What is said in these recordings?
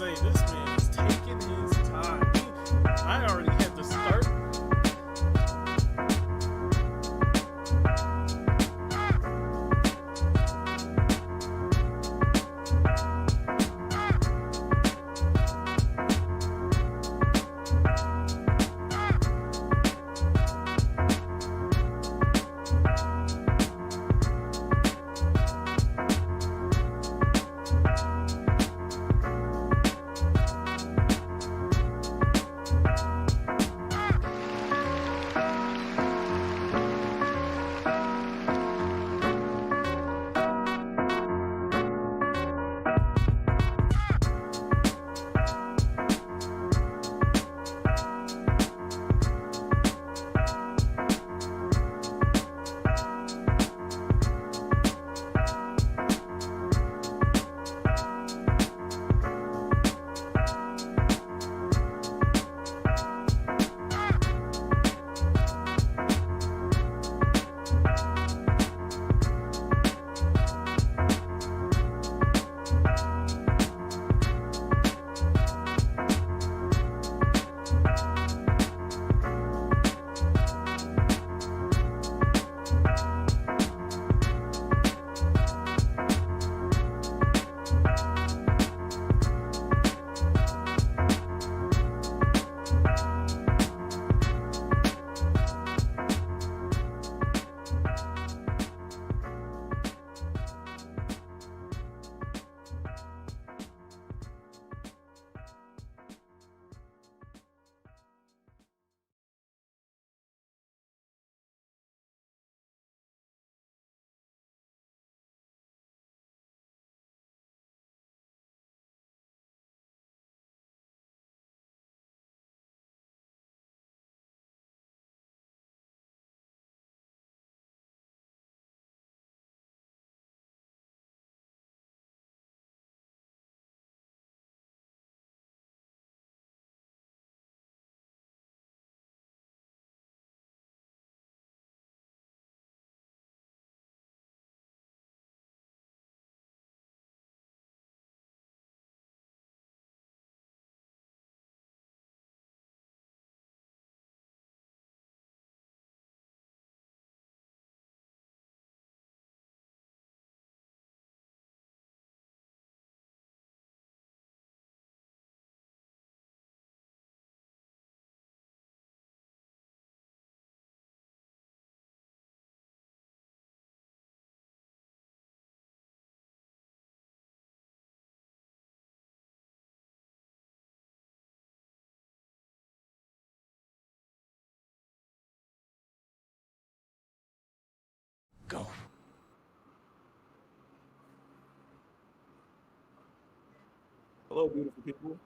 say this man is taking his time. I already had to start. Go. Hello, beautiful people.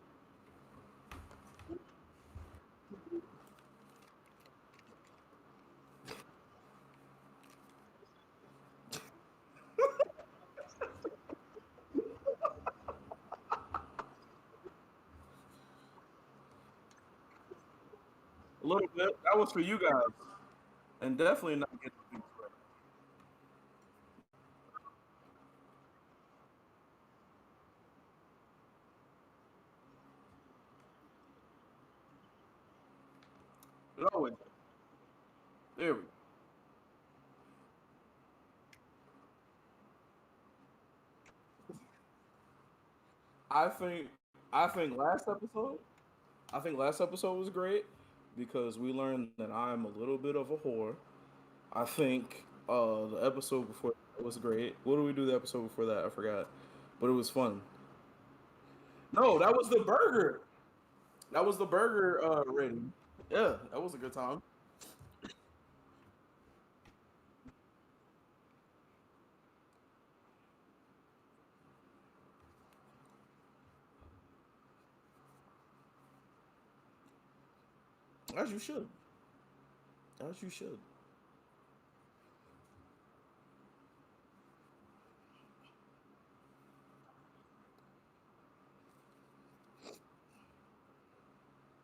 A little bit. That was for you guys, and definitely not getting things right. But always, there we go. I think. I think last episode. I think last episode was great because we learned that I'm a little bit of a whore. I think the episode before that was great. What did we do the episode before that? I forgot, but it was fun. No, that was the burger. That was the burger rating. Yeah, that was a good time. As you should. As you should.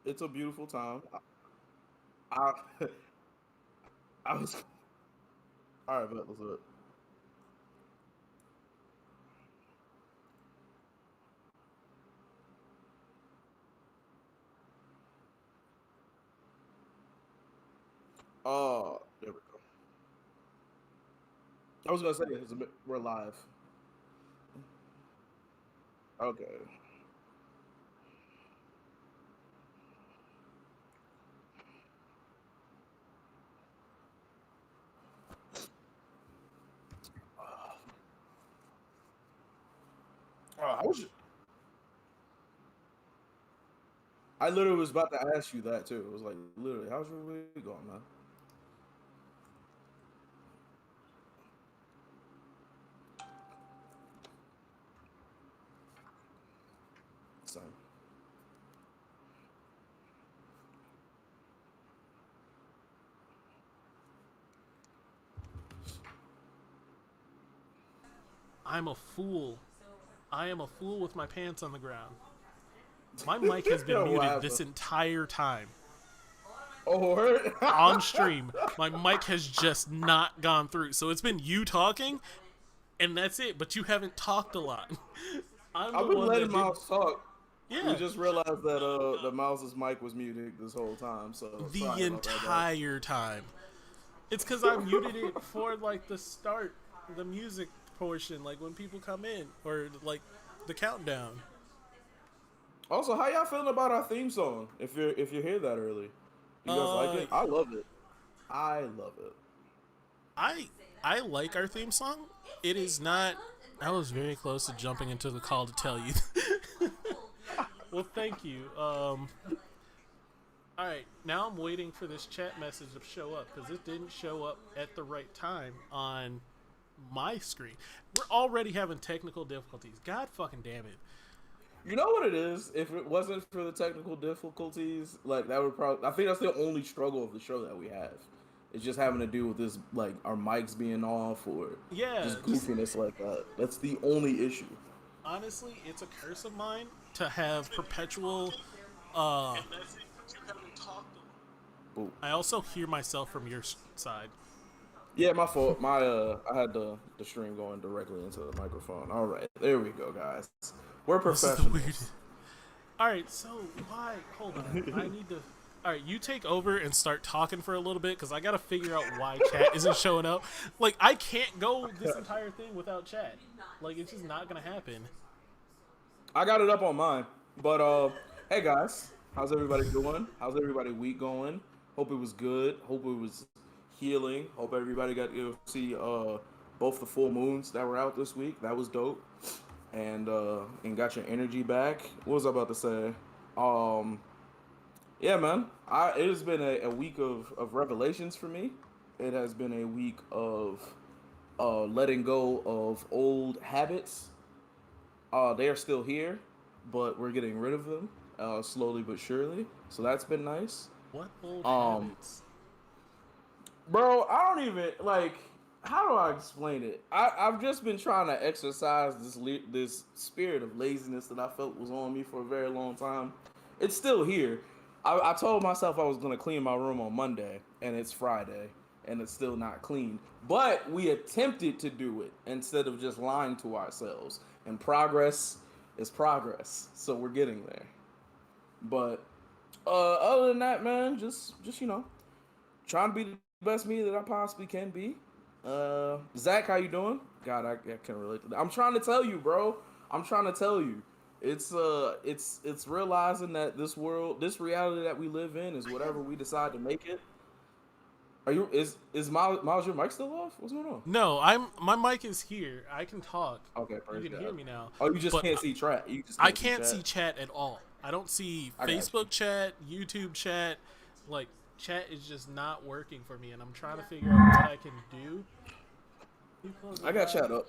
It's a beautiful time. I, I was all right, but let's do it. There we go. I was gonna say we're live. Okay. I was. I literally was about to ask you that too. It was like, literally, how's your week going, man? Same. I'm a fool. I am a fool with my pants on the ground. My mic has been What muted happened? this entire time. Oh, word? On stream, my mic has just not gone through. So it's been you talking, and that's it. But you haven't talked a lot. I'm the I've been one letting that didn't. Mouse talk. We Yeah, just realized that the Mouse's mic was muted this whole time, so the sorry about that, guys. entire time. It's because I muted it for like the start, the music portion, like when people come in, or like the countdown. Also, how y'all feeling about our theme song? If you're here that early, you guys like Uh, it? I love it. I love it. I I like our theme song. It is not. I was very close to jumping into the call to tell you. Well, thank you. All right, now I'm waiting for this chat message to show up because it didn't show up at the right time on my screen. We're already having technical difficulties. God fucking damn it. You know what it is? If it wasn't for the technical difficulties, like that would probably. I think that's the only struggle of the show that we have. It's just having to do with this, like our mics being off or Yeah, just just goofiness like that. That's the only issue. honestly, it's a curse of mine to have perpetual. Uh, But I also hear myself from your side. yeah, my fault. I had the stream going directly into the microphone. All right, there we go, guys. We're This is the weirdest. professionals. All right, so why? Hold on. I need to. All right, you take over and start talking for a little bit because I gotta figure out why chat isn't showing up. Like I can't go this entire thing without chat. Like it's just not gonna happen. I got it up on mine. But hey guys, how's everybody doing? How's everybody week going? Hope it was good. Hope it was healing. Hope everybody got to see both the full moons that were out this week. That was dope. And got your energy back. What was I about to say? Um yeah, man. It has been a week of revelations for me. It has been a week of letting go of old habits. They are still here, but we're getting rid of them slowly but surely. So that's been nice. What old Um, habits? bro, I don't even like. How do I explain it? I've just been trying to exercise this spirit of laziness that I felt was on me for a very long time. It's still here. I told myself I was gonna clean my room on Monday, and it's Friday, and it's still not clean. But we attempted to do it instead of just lying to ourselves. And progress is progress, so we're getting there. But other than that, man, just trying to be the best me that I possibly can be. Zach, how you doing? God, I can relate to that. I'm trying to tell you, bro. I'm trying to tell you. It's realizing that this world, this reality that we live in, is whatever we decide to make it. Are you is Miles your mic still off? What's going on? No, I'm. My mic is here. I can talk. Okay, You praise can hear God. me now. Oh, you just But can't see chat. You just I can't see can't chat. see chat at all. I don't see I got you. Facebook chat, YouTube chat. Like chat is just not working for me, and I'm trying to figure out what I can do. You close I the got door. chat up.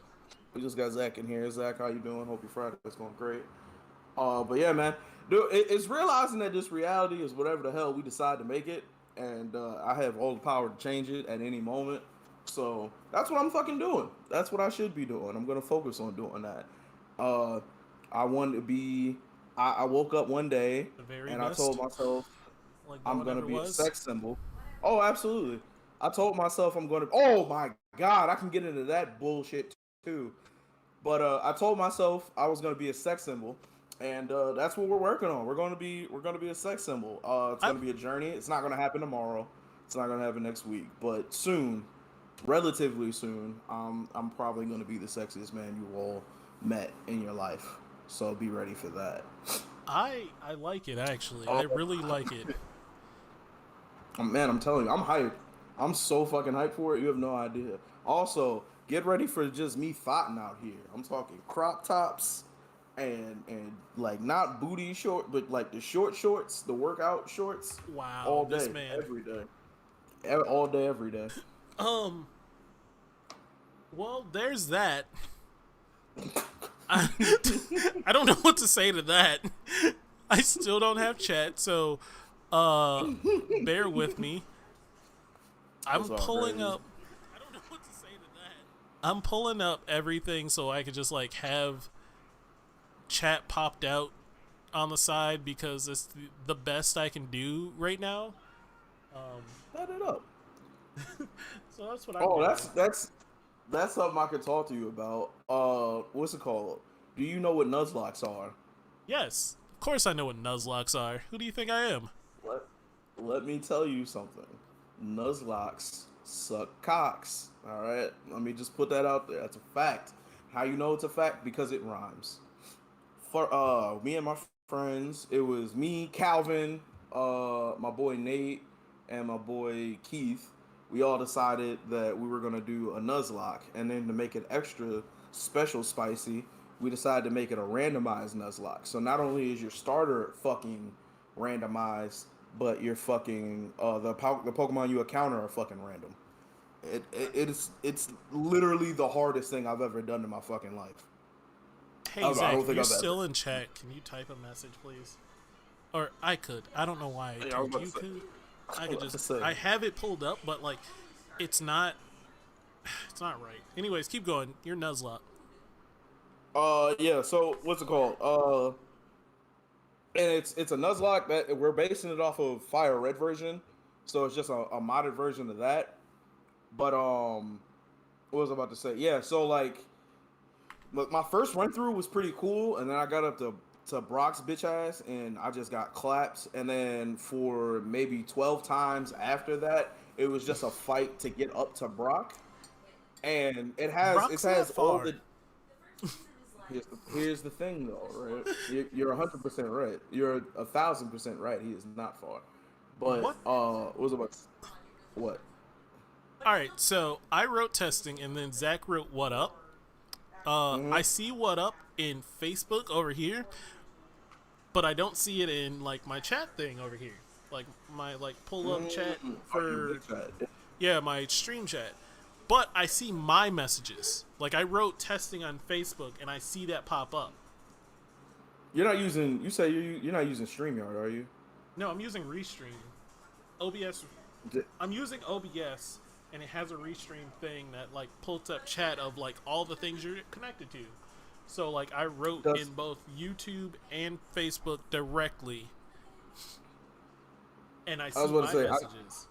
We just got Zach in here. Zach, how you doing? Hope your Friday is going great. But yeah, man, dude, it's realizing that this reality is whatever the hell we decide to make it, and I have all the power to change it at any moment. So that's what I'm fucking doing. That's what I should be doing. I'm gonna focus on doing that. Uh, I want to be. I woke up one day The very and I told best, myself like no I'm one gonna ever be a was. sex symbol. Oh, absolutely. I told myself I'm gonna. Oh my god, I can get into that bullshit too. But I told myself I was gonna be a sex symbol, and that's what we're working on. We're gonna be a sex symbol. It's I gonna be a journey. It's not gonna happen tomorrow. It's not gonna happen next week, but soon, relatively soon, I'm probably gonna be the sexiest man you all met in your life. So be ready for that. I like it actually. I Oh really like it. man, I'm telling you, I'm hyped. I'm so fucking hyped for it. You have no idea. Also, get ready for just me thotting out here. I'm talking crop tops and like not booty short, but like the short shorts, the workout shorts, Wow, all this day, man. every day, all day, every day. Um. Well, there's that. I, I don't know what to say to that. I still don't have chat, so bear with me. I'm That's all pulling crazy. up. I don't know what to say to that. I'm pulling up everything so I could just like have chat popped out on the side because it's the best I can do right now. Um, Set it up. so that's what I'm Oh, doing. that's something I could talk to you about. What's it called? Do you know what Nuzlocks are? Yes, of course I know what Nuzlocks are. Who do you think I am? Let Let me tell you something. Nuzlocks suck cocks. All right, let me just put that out there. That's a fact. How you know it's a fact? Because it rhymes. For me and my friends, it was me, Calvin, my boy Nate, and my boy Keith. We all decided that we were gonna do a Nuzlocke, and then to make it extra special spicy, we decided to make it a randomized Nuzlocke. So not only is your starter fucking randomized, but your fucking the Pokemon you encounter are fucking random. It's literally the hardest thing I've ever done in my fucking life. Hey I Zach, don't if think you're I've ever. still in chat, can you type a message, please? Or I could. I don't know why I Yeah, I was told about you to say. could. I I was could about to just. say. I have it pulled up, but like, it's not. It's not right. Anyways, keep going. You're Nuzlocke. Yeah. So what's it called? And it's a Nuzlocke that we're basing it off of Fire Red version, so it's just a modded version of that. But what was I about to say? Yeah. So like, my first run through was pretty cool, and then I got up to Brock's bitch ass, and I just got clapped. And then for maybe 12 times after that, it was just a fight to get up to Brock. And it Brock's not has all far. the. Here's the thing though, right? You're 100% right. You're 1,000% right. He is not far. But What? what was about what? All right. So I wrote testing, and then Zach wrote what up. Mm-hmm. I see what up in Facebook over here, but I don't see it in like my chat thing over here. Like my like pull up chat Mm-hmm. Oh, you for bitch fat. yeah, my stream chat. But I see my messages. Like I wrote testing on Facebook and I see that pop up. You're not using. You say you're not using Streamyard, are you? No, I'm using Restream. OBS. D- I'm using OBS and it has a Restream thing that like pulls up chat of like all the things you're connected to. So like I wrote Does in both YouTube and Facebook directly and I I was see about to my say messages.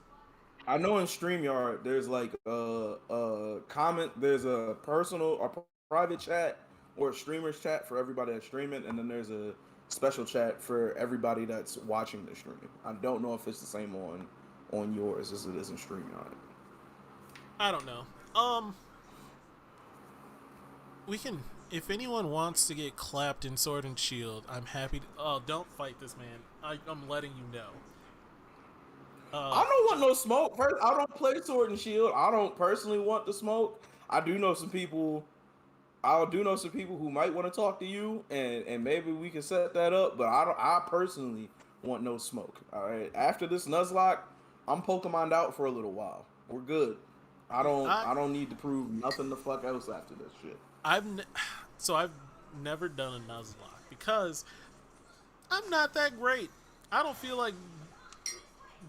I know in Streamyard there's like a comment, there's a personal or private chat or a streamer's chat for everybody that's streaming, and then there's a special chat for everybody that's watching the stream. I don't know if it's the same on yours as it is in Streamyard. I don't know. We can. If anyone wants to get clapped in Sword and Shield, I'm happy. Oh, don't fight this man. I'm letting you know. I don't want no smoke. First, I don't play Sword and Shield. I don't personally want the smoke. I do know some people. I do know some people who might want to talk to you, and maybe we can set that up. But I don't. I personally want no smoke. All right. After this Nuzlocke, I'm Pokemon out for a little while. We're good. I don't. I I don't need to prove nothing the fuck else after this shit. so I've never done a Nuzlocke because I'm not that great. I don't feel like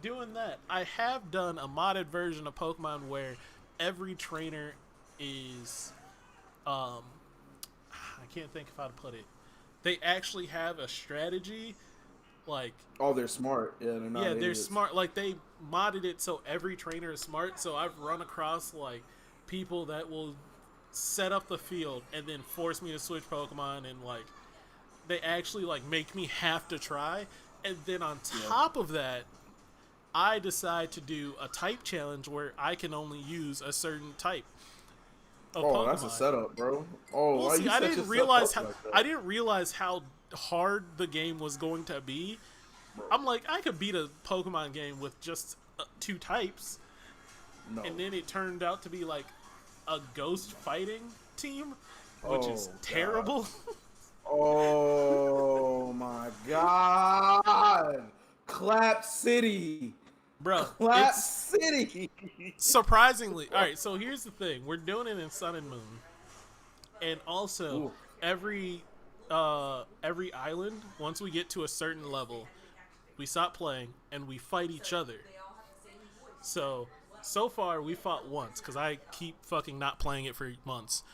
doing that. I have done a modded version of Pokemon where every trainer is um I can't think of how to put it. They actually have a strategy like Oh, they're smart. Yeah, they're not yeah, they're idiots. smart. Like they modded it so every trainer is smart. So I've run across like people that will set up the field and then force me to switch Pokemon and like they actually like make me have to try. And then on Yeah. top of that, I decide to do a type challenge where I can only use a certain type of Oh, that's a Pokemon. setup, bro. Oh, Well, why see, you set yourself up like that, I didn't realize how hard the game was going to be. bro? I'm like, I could beat a Pokemon game with just two types, No. and then it turned out to be like a ghost fighting team, which is Oh God. terrible. Oh my God. Clap City. Bro, Clap it's City. surprisingly all right. So here's the thing: we're doing it in Sun and Moon, and also Ooh. every every island. Once we get to a certain level, we stop playing and we fight each other. So far we fought once because I keep fucking not playing it for months.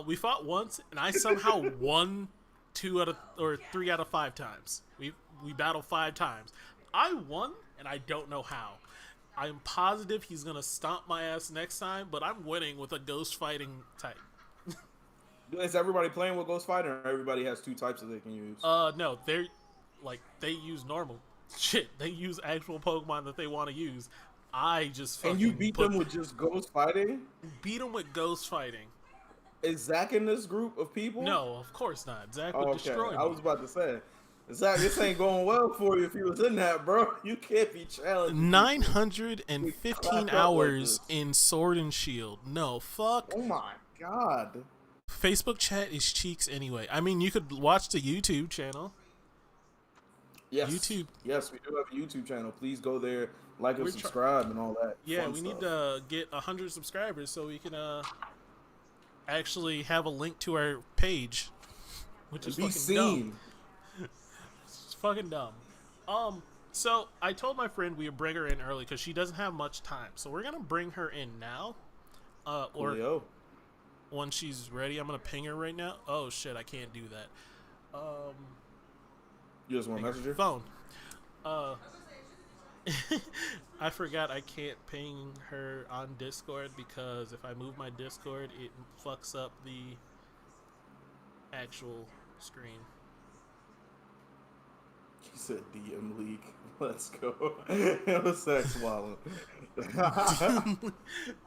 We fought once and I somehow won 3 out of 5 times. We battled 5 times. I won and I don't know how. I'm positive he's gonna stomp my ass next time, but I'm winning with a ghost fighting type. Is everybody playing with Ghost Fighter, or everybody has 2 types that they can use? No, they use normal shit. They use actual Pokemon that they want to use. I just fucking And you beat them with just Ghost Fighting? beat them with ghost fighting. Is Zach in this group of people? No, of course not. Zach Oh, would okay. destroy me. I was about to say, Zach, this ain't going well for you if you was in that, bro. You can't be challenged. 915 up hours like this. in Sword and Shield. No, fuck. Oh my God. Facebook chat is cheeks anyway. I mean, you could watch the YouTube channel. Yes. YouTube. Yes, we do have a YouTube channel. Please go there, like and We're subscribe and all that. Yeah, fun we stuff. need to get 100 subscribers so we can actually have a link to our page, which is be fucking seen. dumb. It's fucking dumb. So I told my friend we would bring her in early because she doesn't have much time. So we're gonna bring her in now, or Coolio. when she's ready. I'm gonna ping her right now. Oh shit, I can't do that. You just want to message her? Phone. I forgot I can't ping her on Discord because if I move my Discord, it fucks up the actual screen. He said DM leak. Let's go. What's that swallow?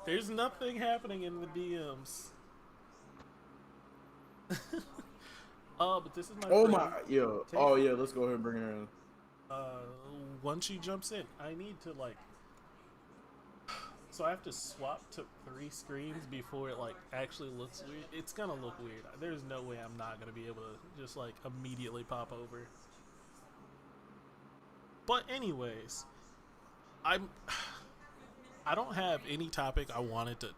There's nothing happening in the DMs. But this is my Oh friend. my, yo. Oh yeah, let's go ahead and bring her in. Once she jumps in, I need to so I have to swap to 3 screens before it actually looks weird. It's gonna look weird. There's no way I'm not gonna be able to just immediately pop over. But anyways, I don't have any topic I wanted to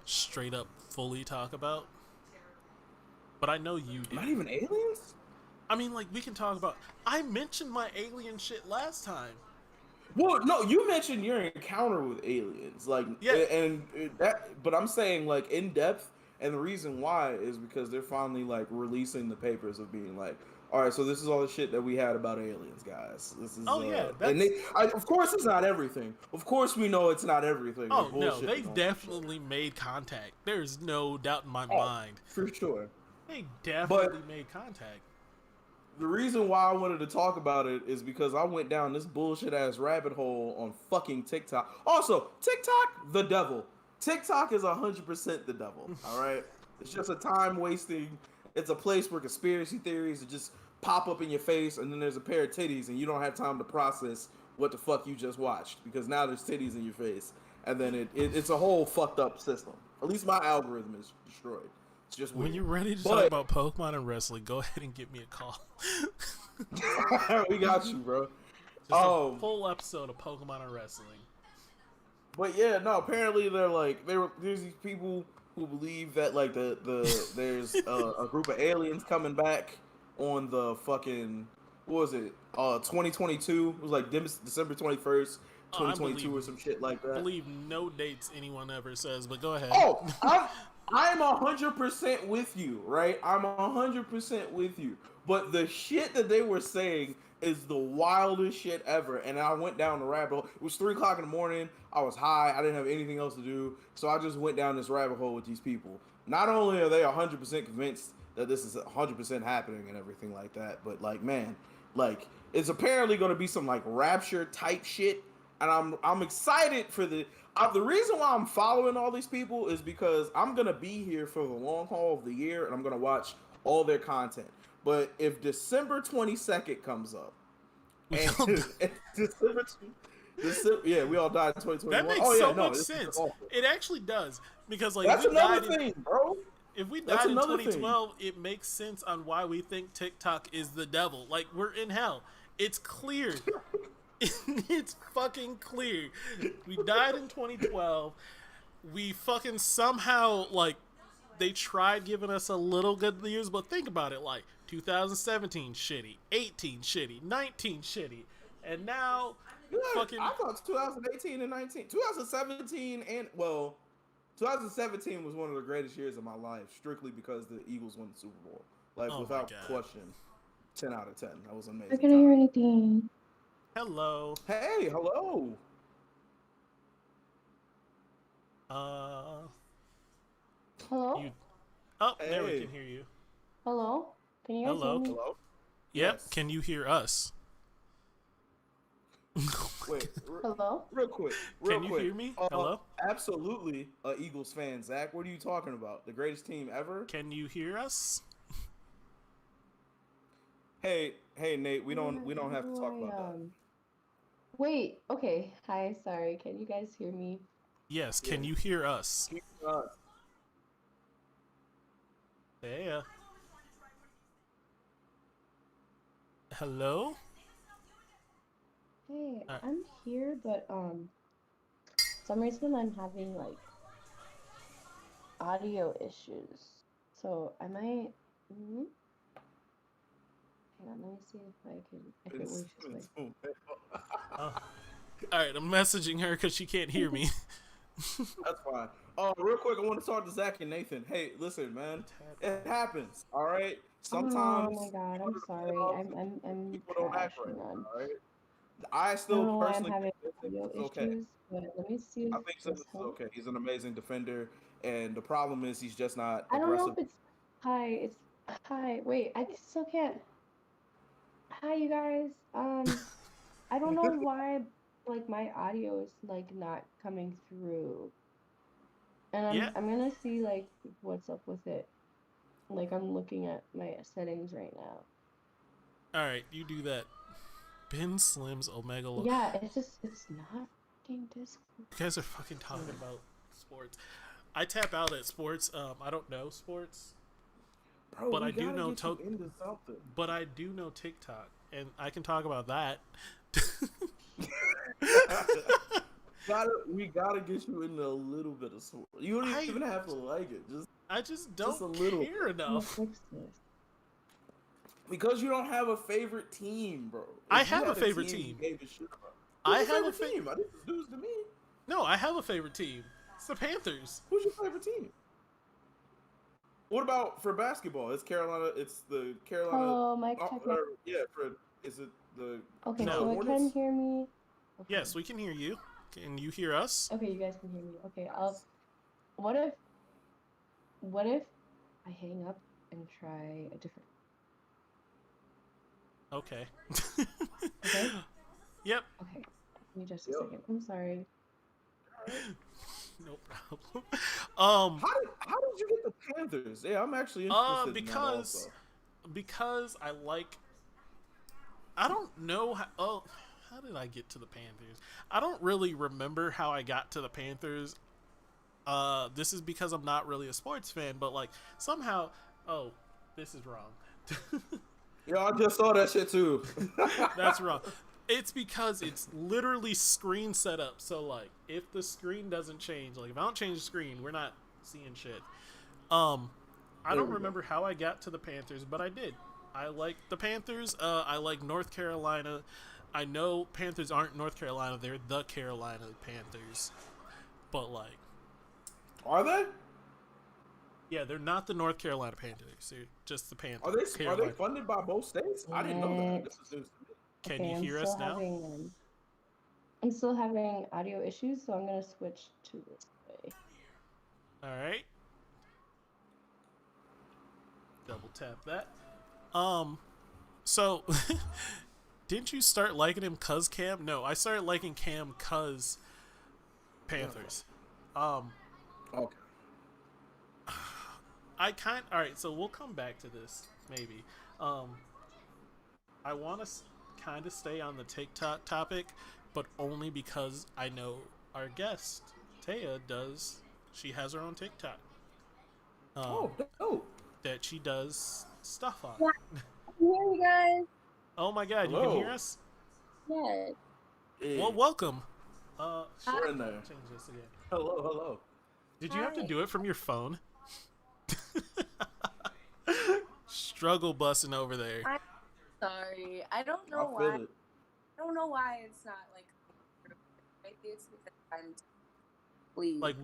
straight up fully talk about. But I know you do. Not even aliens? I mean, we can talk about. I mentioned my alien shit last time. Well, no, you mentioned your encounter with aliens, Yeah. and that. But I'm saying in depth, and the reason why is because they're finally releasing the papers of being all right, so this is all the shit that we had about aliens, guys. This is. Oh yeah, and of course, it's not everything. Of course, we know it's not everything. Oh no, they definitely made contact. There's no doubt in my mind. For sure. They definitely made contact. The reason why I wanted to talk about it is because I went down this bullshit ass rabbit hole on fucking TikTok. Also, TikTok, the devil. TikTok is 100% the devil. All right, it's just a time wasting. It's a place where conspiracy theories just pop up in your face, and then there's a pair of titties, and you don't have time to process what the fuck you just watched because now there's titties in your face, and then it's a whole fucked up system. At least my algorithm is destroyed. It's just weird. When you're ready to talk about Pokemon and wrestling, go ahead and give me a call. We got you, bro. Just a full episode of Pokemon and wrestling. But yeah, no. Apparently, there's these people who believe that there's a group of aliens coming back on the fucking what was it? 2022. It was December 21st, 2022 or some shit like that. I believe no dates anyone ever says, but go ahead. Oh, I'm 100% with you, right? I'm 100% with you. But the shit that they were saying is the wildest shit ever. And I went down the rabbit hole. It was 3 o'clock in the morning. I was high. I didn't have anything else to do. So I just went down this rabbit hole with these people. Not only are they 100% convinced that this is 100% happening and everything like that, but man, it's apparently going to be some rapture type shit and I'm excited for the reason why I'm following all these people is because I'm gonna be here for the long haul of the year, and I'm gonna watch all their content. But if December 22nd comes up, We and all yeah, we all died in that 2021. makes Oh yeah, so no, much this is sense. awful. It actually does because like That's another thing, bro. if we That's died in another thing. 2012, it makes sense on why we think TikTok is the devil. Like we're in hell. It's clear. It's fucking clear. We died in 2012. We fucking somehow like they tried giving us a little good years, but think about it like 2017 shitty, 18 shitty, 19 shitty, and now Yeah, fucking I thought 2018 and 19, 2017, and well, 2017 was one of the greatest years of my life, strictly because the Eagles won the Super Bowl. Like oh my without god. question, 10 out of 10. That was an I amazing couldn't hear time. anything. Hello. Hey, hello. Uh Hello? you oh there we Hey, can hear you. Hello? Can you guys hear Hello. me? hello. Yep, Yes. can you hear us? Wait, Hello? real quick, Can you hear me? Hello? Absolutely, a Eagles fan, Zach. What are you talking about? The greatest team ever? Can you hear us? Hey, Nate. We don't How have to do talk I, about that. Wait, okay. Hi, sorry. Can you guys hear me? Yes, Yeah. can you hear us? Keep us. Yeah. Hello? Hey, Uh, I'm here, but some reason I'm having like audio issues. So I might hang on, let me see if it works this way. oh. Alright, I'm messaging her because she can't hear me. That's fine. Real quick, I want to talk to Zach and Nathan. Hey, listen, man. It happens. All right. Oh Sometimes my you god, go I'm to the sorry. playoffs, I'm people don't trash. act right. Hang on. All right. I I still don't know why I'm personally having think audio Simmons is okay. issues, but let me see I if think this Simmons is helps. okay. He's an amazing defender, and the problem is he's just not I don't know aggressive. if it's hi, it's hi. Wait, I still can't. Hi, you guys. I don't know why like my audio is like not coming through. And Yeah. I'm gonna see like what's up with it. Like I'm looking at my settings right now. Alright, you do that. Ben Slim's Omega Low. Yeah, it's not fucking Discord. You guys are fucking talking about sports. I tap out at sports. I don't know sports, Bro, but we I do gotta know get you into something. but I do know TikTok, and I can talk about that. We gotta get you into a little bit of sport. You don't I even have to like it. I just Just don't a little care bit. I'm gonna enough. fix this. Because you don't have a favorite team, bro. I If you have a had favorite team, team. you gave a shit about. I Who's your have a favorite team? This is news to me. no. I have a favorite team. It's the Panthers. Who's your favorite team? What about for basketball? It's Carolina. It's the Carolina. Hello, mic check. Yeah, is it the Okay, No. so it Hornets? can hear me. Okay. Yes, we can hear you. Can you hear us? Okay, you guys can hear me. Okay, what if what if I hang up and try a different Okay. Okay? Yep. Okay. Give me just a Yep. second. I'm sorry. No problem. How did you get the Panthers? Yeah, I'm actually interested in that also. Because I like. I don't know how. Oh, how did I get to the Panthers? I don't really remember how I got to the Panthers. This is because I'm not really a sports fan, but like somehow. Oh, this is wrong. Yo, I just saw that shit too. That's wrong. It's because it's literally screen setup. So like, if the screen doesn't change, like if I don't change the screen, we're not seeing shit. I don't remember how I got to the Panthers, but I did. I like the Panthers. I like North Carolina. I know Panthers aren't North Carolina; they're the Carolina Panthers. But like, Are they? yeah, they're not the North Carolina Panthers. They're just the Panthers. Are they funded by both states? I didn't know that. This is news to me. Can Okay, you I'm hear us still now? having I'm still having audio issues, so I'm gonna switch to this way. All right. Double tap that. So Didn't you start liking him cuz Cam? No, I started liking Cam cuz Panthers. Um, Okay. all right, so we'll come back to this maybe. Um, I want to kind of stay on the TikTok topic, but only because I know our guest Taya does. She has her own TikTok. Um, Oh, dope. that she does stuff on. Yeah, I can hear you guys. Oh my god, you can hear Hello. us? Yes. Hey, Well, welcome. we're in there. Change this again. Hello, hello. Did you have to Hi. do it from your phone? Struggle busting over there. I'm sorry. I don't I know feel why. it. I don't know why it's not like. Maybe it's because I'm pleased. Like,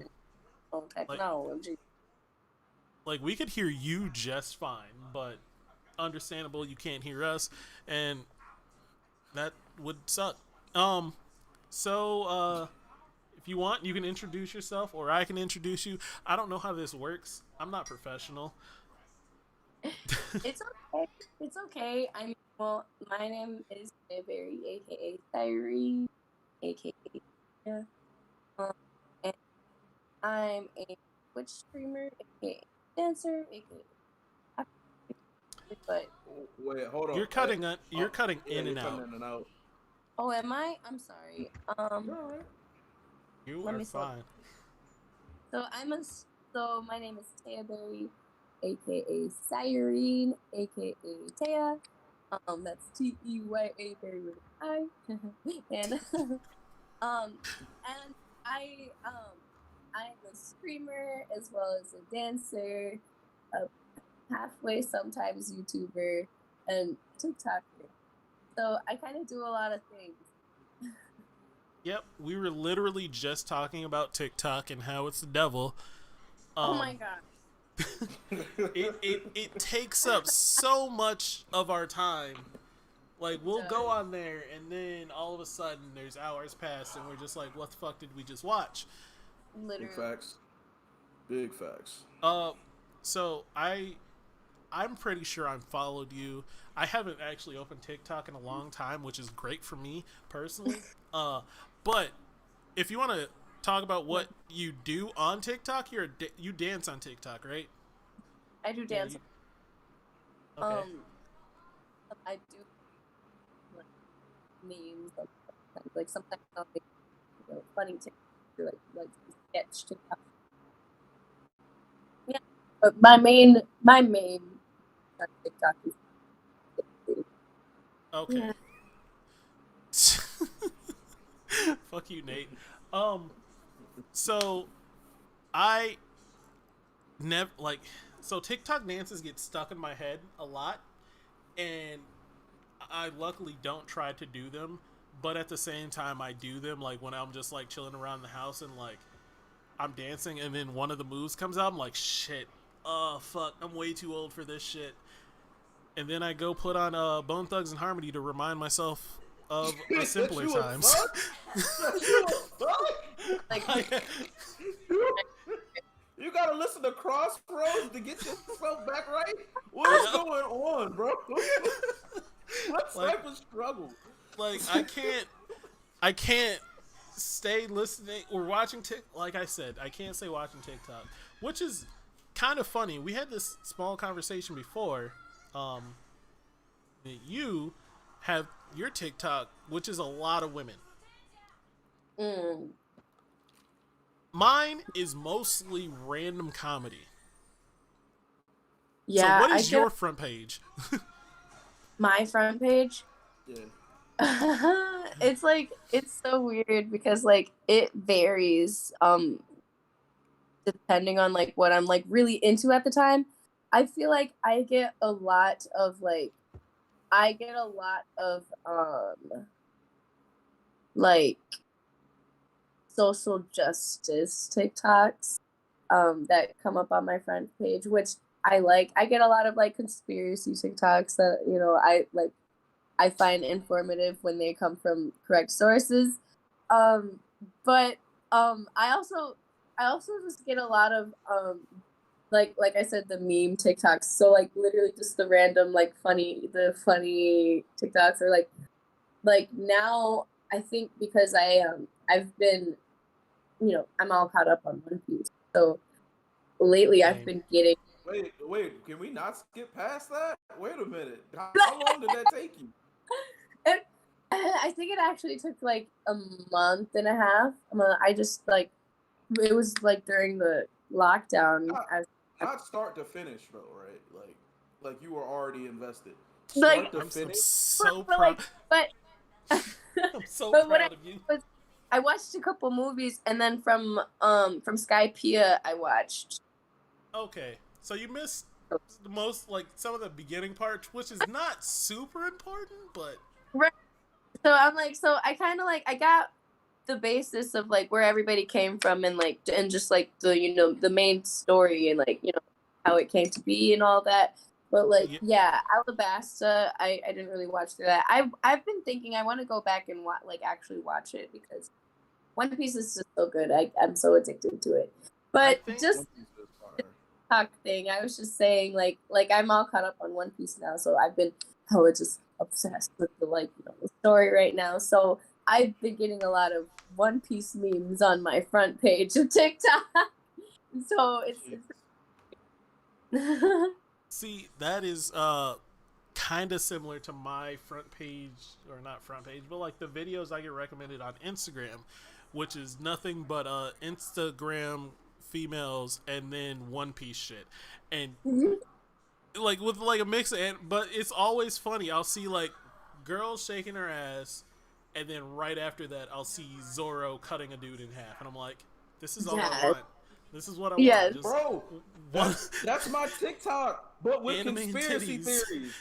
Technology. like we could hear you just fine, but understandable you can't hear us, and that would suck. So if you want, you can introduce yourself, or I can introduce you. I don't know how this works. I'm not professional. It's okay. It's okay. Well, my name is Berry, aka Tyree, aka yeah. And I'm a Twitch streamer, aka dancer, aka. But Wait, hold on. You're cutting it. You're cutting yeah, in you're and cutting out. in and out. oh, am I? I'm sorry. You're all right. You Let are me slow- fine. So my name is Taya Berry, aka Cyrene, aka Taya. That's Teya Berry with an I. and and I'm a streamer as well as a dancer, a halfway sometimes YouTuber, and TikToker. So I kind of do a lot of things. Yep, we were literally just talking about TikTok and how it's the devil. Oh my god. It takes up so much of our time. Like, we'll go on there, and then all of a sudden, there's hours past, and we're just like, what the fuck did we just watch? Literally. Big facts. Big facts. So I'm pretty sure I followed you. I haven't actually opened TikTok in a long time, which is great for me personally. But if you want to talk about what you do on TikTok, you dance on TikTok, right? I do dance. Okay. I do like memes, like sometimes I'll make funny TikTok, like sketch TikTok. Yeah, but my main TikTok is. Okay. Yeah. Fuck you, Nate. So I never so TikTok dances get stuck in my head a lot, and I luckily don't try to do them, but at the same time I do them, like when I'm just like chilling around the house and like I'm dancing and then one of the moves comes out, I'm like, shit, fuck, I'm way too old for this shit. And then I go put on Bone Thugs and Harmony to remind myself of simpler times. Like, You gotta listen to Crossroads to get yourself back right? What is going on, bro? What type of struggle? Like, I can't stay listening or watching like I said, I can't stay watching TikTok, which is kind of funny. We had this small conversation before. You have your TikTok, which is a lot of women. Mine is mostly random comedy. yeah. So what is your front page? My front page? Yeah. It's like, it's so weird because like it varies depending on like what I'm like really into at the time. I feel like I get a lot of like social justice TikToks that come up on my front page, which I like. I get a lot of like conspiracy TikToks that, you know, I find informative when they come from correct sources. But I also just get a lot of like I said, the meme TikToks. So like literally just the random like funny TikToks, or like like now I think because I've been, I'm all caught up on One Piece. So lately I've been getting. Wait, can we not skip past that? Wait a minute. How long did that take you? I think it actually took like a month and a half. I just like, it was like during the lockdown. Not start to finish though, right? Like you were already invested. Like, Start to finish. I'm so but, proud. but I'm so but what proud of you. I watched a couple movies, and then from Skypiea I watched. Okay, so you missed the most, like some of the beginning parts, which is not super important, but Right. So I'm like, so I kind of like, I got the basis of like where everybody came from, and like, and just like the the main story, and like how it came to be and all that. But like, yeah, Alabasta, I didn't really watch through that. I've been thinking I want to go back and actually watch it, because One Piece is just so good. I'm so addicted to it. But just talk thing, I was just saying, like I'm all caught up on One Piece now, so I've been hella just obsessed with the the story right now. So I've been getting a lot of One Piece memes on my front page of TikTok. So it's see, that is kind of similar to my front page, or not front page, but like the videos I get recommended on Instagram, which is nothing but Instagram females and then One Piece shit, and like with like a mix of, but it's always funny. I'll see like girls shaking her ass, and then right after that I'll see Zoro cutting a dude in half, and I'm like, this is all I want. This is what I want. Just bro, that's my TikTok, but with conspiracy theories.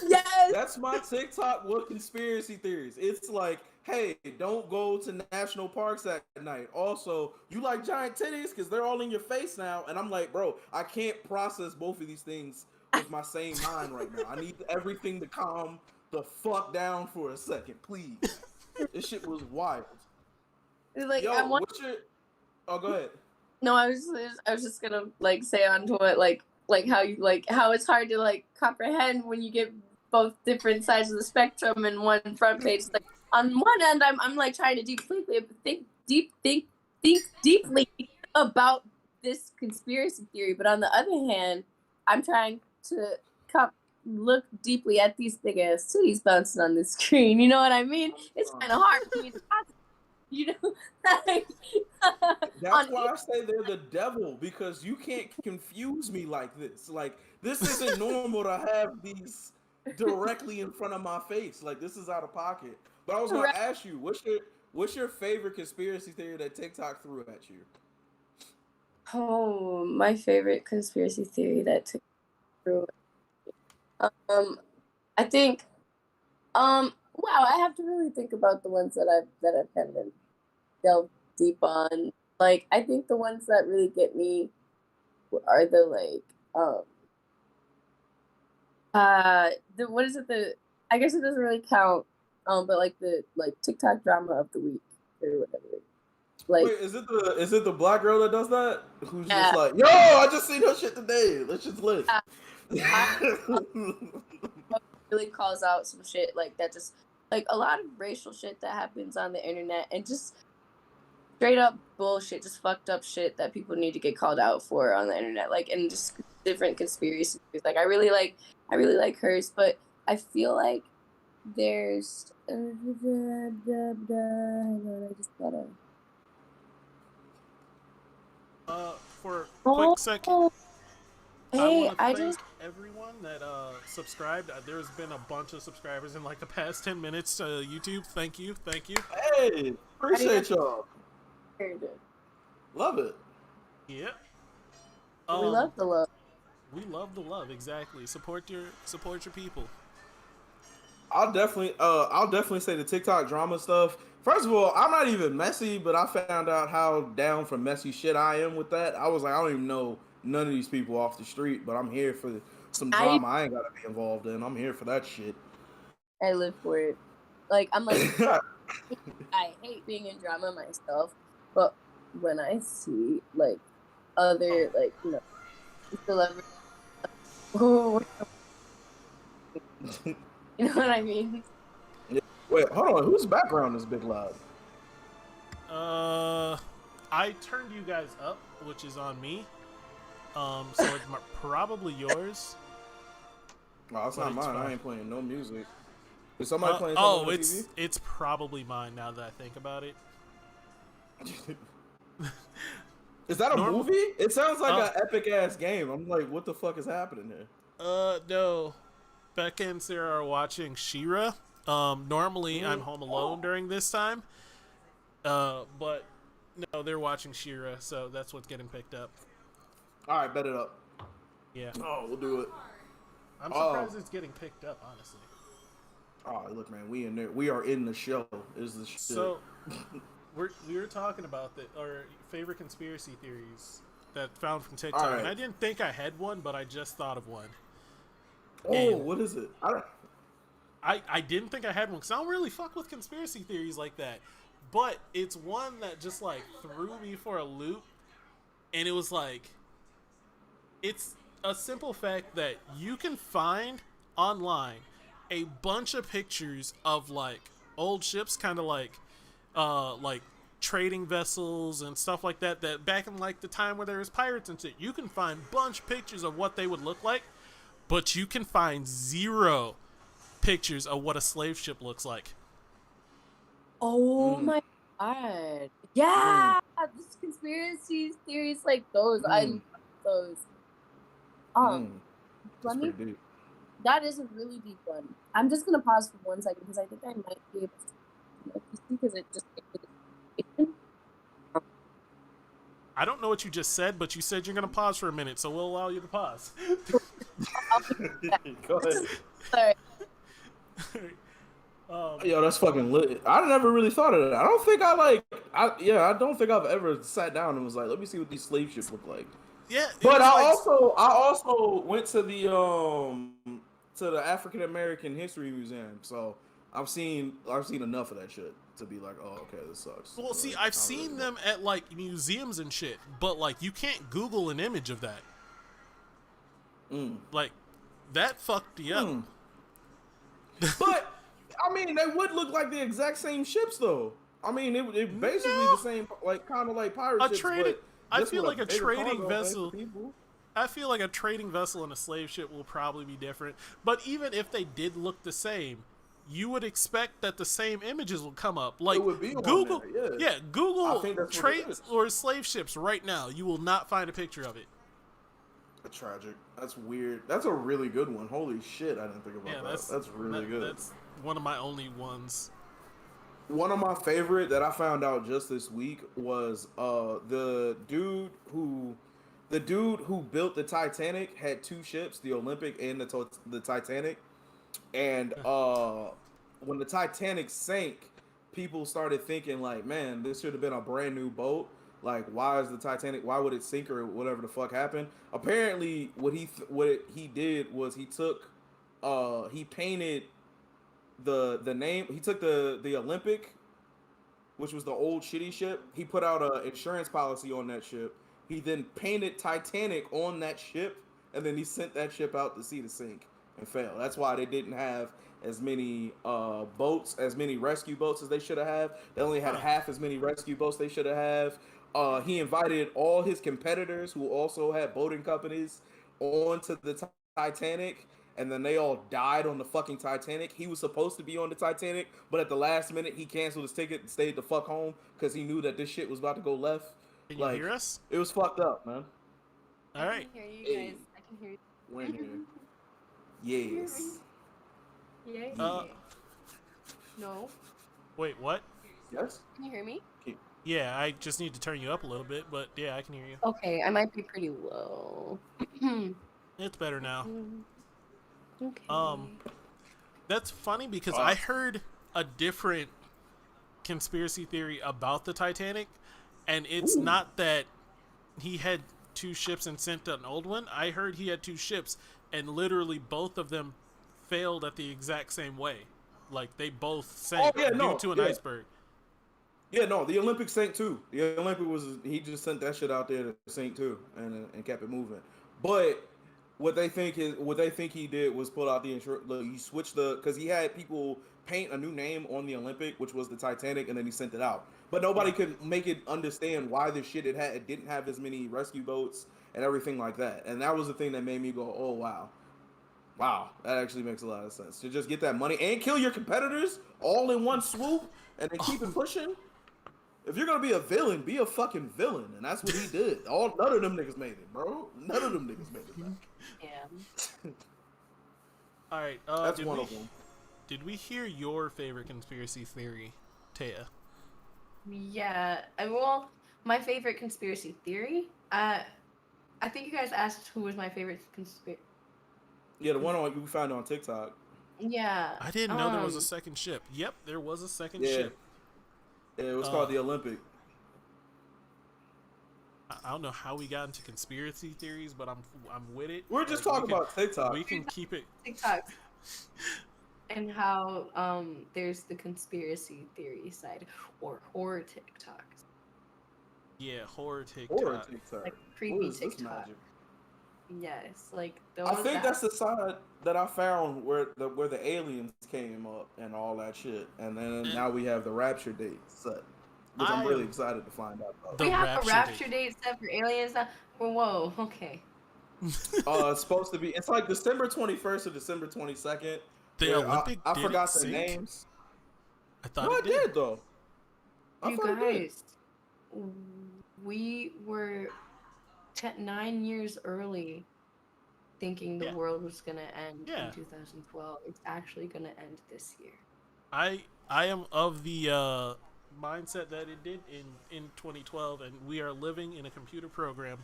Yes, that's my TikTok with conspiracy theories. It's like, hey, don't go to national parks at night. Also, you like giant titties because they're all in your face now. And I'm like, bro, I can't process both of these things with my same mind right now. I need everything to calm the fuck down for a second, please. This shit was wild. Like, yo, what's your? Oh, go ahead. No, I was just gonna like say onto it, like how you how it's hard to like comprehend when you get both different sides of the spectrum in one front page. Like on one end, I'm like trying to think deeply about this conspiracy theory, but on the other hand, I'm trying to look deeply at these big ass titties bouncing on the screen. You know what I mean? It's kind of hard for me to That's why I say they're the devil, because you can't confuse me like this. Like, this isn't normal to have these directly in front of my face. Like, this is out of pocket. But I was gonna ask you, what's your favorite conspiracy theory that TikTok threw at you? Oh, my favorite conspiracy theory that TikTok threw. I think, wow, I have to really think about the ones that I've kind of delved deep on. Like, I think the ones that really get me are the what is it, I guess it doesn't really count, but like the TikTok drama of the week or whatever. Like, wait, is it the black girl that does that? Who's just like, yo, I just seen her shit today. Let's just live. Really calls out some shit like that, just like a lot of racial shit that happens on the internet, and just straight up bullshit, just fucked up shit that people need to get called out for on the internet, like, and just different conspiracies. Like, I really like hers, but I feel like there's hang on, I just gotta for a quick second. Hey, I just everyone that subscribed. There's been a bunch of subscribers in like the past 10 minutes to YouTube. Thank you. Hey, appreciate y'all. Love it. Yep. We love the love. We love the love. Exactly. Support your people. I'll definitely say the TikTok drama stuff. First of all, I'm not even messy, but I found out how down for messy shit I am with that. I was like, I don't even know none of these people off the street, but I'm here for some drama I ain't gotta be involved in. I'm here for that shit. I live for it. Like, I'm like, I hate being in drama myself, but when I see like other celebrities, you know what I mean? Wait, hold on. Whose background is big loud? I turned you guys up, which is on me. So it's probably yours. No, it's But not it's mine. fine. I ain't playing no music. Is somebody playing something on the TV? It's probably mine now that I think about it. Is that a movie? It sounds like Uh, an epic ass game. I'm like, what the fuck is happening here? No. Becca and Sarah are watching She-Ra. Normally I'm home alone during this time. But no, they're watching She-Ra, so that's what's getting picked up. All right, bet it up. Yeah. Oh, we'll do it. I'm surprised it's getting picked up, honestly. Oh, look, man, we in there. We are in the show. Is the shit. So we were talking about our favorite conspiracy theories that found from TikTok, Right. and I didn't think I had one, but I just thought of one. Oh, what is it? I didn't think I had one because I don't really fuck with conspiracy theories like that, but it's one that just like threw me for a loop, and it was like, it's a simple fact that you can find online a bunch of pictures of like old ships, kind of like trading vessels and stuff like that back in like the time where there was pirates and shit. You can find bunch pictures of what they would look like, but you can find 0 pictures of what a slave ship looks like. Oh my god. Yeah, this conspiracy theories like those. I love those. That's Let me. pretty deep. That is a really deep one. I'm just gonna pause for 1 second because I think I might be able to because it just. I don't know what you just said, but you said you're gonna pause for a minute, so we'll allow you to pause. Go ahead. Sorry. Yo, that's fucking lit. I never really thought of that. I don't think I don't think I've ever sat down and was like, let me see what these slave ships look like. Yeah, But I also went to the African American History Museum, so I've seen enough of that shit to be like, oh, okay, this sucks. well, see, I've seen them at like museums and shit, but like you can't Google an image of that. Like that fucked you up. But I mean, they would look like the exact same ships, though. I mean, it basically the same, like kind of like pirate ships. But I feel like a bigger trading cargo vessel. for people. I feel like a trading vessel and a slave ship will probably be different. But even if they did look the same, you would expect that the same images will come up. Like It would be on Google, there, yeah. Google I think that's what it trades is. or slave ships right now. You will not find a picture of it. Tragic. That's weird. That's a really good one. Holy shit, I didn't think about that. That's really good. That's one of my only ones. One of my favorite that I found out just this week was the dude who built the Titanic had 2 ships, the Olympic and the Titanic. And when the Titanic sank, people started thinking like, man, this should have been a brand new boat. Like, why would it sink or whatever the fuck happened? Apparently, what he did was he painted the name. He took the Olympic, which was the old shitty ship. He put out an insurance policy on that ship. He then painted Titanic on that ship, and then he sent that ship out to sea to sink and fail. That's why they didn't have as many rescue boats as they should have. They only had half as many rescue boats they should have. He invited all his competitors who also had boating companies onto the Titanic, and then they all died on the fucking Titanic. He was supposed to be on the Titanic, but at the last minute, he canceled his ticket and stayed the fuck home because he knew that this shit was about to go left. Can you hear us? It was fucked up, man. All right. I can hear you guys. I can hear you. We're in here. Yes. Yeah. No. Wait, what? Yes? Can you hear me? Yeah, I just need to turn you up a little bit, but yeah, I can hear you. Okay, I might be pretty low. It's better now. Okay. That's funny because I heard a different conspiracy theory about the Titanic, and it's not that he had 2 ships and sent an old one. I heard he had 2 ships, and literally both of them failed at the exact same way. Like they both sank due to an iceberg. Yeah, no, the Olympic sank too. The Olympic he just sent that shit out there to sink too, and kept it moving. But what they think he did was pull out the insurance. He switched because he had people paint a new name on the Olympic, which was the Titanic, and then he sent it out. But nobody could make it understand why the shit it didn't have as many rescue boats and everything like that. And that was the thing that made me go, oh wow, that actually makes a lot of sense. To just get that money and kill your competitors all in one swoop and then keep it pushing. If you're gonna be a villain, be a fucking villain, and that's what he did. None of them niggas made it, bro. None of them niggas made it back. Yeah. All right. That's one of them. Did we hear your favorite conspiracy theory, Taya? Yeah. Well, my favorite conspiracy theory. I think you guys asked who was my favorite conspiracy. Yeah, the one we found on TikTok. Yeah. I didn't know there was a second ship. Yep, there was a second ship. Yeah, it was called the Olympic. I don't know how we got into conspiracy theories, but I'm with it. We're just talking about TikTok. We can keep it TikTok. And how there's the conspiracy theory side or horror TikToks. Yeah, horror TikTok. Horror TikTok. Like creepy TikTok. Yes, like those. I think that's the side that I found where the aliens came up and all that shit, and then now we have the rapture date set, which I'm really excited to find out about. We have a rapture date set for aliens now. Whoa, okay. It's supposed to be. It's like December 21st or December 22nd. The Olympic. I forgot the names. I thought it did though. You guys, we were 9 years early thinking the world was gonna end in 2012. It's actually gonna end this year. I am of the mindset that it did in 2012, and we are living in a computer program.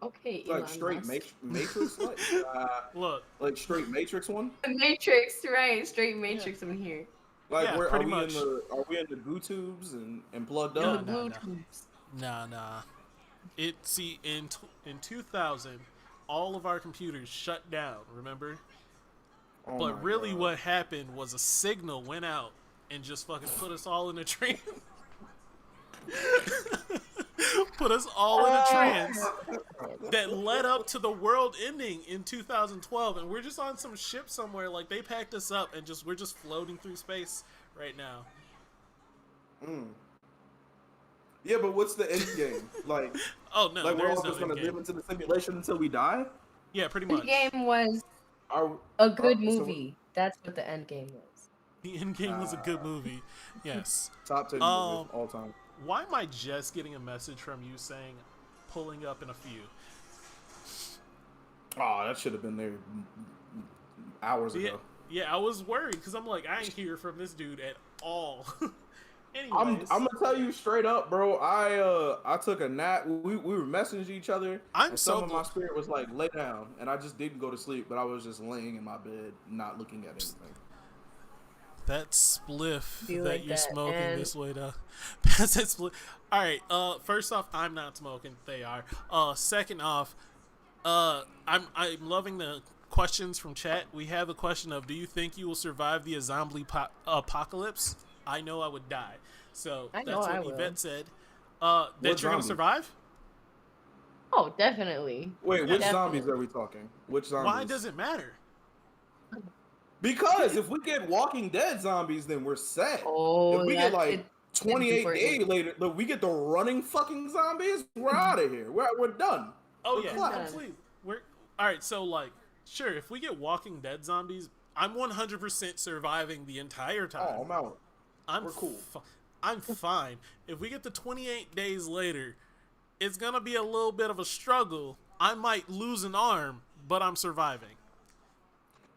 Okay, like Elon straight Musk. Matrix, Look, like straight Matrix one. The Matrix, right? Straight Matrix in here. Like, where pretty are we much. are we in the goo tubes and plugged No, up? Nah. In 2000, all of our computers shut down. Remember? Oh but really, God. what happened was a signal went out and just fucking put us all in a trance. Put us all in a trance that led up to the world ending in 2012, and we're just on some ship somewhere. Like, they packed us up and we're just floating through space right now. Yeah, but what's the end game? Like, oh no, like there we're is all no just gonna end game. live into the simulation until we die? Yeah, pretty The much. game was a good movie. That's what the end game was. The end game was a good movie. Yes. Top 10 movies all time. Why am I just getting a message from you saying pulling up in a few? Oh, that should have been there hours ago. Yeah, I was worried because I'm like, I ain't hear from this dude at all. Anyways. I'm gonna tell you straight up, bro. I took a nap. We were messaging each other. Some of my spirit was like, lay down, and I just didn't go to sleep. But I was just laying in my bed, not looking at anything. That spliff that like you're that, smoking and... this way to pass that spliff. All right. First off, I'm not smoking. They are. Second off, I'm loving the questions from chat. We have a question of, do you think you will survive the zombie apocalypse? I know I would die. So that's what Yvette said. That you're gonna survive? Oh, definitely. Wait, which zombies are we talking? Which zombies? Why does it matter? Because if we get Walking Dead zombies, then we're set. Oh, if we get like 28 days later, look, we get the running fucking zombies, we're out of here. We're done. Oh yeah, completely. All right. So like, sure, if we get Walking Dead zombies, I'm 100% surviving the entire time. Oh, I'm out. We're cool. I'm fine. If we get to 28 days later, it's gonna be a little bit of a struggle. I might lose an arm, but I'm surviving.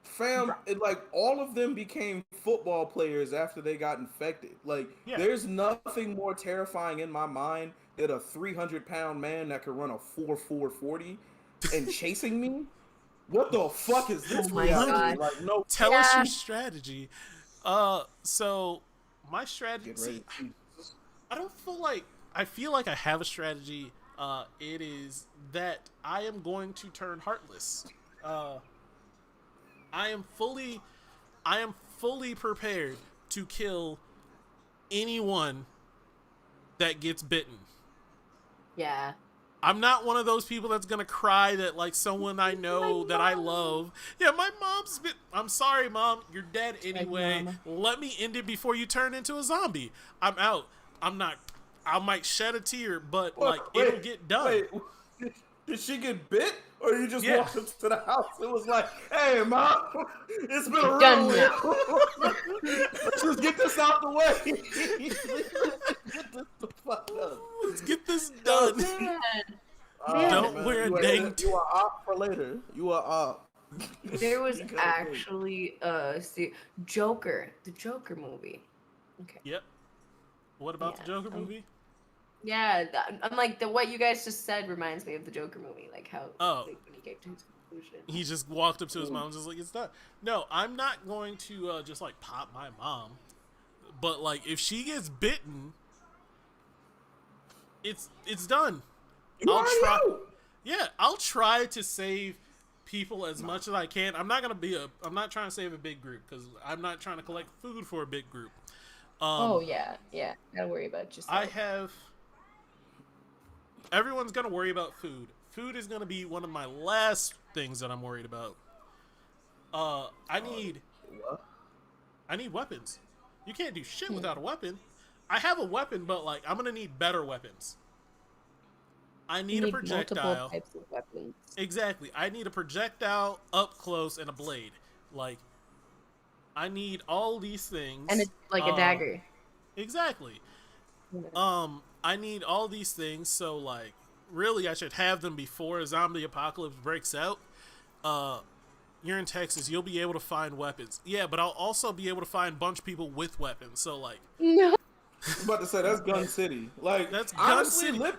Fam, like all of them became football players after they got infected. Like, there's nothing more terrifying in my mind than a 300-pound man that could run a 4.40 and chasing me. What the fuck is this reality? Like, no. Tell us your strategy. So my strategy. I feel like I have a strategy. It is that I am going to turn heartless. I am fully prepared to kill anyone that gets bitten. Yeah. I'm not one of those people that's gonna cry that like someone I know that I love. Yeah, my mom's been. I'm sorry, mom. You're dead anyway. Mama. Let me end it before you turn into a zombie. I'm out. I'm not. I might shed a tear, but like it'll get done. Wait, did she get bit, or you just Yeah. walked up to the house? It was like, "Hey, mom, it's been a Done real now. Let's just get this out the way. Get this the fuck up. Let's get this done. Don't Man. wear a You are- dang. You are up for later. You are up. There was You gotta actually Joker, the Joker movie. Okay. Yep. What about the Yeah, Joker movie? Yeah, I'm like what you guys just said reminds me of the Joker movie, like how Oh. like, when he came to his conclusion. He just walked up to his mom and just like, it's done. No, I'm not going to just like pop my mom. But like if she gets bitten, it's done. You I'll already try. know. Yeah, I'll try to save people as much as I can. I'm not trying to save a big group because I'm not trying to collect food for a big group. Oh yeah. Don't worry about yourself. I have. Everyone's gonna worry about food. Food is gonna be one of my last things that I'm worried about. I need What? weapons. You can't do shit without a weapon. I have a weapon, but like I'm gonna need better weapons. I need a projectile. multiple types of weapons. Exactly. I need a projectile, up close, and a blade. Like, I need all these things. And it's like a dagger. Exactly. I need all these things, so like, really, I should have them before a zombie apocalypse breaks out. You're in Texas, you'll be able to find weapons. Yeah, but I'll also be able to find a bunch of people with weapons. So like, No. I was about to say that's Gun City. Like That's Gun honestly, City.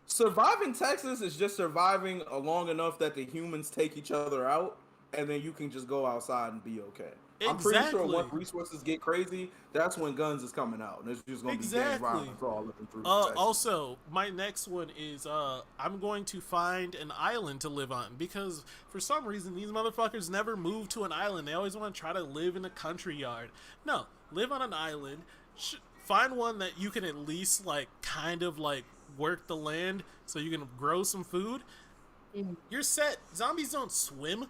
surviving Texas is just surviving long enough that the humans take each other out, and then you can just go outside and be okay. I'm pretty sure Exactly. once resources get crazy, that's when guns is coming out, and it's just gonna be gang Exactly. violence all looking through. Texas. Also, my next one is I'm going to find an island to live on because for some reason these motherfuckers never move to an island. They always want to try to live in a country yard. No, live on an island. Find one that you can at least like kind of like work the land so you can grow some food. You're set. Zombies don't swim.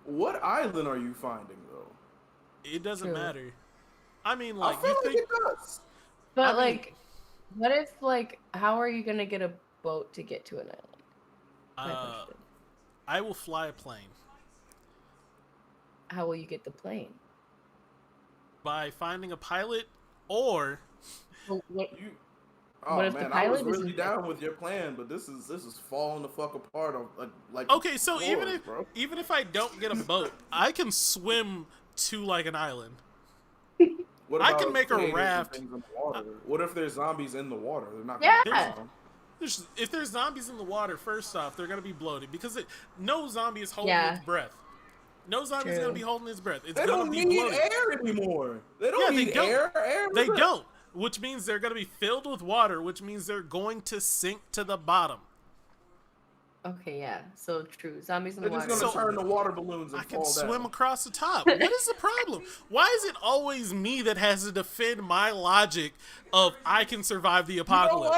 What island are you finding though? It doesn't True. matter. I mean, I like feel you like think. it does. But I mean- like, what if like, how are you gonna get a boat to get to an island? My question. I will fly a plane How will you get the plane? by finding a pilot or Well, what, You. Oh What if the man, I was pilot really isn't down with your plan, but this is falling the fuck apart. Like okay. So floors, bro. even if I don't get a boat, I can swim to like an island. What I about can make a potatoes and raft. things in the water? What if there's zombies in the water? They're not. Yeah. Gonna kill them. If there's zombies in the water, first off, they're gonna be bloated because no zombie is holding Yeah. its breath. No zombie's True. gonna be holding its breath. It's They gonna don't be need bloated. air anymore. They don't Yeah, they need don't. air. Air. They is a- don't, which means they're gonna be filled with water, which means they're going to sink to the bottom. okay, yeah. So true. Zombies in the They're just water. gonna So- turn the water balloons and I can fall swim down. across the top. What is the problem? Why is it always me that has to defend my logic of I can survive the You know apocalypse?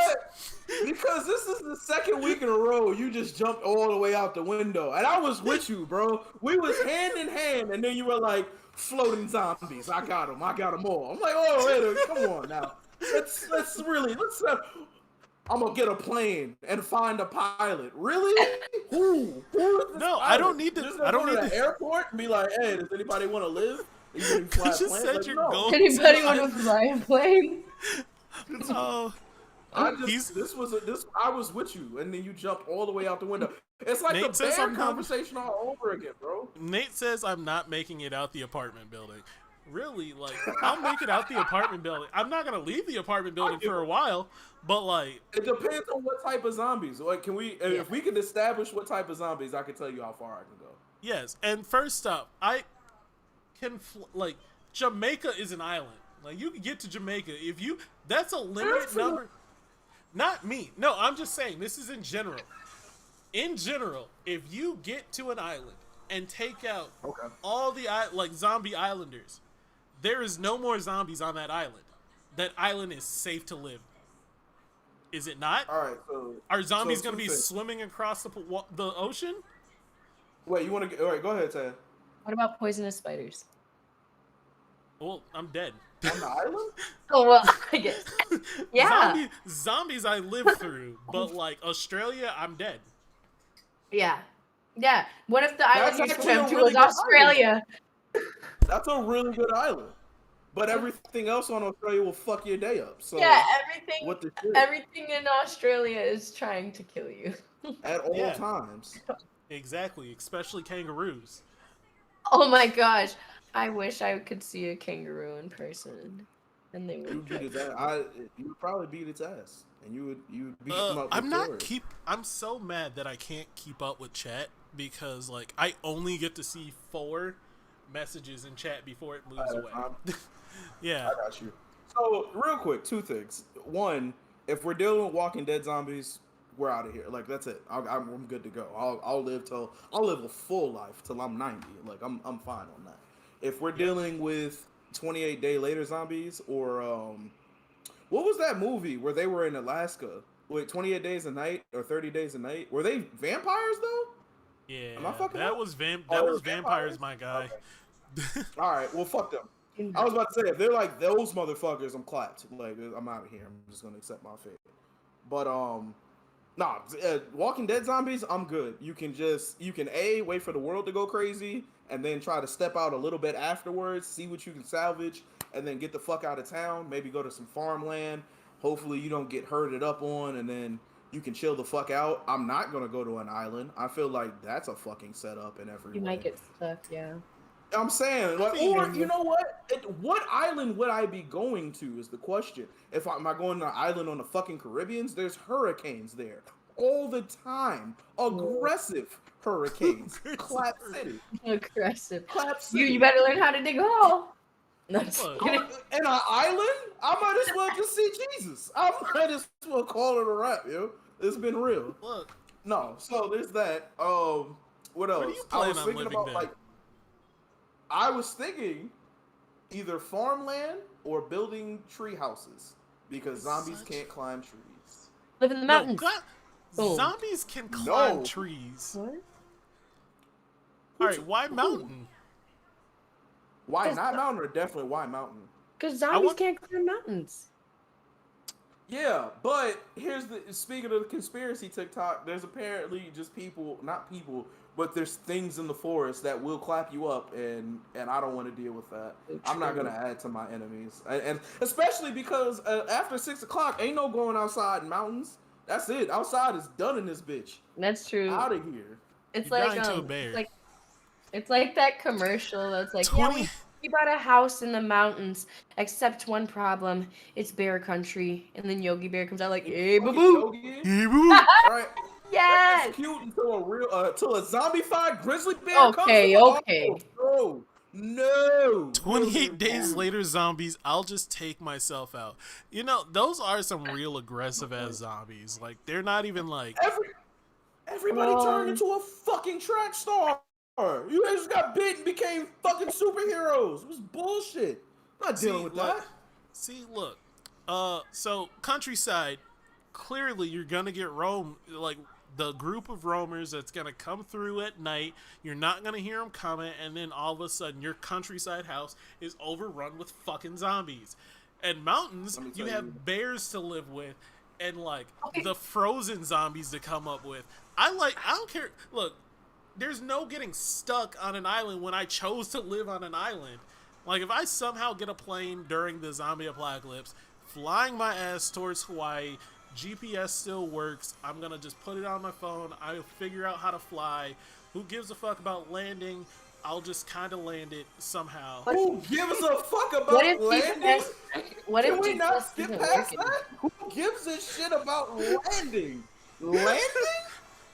what? Because this is the second week in a row you just jumped all the way out the window, and I was with you, bro. We was hand in hand, and then you were like, "Floating zombies, I got them all." I'm like, "Oh, wait, come on now. Let's. I'm gonna get a plane and find a pilot. Really? Who? Who is this No, pilot? I don't need to- You're just gonna I don't go to need the to- airport and be like, "Hey, does anybody want to live?" You can fly a just plane? said Like, you're no. going- Anybody want to fly a plane? Oh, he's- I was with you, and then you jumped all the way out the window. It's like Nate the says bear I'm not- conversation all over again, bro. Nate says I'm not making it out the apartment building. Really? Like, I'll make it out the apartment building. I'm not gonna leave the apartment building for a while, but like, It depends on what type of zombies. Like, if we can establish what type of zombies, I can tell you how far I can go. yes. And first up, I can like Jamaica is an island. Like, you can get to Jamaica if you. That's a limited There's- number. Not me. No, I'm just saying this is in general. In general, if you get to an island and take out Okay. all the like zombie islanders, there is no more zombies on that island. That island is safe to live. Is it not? All right, so Are zombies so gonna two be things. swimming across the ocean? Wait, you want to? All right, go ahead, Ted. What about poisonous spiders? Well, I'm dead. On the island? Oh well, I guess. Yeah. Zombies I live through, but like Australia, I'm dead. Yeah. Yeah. What if the That's island you actually a swam to really was good Australia? That's a really good island. But everything else on Australia will fuck your day up. So Yeah, what the shit? everything in Australia is trying to kill you. At all Yeah. times. Exactly, especially kangaroos. Oh my gosh. I wish I could see a kangaroo in person. And they You would beat its ass. You would probably beat its ass, and you would beat them up. I'm so mad that I can't keep up with chat because like I only get to see 4 messages in chat before it moves away. Yeah. I got you. So real quick, 2 things. One, if we're dealing with Walking Dead zombies, we're out of here. Like that's it. I'm good to go. I'll live a full life till I'm 90. Like I'm fine on that. If we're dealing with 28 Day Later zombies or what was that movie where they were in Alaska? Wait, 28 Days a Night or 30 Days a Night? Were they vampires though? Yeah. Am I fucking that up? was Vampires, vampires, my guy. Okay. All right, well, fuck them. I was about to say, if they're like those motherfuckers, I'm clapped. Like, I'm out of here. I'm just gonna accept my fate. But Walking Dead zombies, I'm good. You can wait for the world to go crazy, and then try to step out a little bit afterwards, see what you can salvage, and then get the fuck out of town. Maybe go to some farmland. Hopefully, you don't get herded up on, and then you can chill the fuck out. I'm not gonna go to an island. I feel like that's a fucking setup in every way. You might get stuck, yeah. I'm saying, like, or you know what? What island would I be going to is the question. Am I going to an island on the fucking Caribbeans? There's hurricanes there all the time. Aggressive hurricanes. Clap City. Aggressive. Clap City. You better learn how to dig a hole. No, just Look. kidding. In an island? I might as well just see Jesus. I might as well call it a wrap, yo. It's been real. Look. No, so there's that. What else? What are you planning on living about there? like. I was thinking either farmland or building tree houses because zombies can't climb trees. Live in the mountains. No, zombies can climb No. trees. What? All right, why mountain? Why not mountain or definitely why mountain? Because zombies can't climb mountains. Yeah, but speaking of the conspiracy TikTok, there's apparently just not people, but there's things in the forest that will clap you up, and I don't want to deal with that. I'm not gonna add to my enemies, and especially because after 6 o'clock, ain't no going outside in mountains. That's it. Outside is done in this bitch. That's true. Out of here. It's You're like dying to a bear. It's like that commercial that's like, 20 yeah, we bought a house in the mountains, except one problem, it's bear country. And then Yogi Bear comes out like, hey, boo boo. All right. Yes. That's cute until a zombified grizzly bear Okay, comes. okay. Oh, no. 28 days later, zombies, I'll just take myself out. You know, those are some real aggressive ass zombies. Like, they're not even like. Everybody turned into a fucking track star. You guys just got bit and became fucking superheroes. It was bullshit. I'm not dealing with that. Look. So, countryside, clearly you're going to get like, the group of roamers that's going to come through at night. You're not going to hear them coming, and then all of a sudden your countryside house is overrun with fucking zombies. And mountains, you have bears to live with, and like the frozen zombies to come up with. I don't care. Look, there's no getting stuck on an island when I chose to live on an island. Like, if I somehow get a plane during the zombie apocalypse, flying my ass towards Hawaii, GPS still works, I'm gonna just put it on my phone, I'll figure out how to fly. Who gives a fuck about landing? I'll just kind of land it somehow. Who gives a fuck about landing? Can we not skip past that? Who gives a shit about landing? Landing?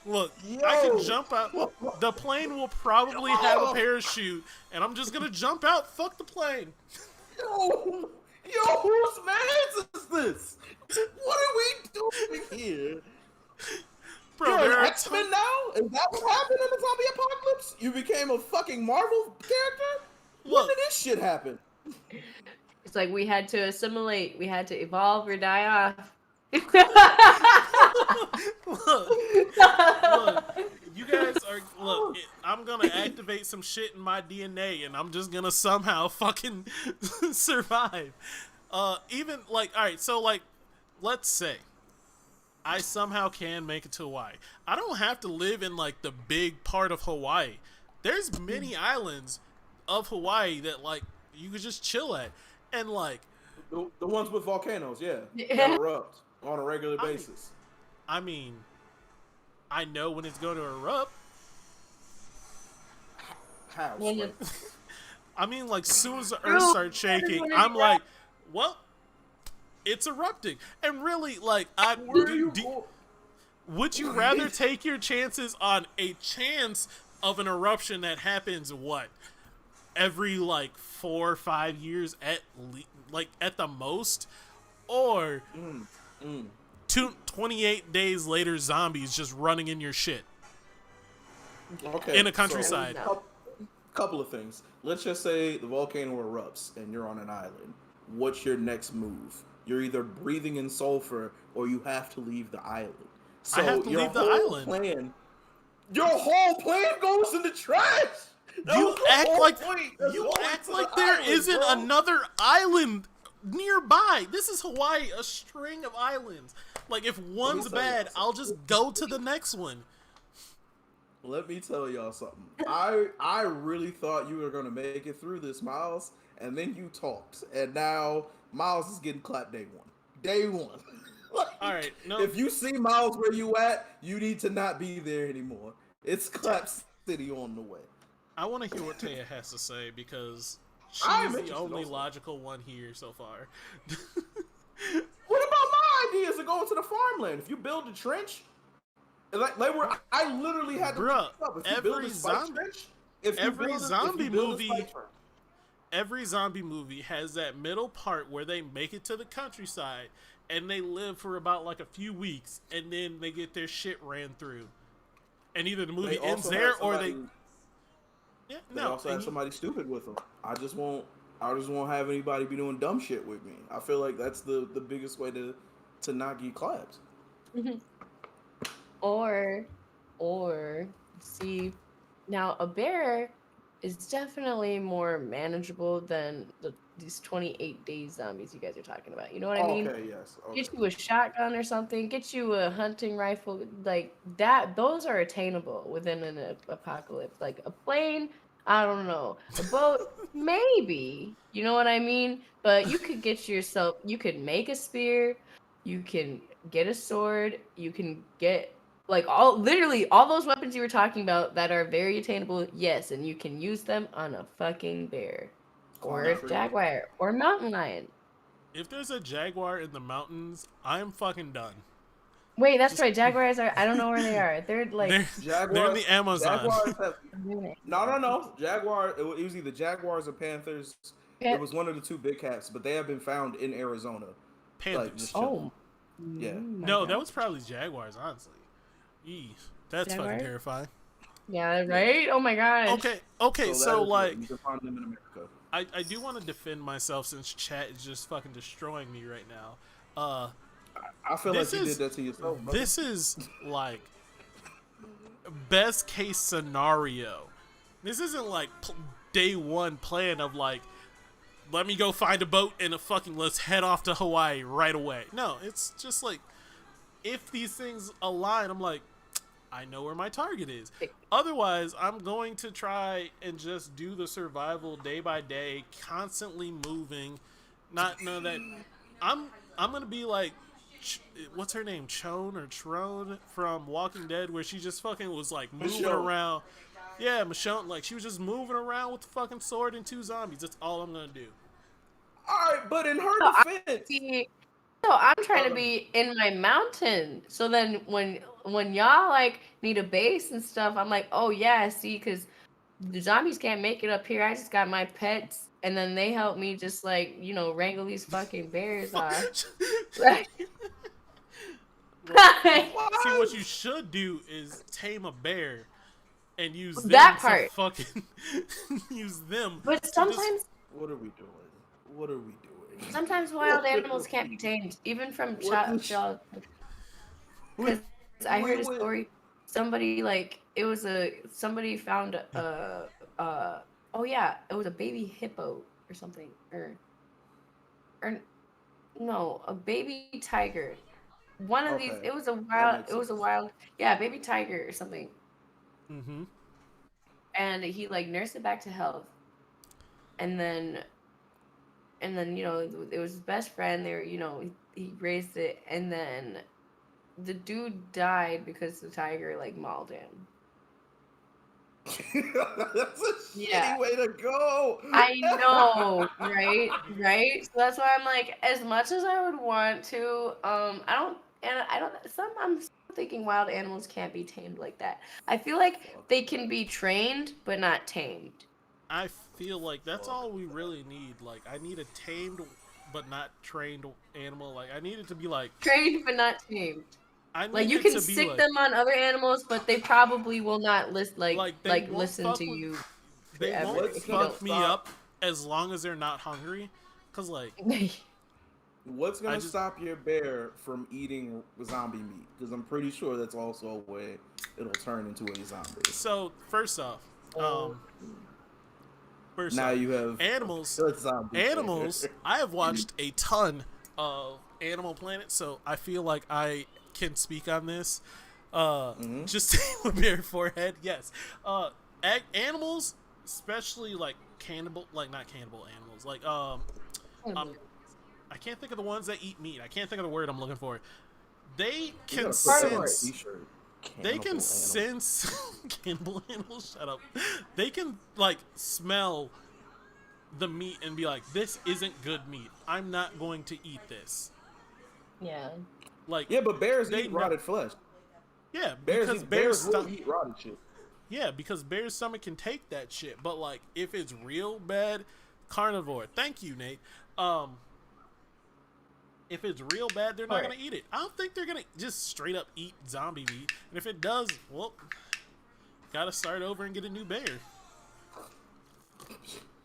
Look, I can jump out. The plane will probably have a parachute, and I'm just gonna jump out. Fuck the plane. Yo, whose man's is this? What are we doing here? Bro, You're an X-Men now? Is that what happened in the zombie apocalypse? You became a fucking Marvel character? When did this shit happen? It's like we had to assimilate. We had to evolve or die off. Look, you guys are I'm gonna activate some shit in my DNA, and I'm just gonna somehow fucking survive. Even like, all right, so like, let's say I somehow can make it to Hawaii. I don't have to live in like the big part of Hawaii. There's many islands of Hawaii that like you could just chill at, and like The ones with volcanoes, that erupt on a regular basis. I mean, I know when it's going to erupt. How? I mean, like, soon as the earth starts shaking, I'm like, well, it's erupting. And really, like, would you rather take your chances on a chance of an eruption that happens, every, like, 4 or 5 years at the most? Or 28 days later, zombies just running in your shit? Okay. In a countryside. So, couple of things. Let's just say the volcano erupts and you're on an island. What's your next move? You're either breathing in sulfur or you have to leave the island. So I have to leave the island. Your whole plan goes in the trash. You act like there isn't another island nearby. This is Hawaii, a string of islands. Like, if one's bad, I'll just go to the next one. Let me tell y'all something. I really thought you were gonna make it through this, Miles, and then you talked, and now Miles is getting clapped day one. Day one. Like, all right. No. If you see Miles where you at, you need to not be there anymore. It's Clap City on the way. I want to hear what Taya has to say because she's the only logical one here so far. What about my ideas of going to the farmland? If you build a trench. I literally had to look up. Every zombie movie has that middle part where they make it to the countryside and they live for about like a few weeks and then they get their shit ran through. And either the movie ends there or they also have somebody stupid with them. I just won't have anybody be doing dumb shit with me. I feel like that's the biggest way to not get clapped. Or see, now a bear is definitely more manageable than these 28-day zombies you guys are talking about. You know what I mean? Okay, yes. Okay. Get you a shotgun or something. Get you a hunting rifle. Like that. Those are attainable within an apocalypse. Like a plane, I don't know. A boat, maybe. You know what I mean? But you could you could make a spear. You can get a sword. You can get like literally all those weapons you were talking about that are very attainable, yes, and you can use them on a fucking bear or a jaguar or mountain lion. If there's a jaguar in the mountains, I'm fucking done. Wait, that's right. Jaguars are. I don't know where they are. They're like. They're in the Amazon. No. Jaguar. It was either jaguars or panthers. It was one of the two big cats, but they have been found in Arizona. Panthers. Like, yeah. No, that was probably jaguars. Honestly. Eee, that's Jaguar? fucking terrifying. Yeah, right? Oh my gosh. Okay, so like, you can find them in America. I do want to defend myself since chat is just fucking destroying me right now. I feel like you did that to yourself, brother. This is like best case scenario. This isn't like day one plan of like, let me go find a boat and let's head off to Hawaii right away. No, it's just like, if these things align, I'm like, I know where my target is. Otherwise, I'm going to try and just do the survival day by day, constantly moving. Not know that I'm gonna be like, what's her name, Trone from Walking Dead, where she just fucking was like moving around. Yeah, Michonne, like she was just moving around with the fucking sword and 2 zombies. That's all I'm gonna do. All right, but in her defense. So I'm trying to be in my mountain. So then when y'all like need a base and stuff, I'm like, oh yeah, see, because the zombies can't make it up here. I just got my pets, and then they help me just like, you know, wrangle these fucking bears off. See, what you should do is tame a bear and use them that part. Fucking use them. But sometimes. What are we doing? Sometimes wild animals can't be tamed, even from What the child. Wait, Because I heard a wait. story. Somebody somebody found oh yeah, it was a baby hippo or something, or no, a baby tiger. One of these, Okay, that makes it was a sense. wild, yeah, baby tiger or something, Mm-hmm. and he like nursed it back to health, and then it was his best friend. They were he raised it, and then the dude died because the tiger like mauled him. That's a Yeah, shitty way to go. I know, right? Right? So that's why I'm like, as much as I would want to, I don't, I'm still thinking wild animals can't be tamed like that. I feel like Fuck they that. can be trained, but not tamed. I feel like that's Fuck all we that. really need. Like, I need a tamed but not trained animal. Like, I need it to be like, Trained, but not tamed. I Like need you it can to be sick like, them on other animals, but they probably will not they won't listen fuck to with, you they forever won't What's if you gonna fuck don't. me stop? up as long as they're not hungry. Cause like, What's I gonna just stop your bear from eating zombie meat? Because I'm pretty sure that's also a way it'll turn into a zombie. so first off, Oh, first Now off, you have animals, a zombie bear. animals. I have watched a ton of Animal Planet, so I feel like I can speak on this. Hmm. Just with bare forehead, yes. Animals, especially like cannibal, like not cannibal animals, like um, I can't think of the ones that eat meat. I can't think of the word I'm looking for. They You can gotta put that on a carnivores. sense. t-shirt. They Cannibal can animal. sense cannibal animals. Shut up. They can like smell the meat and be like, "This isn't good meat. I'm not going to eat this." Yeah. Like Yeah, but bears they eat know. rotted flesh. Yeah, Bears because eat bears will stomach. eat rotted shit. Yeah, because bear's stomach can take that shit. But like, if it's real bad, carnivore. Thank you, Nate. Um, if it's real bad, they're not Alright. gonna eat it. I don't think they're gonna just straight up eat zombie meat. And if it does, well, gotta start over and get a new bear.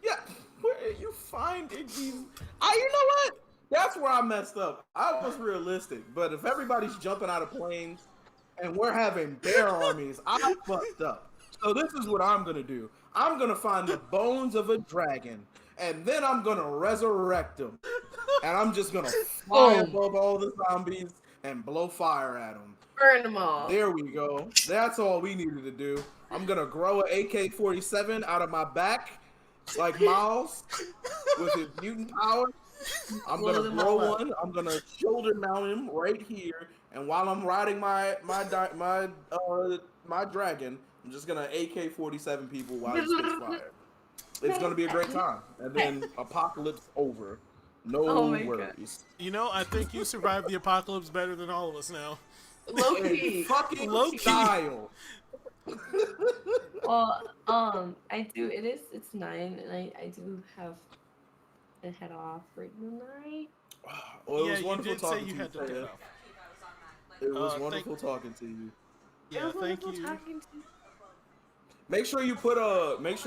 Yeah, where are you finding these? You know what? That's where I messed up. I was realistic, but if everybody's jumping out of planes and we're having bear armies, I fucked up. So this is what I'm gonna do. I'm gonna find the bones of a dragon, and then I'm gonna resurrect them, and I'm just gonna fly Boom. above all the zombies and blow fire at them. Burn them all. There we go. That's all we needed to do. I'm gonna grow an AK-47 out of my back, like Miles, with his mutant power. I'm Blow gonna them grow all up. one. I'm gonna shoulder mount him right here, and while I'm riding my dragon, I'm just gonna AK-47 people while he spits fire. It's gonna be a great time, and then apocalypse over. No Oh my God. worries. You know, I think you survived the apocalypse better than all of us now. Low In key. fucking Low-key. style. Well, I do. It's 9, and I do have to head off for the night. Well, it Yeah, was you wonderful did say talking you to had to you, take Taya. off. It was Thank- wonderful talking to you. It Yeah, was thank wonderful you. talking to you. Make sure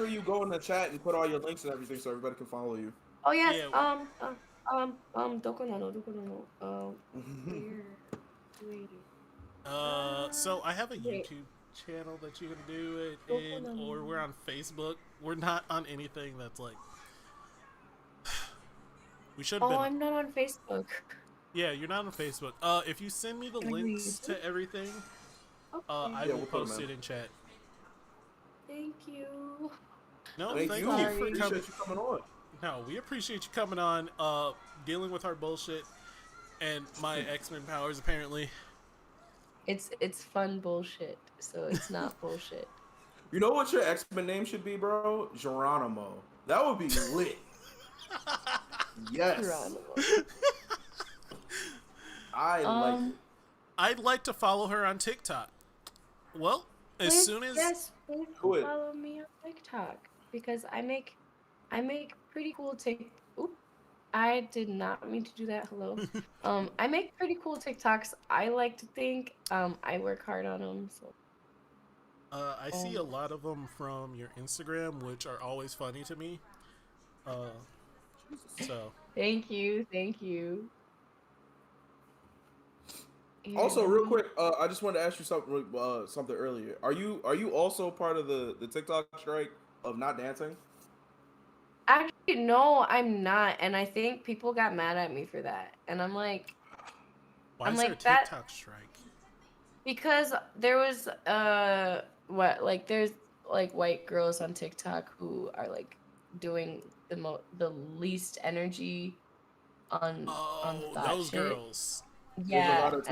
you go in the chat and put all your links and everything so everybody can follow you. Oh yes. Yeah. Doko no. Wait. So I have a Wait. YouTube channel that you can do it in, or we're on Facebook. We're not on anything that's like. We should have Oh, been. I'm not on Facebook. Yeah, you're not on Facebook. If you send me the Can I links read to everything, Okay. I Yeah, will we'll put 'em post in. it in chat. Thank you. No, Thank thank you. you Sorry. for Appreciate coming. you coming on. No, we appreciate you coming on, dealing with our bullshit and my X-Men powers, apparently. It's fun bullshit, so it's not bullshit. You know what your X-Men name should be, bro? Geronimo. That would be lit. Yes. Geronimo. I like it. I'd like to follow her on TikTok. Well, as Please, soon as... yes, please Quit. follow me on TikTok because I make pretty cool Oop, I did not mean to do that. Hello. I make pretty cool TikToks. I like to think. I work hard on them. So. I see a lot of them from your Instagram, which are always funny to me. So Thank you. Thank you. Here, Also, let real me. quick, I just wanted to ask you something earlier. Are you also part of the TikTok strike of not dancing? Actually, no, I'm not. And I think people got mad at me for that. And why I'm is there a like that TikTok strike? because there was what like there's like white girls on TikTok who are like doing the least energy on Oh, that those shit. girls. There's a Yeah. lot of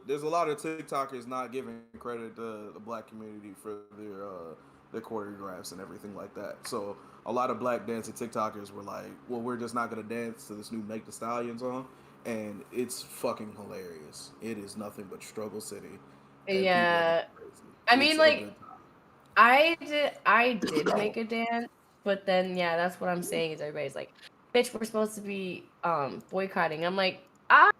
there's a lot of TikTokers not giving credit to the black community for their choreographs and everything like that. So a lot of black dancing TikTokers were like, "Well, we're just not gonna dance to this new Make the Stallion song," and it's fucking hilarious. It is nothing but struggle city, and people are going Yeah. crazy. I It's mean a like good time. I did make a dance, but then yeah, that's what I'm saying is everybody's like, bitch, we're supposed to be boycotting. I'm like, I'm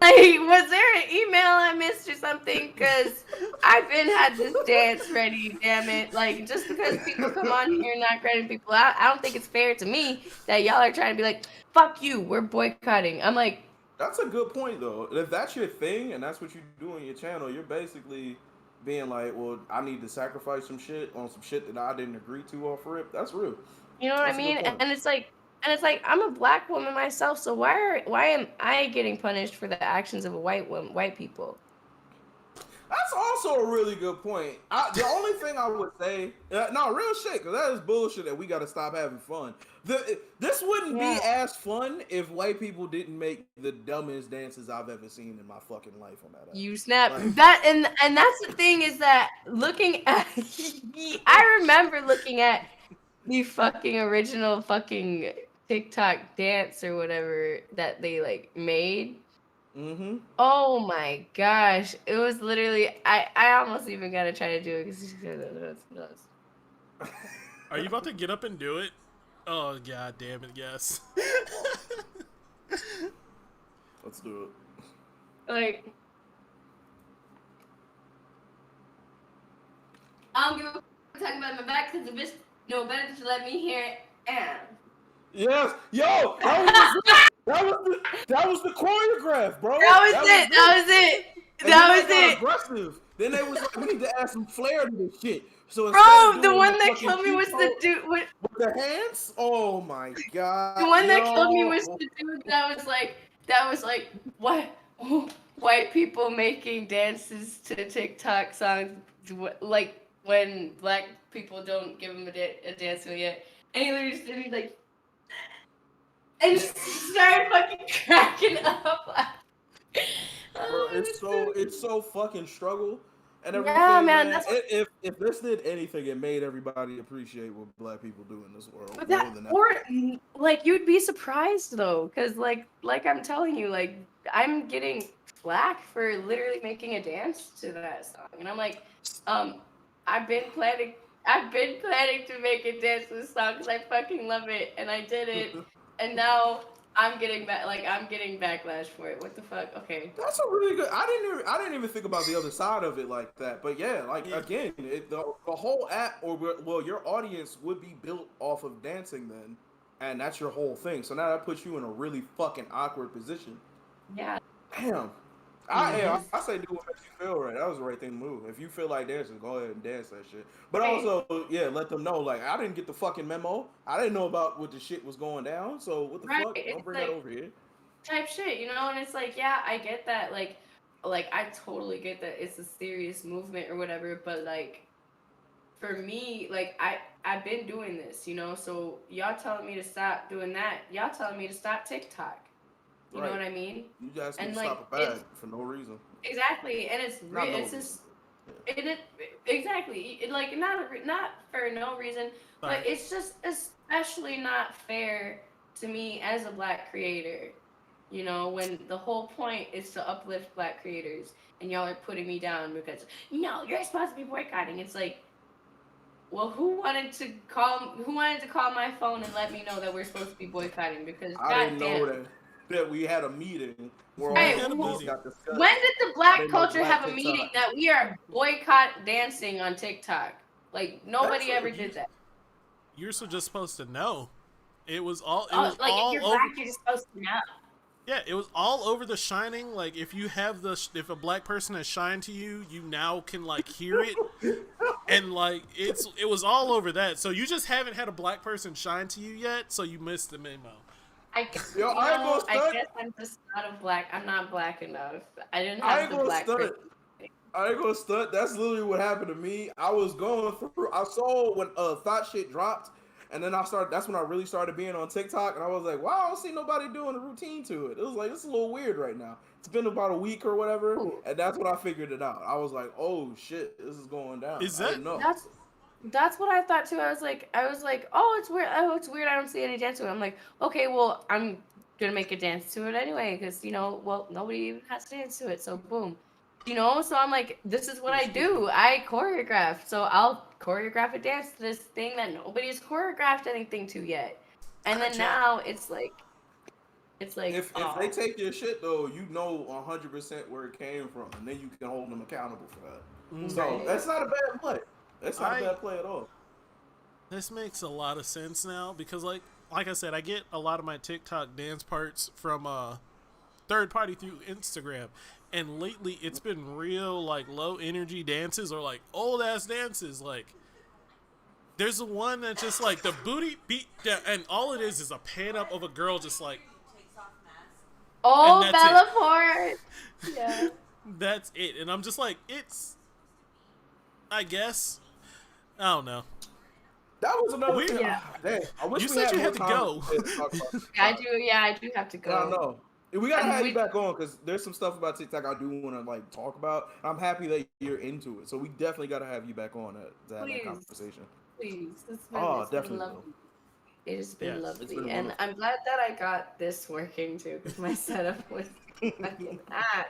like, was there an email I missed or something? Because I've been had this dance ready, damn it. Like, just because people come on here and not crediting people out, I don't think it's fair to me that y'all are trying to be like, fuck you, we're boycotting. I'm like, That's a good point though. If that's your thing and that's what you do on your channel, you're basically being like, well, I need to sacrifice some shit on some shit that I didn't agree to off rip. That's real. you know what I That's a good mean? point. And it's like I'm a black woman myself, so why am I getting punished for the actions of a white people? That's also a really good point. The only thing I would say, no, real shit, because that is bullshit that we got to stop having fun. This wouldn't Yeah. be as fun if white people didn't make the dumbest dances I've ever seen in my fucking life on that app. You snap Like, that, and that's the thing is that looking at I remember looking at the fucking original fucking TikTok dance or whatever that they like made. mm-hmm. Oh my gosh. It was literally I almost even gotta try to do it because Are you about to get up and do it? Oh god damn it, yes. Let's do it. like I don't give a fuck talking about my back because the bitch know better to let me hear it. And Yes, yo, that was the choreograph, bro. that was That was it. That was it. And then That they was got it. aggressive. Then they was like, we need to add some flair to this shit. So instead Bro, of the doing the one that fucking killed me was the cheat dude. with the hands, oh my The god, one that killed me was yo. the dude that was like what white people making dances to TikTok songs like when black people don't give him a dance yet. And he literally just did me like and just started fucking cracking up. Bro, Oh, it's it's so so it's so fucking struggle and yeah, everything, man. man. That's what If this did anything, it made everybody appreciate what black people do in this world but more that than or ever. like you'd be surprised though, because like I'm telling you, like I'm getting flack for literally making a dance to that song, and I'm like, um, I've been planning, I've been planning to make a dance to this song because I fucking love it, and I did it, and now I'm getting I'm getting backlash for it. What the fuck? Okay. That's a really good. I didn't even think about the other side of it like that. But yeah, like Yeah. again, the whole app well, your audience would be built off of dancing then, and that's your whole thing. So now that puts you in a really fucking awkward position. Yeah. Damn. Mm-hmm. I say do what makes you feel right. That was the right thing to move. If you feel like dancing, go ahead and dance that shit. But Right. also, yeah, let them know. Like I didn't get the fucking memo. I didn't know about what the shit was going down. So what the Right. fuck? Don't It's bring that like over here. type shit, and it's like, yeah, I get that, like I totally get that it's a serious movement or whatever, but like for me, like I've been doing this, so y'all telling me to stop doing that, y'all telling me to stop TikTok. You know Right. what I mean? You guys need And to like stop a bag it's for no reason. exactly, and Not no it's reason. just it exactly like not for no reason, but Sorry. it's just especially not fair to me as a black creator. When the whole point is to uplift black creators and y'all are putting me down because no, you're supposed to be boycotting. It's like, well, who wanted to call my phone and let me know that we're supposed to be boycotting? Because I didn't know goddamn. that we had a meeting where all We Hey, these had a things meeting. got when discussed. did the I black didn't know culture Black have a meeting TikTok. that we are boycott dancing on TikTok? Like nobody That's ever what did that. You're just supposed to know. It was all. It Oh, was like if all you're over. black, you're just supposed to know. Yeah, it was all over The Shining. Like, if you have if a black person has shined to you, you now can like hear it, and like it was all over that. So you just haven't had a black person shine to you yet, so you missed the memo. Yo, I ain't gonna I stunt. guess I'm just not a black. I'm not black enough. I didn't I have ain't the gonna black. stunt. I ain't gonna stunt. That's literally what happened to me. I was going through. I saw when Thought Shit dropped, and then I started. That's when I really started being on TikTok, and I was like, "Wow, I don't see nobody doing a routine to it." It was like it's a little weird right now. It's been about a week or whatever, Ooh. and that's when I figured it out. I was like, "Oh shit, this is going down." Is I that- didn't know. That's what I thought too. I was like, oh, it's weird. Oh, it's weird. I don't see any dance to it. I'm like, okay, well, I'm gonna make a dance to it anyway, because well, nobody even has to dance to it. So boom, So I'm like, this is what I do. I choreograph. So I'll choreograph a dance to this thing that nobody's choreographed anything to yet. And then now it's like, If they take your shit though, you know 100% where it came from, and then you can hold them accountable for that. So that's not a bad play. That's not a bad play at all. This makes a lot of sense now because, like I said, I get a lot of my TikTok dance parts from third party through Instagram, and lately it's been real like low energy dances or like old ass dances. Like there's the one that's just like the booty beat down, and all it is a pan up of a girl just like. Oh, Belleport! Yeah. That's it, and I'm just like, I guess. I don't know. That was another thing. Yeah. Damn, I wish You we said you more had to time go. I do. Yeah, I do have to go. I know. We gotta have you back on because there's some stuff about TikTok I do want to like talk about. I'm happy that you're into it, so we definitely gotta have you back on to have that conversation. Please, it's Definitely. been lovely. It has been lovely, been and I'm glad that I got this working too, because my setup was fucking hot.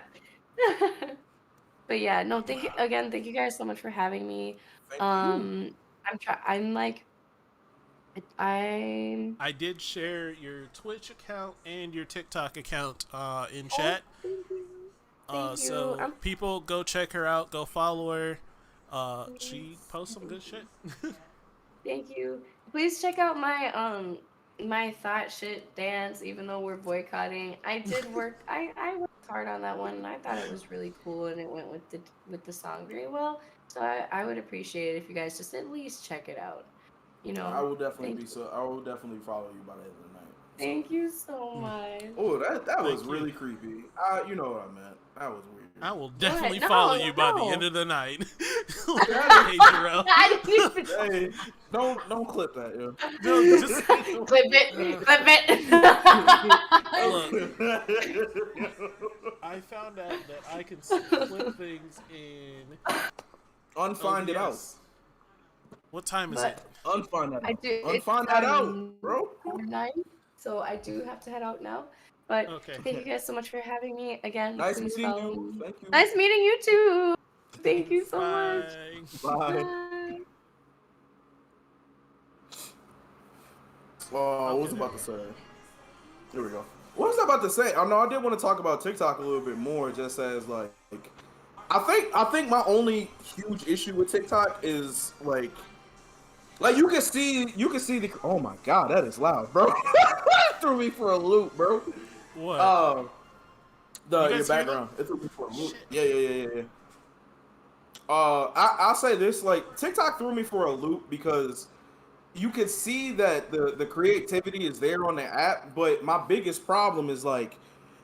But yeah, no, thank you again. Thank you guys so much for having me. Thank you. I did share your Twitch account and your TikTok account in chat. Thank you. So people go check her out. Go follow her. She posts some good shit. Thank you. Please check out my my Thought Shit dance. Even though we're boycotting, I did work. I worked hard on that one, and I thought it was really cool, and it went with the song very well. So I would appreciate it if you guys just at least check it out. I will definitely I will definitely follow you by the end of the night. Thank you so much. Oh, that was really creepy. You know what I meant. That was weird. I will definitely No, follow you by the no. end of the night. Hey, Jarrell. I didn't even Hey, don't clip that, yo. No, just clip it. look. I found out that I can clip things in Unfind it out. OBS. What time is it? Unfind that out. I do. Unfind that out, bro. 9, so I do have to head out now. But Okay. thank you guys so much for having me again. Nice Please meeting follow you. me. Thank you. Nice meeting you too. Thank you so much. Bye. Bye. Bye. What was I about to say? Here we go. What was I about to say? I know I did want to talk about TikTok a little bit more, just as like I think my only huge issue with TikTok is like you can see the oh my god, that is loud, bro. Threw me for a loop, bro. What? Your background. It threw me for a loop. Yeah. I'll say this, like TikTok threw me for a loop because you can see that the creativity is there on the app, but my biggest problem is like,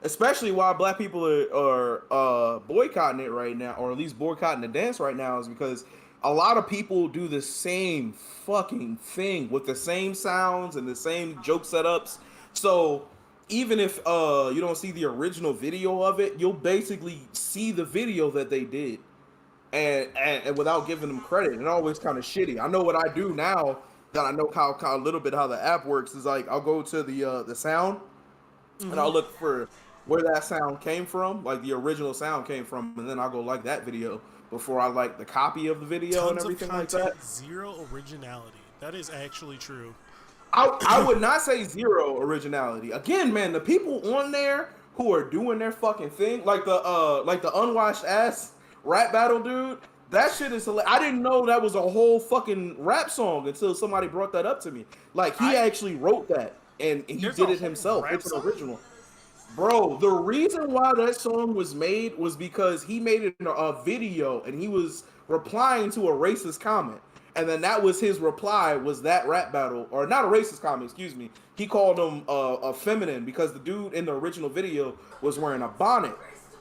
especially why black people are boycotting it right now, or at least boycotting the dance right now, is because a lot of people do the same fucking thing with the same sounds and the same joke setups. So even if you don't see the original video of it, you'll basically see the video that they did, and without giving them credit. And always kind of shitty. I know what I do now that I know how a little bit how the app works is like I'll go to the sound and I'll look for where that sound came from, like the original sound came from, and then I'll go like that video before I like the copy of the video and everything like that. Zero originality. That is actually true. I would not say zero originality. Again, man, the people on there who are doing their fucking thing, like the unwashed ass rap battle dude, That shit is hilarious. I didn't know that was a whole fucking rap song until somebody brought that up to me. Like he actually wrote that and he There's did a it whole himself. rap It's an song? original. Bro, the reason why that song was made was because he made it in a video and he was replying to a racist comment. And then that was his reply was that rap battle, or not a racist comment, excuse me. He called him a feminine because the dude in the original video was wearing a bonnet.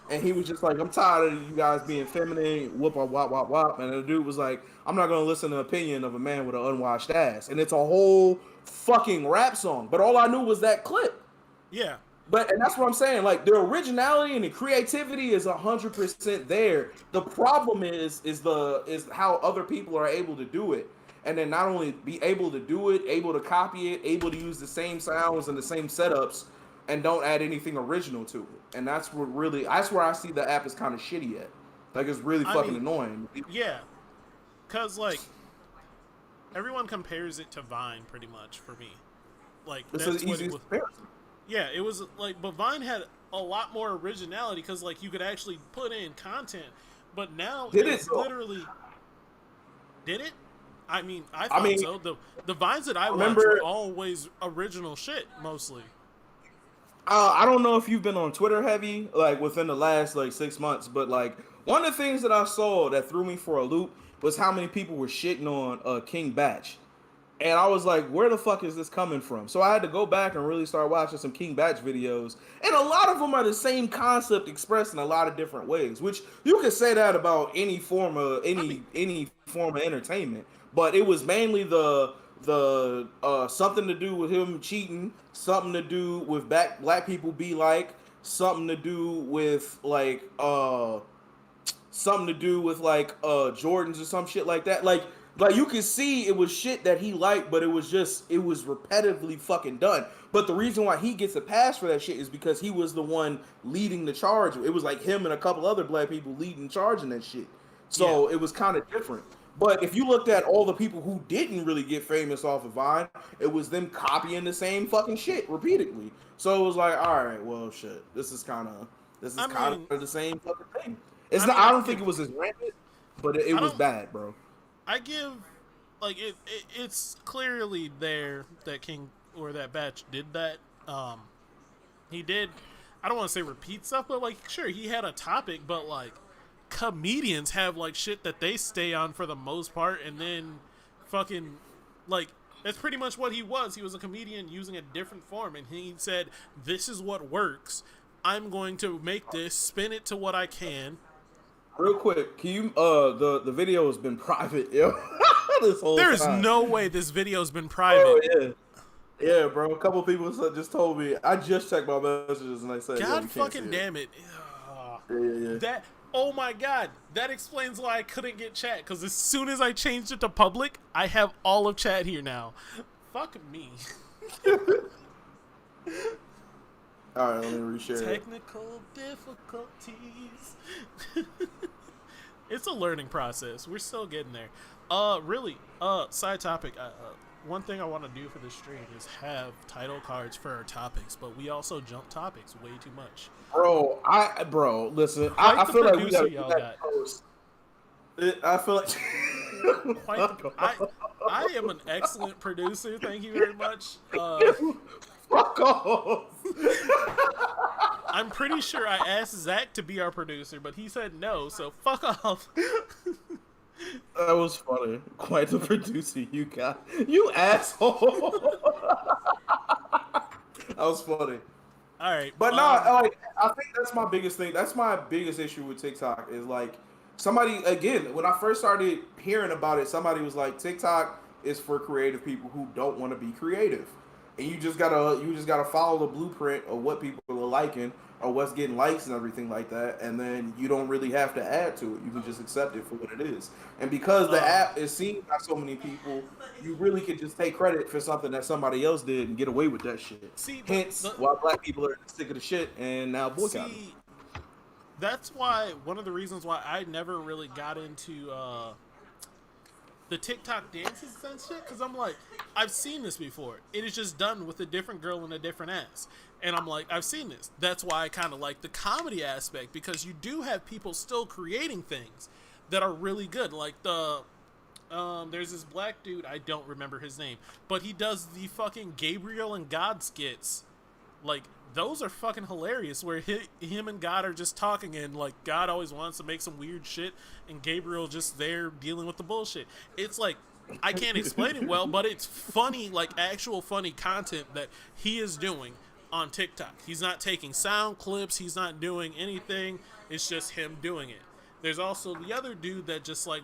And he was just like, I'm tired of you guys being feminine, whoop, wop, wop, wop, wop. And the dude was like, I'm not going to listen to the opinion of a man with an unwashed ass. And it's a whole fucking rap song. But all I knew was that clip. Yeah. And that's what I'm saying. Like the originality and the creativity is 100% there. The problem is how other people are able to do it, and then not only be able to do it, able to copy it, able to use the same sounds and the same setups, and don't add anything original to it. And that's where I see the app is kind of shitty at. Like it's really fucking annoying. Yeah, cause like everyone compares it to Vine pretty much for me. Like It's that's the what easiest it was. comparison. Yeah, it was like, but Vine had a lot more originality because like you could actually put in content, but now it's literally. Did it? I mean, I thought so. The Vines that I watched were always original shit mostly. I don't know if you've been on Twitter heavy, like within the last like 6 months, but like one of the things that I saw that threw me for a loop was how many people were shitting on King Batch. And I was like, where the fuck is this coming from? So I had to go back and really start watching some King Batch videos. And a lot of them are the same concept expressed in a lot of different ways, which you could say that about any form of entertainment. But it was mainly the something to do with him cheating, something to do with black people be like, something to do with like Jordans or some shit like that. Like you can see it was shit that he liked, but it was repetitively fucking done. But the reason why he gets a pass for that shit is because he was the one leading the charge. It was like him and a couple other black people leading charge in that shit. So It was kind of different. But if you looked at all the people who didn't really get famous off of Vine, it was them copying the same fucking shit repeatedly. So it was like, all right, well, shit, this is kind of the same fucking thing. I don't think it was as rampant, but it was bad, bro. I give, like, it's clearly there that King or that Batch did that. He did, I don't want to say repeat stuff, but, like, sure, he had a topic, but, like, comedians have, like, shit that they stay on for the most part, and then fucking, like, that's pretty much what he was. He was a comedian using a different form, and he said, this is what works. I'm going to make this, spin it to what I can. Real quick, can you the video has been private, yo. This whole There's time. no way this video's been private. Oh, yeah, bro. A couple people just told me. I just checked my messages and they said, God fucking damn it. Yeah. That, oh my god, that explains why I couldn't get chat, because as soon as I changed it to public, I have all of chat here now. Fuck me. Alright, let me reshare. Technical difficulties. It's a learning process. We're still getting there. Really, side topic. One thing I want to do for this stream is have title cards for our topics, but we also jump topics way too much. Bro, listen. I feel like we got post. I feel like I am an excellent producer. Thank you very much. Fuck off. I'm pretty sure I asked Zach to be our producer, but he said no, so fuck off. That was funny. Quite the producer you got. You asshole. That was funny. All right. But I think that's my biggest thing. That's my biggest issue with TikTok is like somebody, again, when I first started hearing about it, somebody was like, TikTok is for creative people who don't want to be creative. And you just gotta follow the blueprint of what people are liking or what's getting likes and everything like that, and then you don't really have to add to it. You can just accept it for what it is. And because the app is seen by so many people, you really could just take credit for something that somebody else did and get away with that shit. Hence, why black people are sick of the shit and now boycotting. That's why one of the reasons why I never really got into the TikTok dances and shit, because I'm like, I've seen this before. It is just done with a different girl and a different ass. And I'm like, I've seen this. That's why I kind of like the comedy aspect, because you do have people still creating things. that are really good. Like there's this black dude, I don't remember his name, but he does the fucking Gabriel and God skits. Like, those are fucking hilarious, where him and God are just talking, and like God always wants to make some weird shit, and Gabriel just there dealing with the bullshit. It's like, I can't explain it well, but it's funny, like actual funny content that he is doing on TikTok. He's not taking sound clips, he's not doing anything, it's just him doing it. There's also the other dude that just like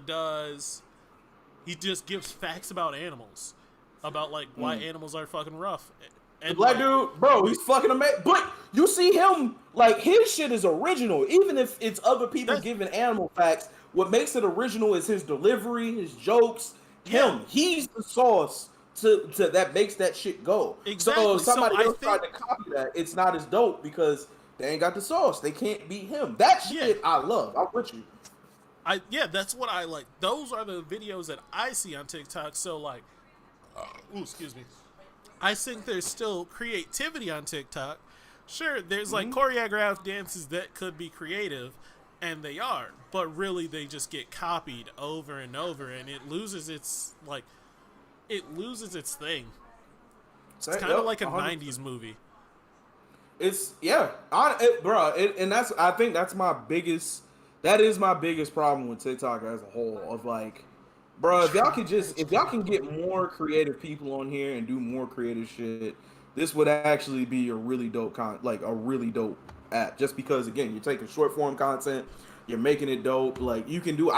he just gives facts about animals, about like why animals are fucking rough. And the black like, dude, bro, he's fucking amazing. But you see him, like, his shit is original. Even if it's other people giving animal facts, what makes it original is his delivery, his jokes, him. He's the sauce to that makes that shit go. Exactly. So if somebody So else tried to copy that, it's not as dope because they ain't got the sauce. They can't beat him. That shit I love. I'm with you. That's what I like. Those are the videos that I see on TikTok. So like, excuse me. I think there's still creativity on TikTok. Sure, there's like choreographed dances that could be creative, and they are, but really they just get copied over and over, and it loses its thing. It's kind of like a 100%. 90s movie. It's and I think that's my biggest. That is my biggest problem with TikTok as a whole. Of like, bro, if y'all can get more creative people on here and do more creative shit, this would actually be a really dope a really dope app. Just because, again, you're taking short form content, you're making it dope. Like, you can do.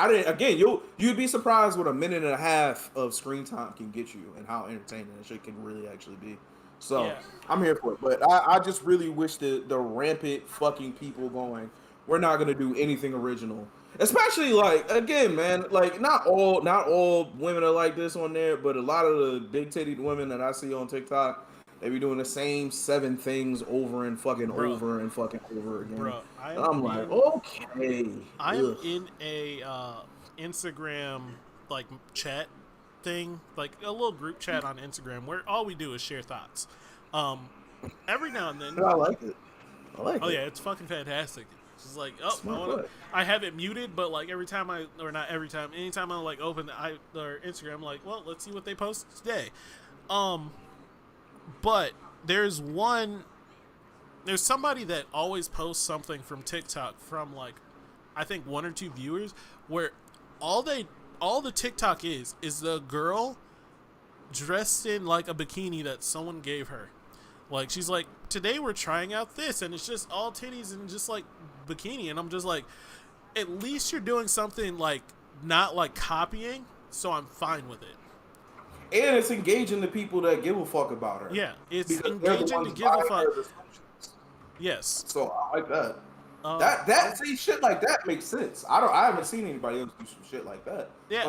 You'd be surprised what a minute and a half of screen time can get you and how entertaining that shit can really actually be. So yeah. I'm here for it, but I just really wish the rampant fucking people going, we're not gonna do anything original. Especially, like, again, man, like, not all women are like this on there, but a lot of the big-titted women that I see on TikTok, they be doing the same 7 things over and fucking over and fucking over again. Bro, I'm like, okay. I'm in a Instagram, like, chat thing, like, a little group chat on Instagram where all we do is share thoughts. Every now and then... I like it. Oh, yeah, it's fucking fantastic. It's like, I have it muted, but like anytime I like open their Instagram, I'm like, well, let's see what they post today. But there's somebody that always posts something from TikTok from like, I think 1 or 2 viewers, where all the TikTok is the girl dressed in like a bikini that someone gave her. Like, she's like, today we're trying out this, and it's just all titties and just like bikini, and I'm just like, at least you're doing something like not like copying, so I'm fine with it. And it's engaging the people that give a fuck about her. Yeah, it's engaging to give a fuck. Yes. So I like that. See, shit like that makes sense. I haven't seen anybody else do some shit like that. Yeah,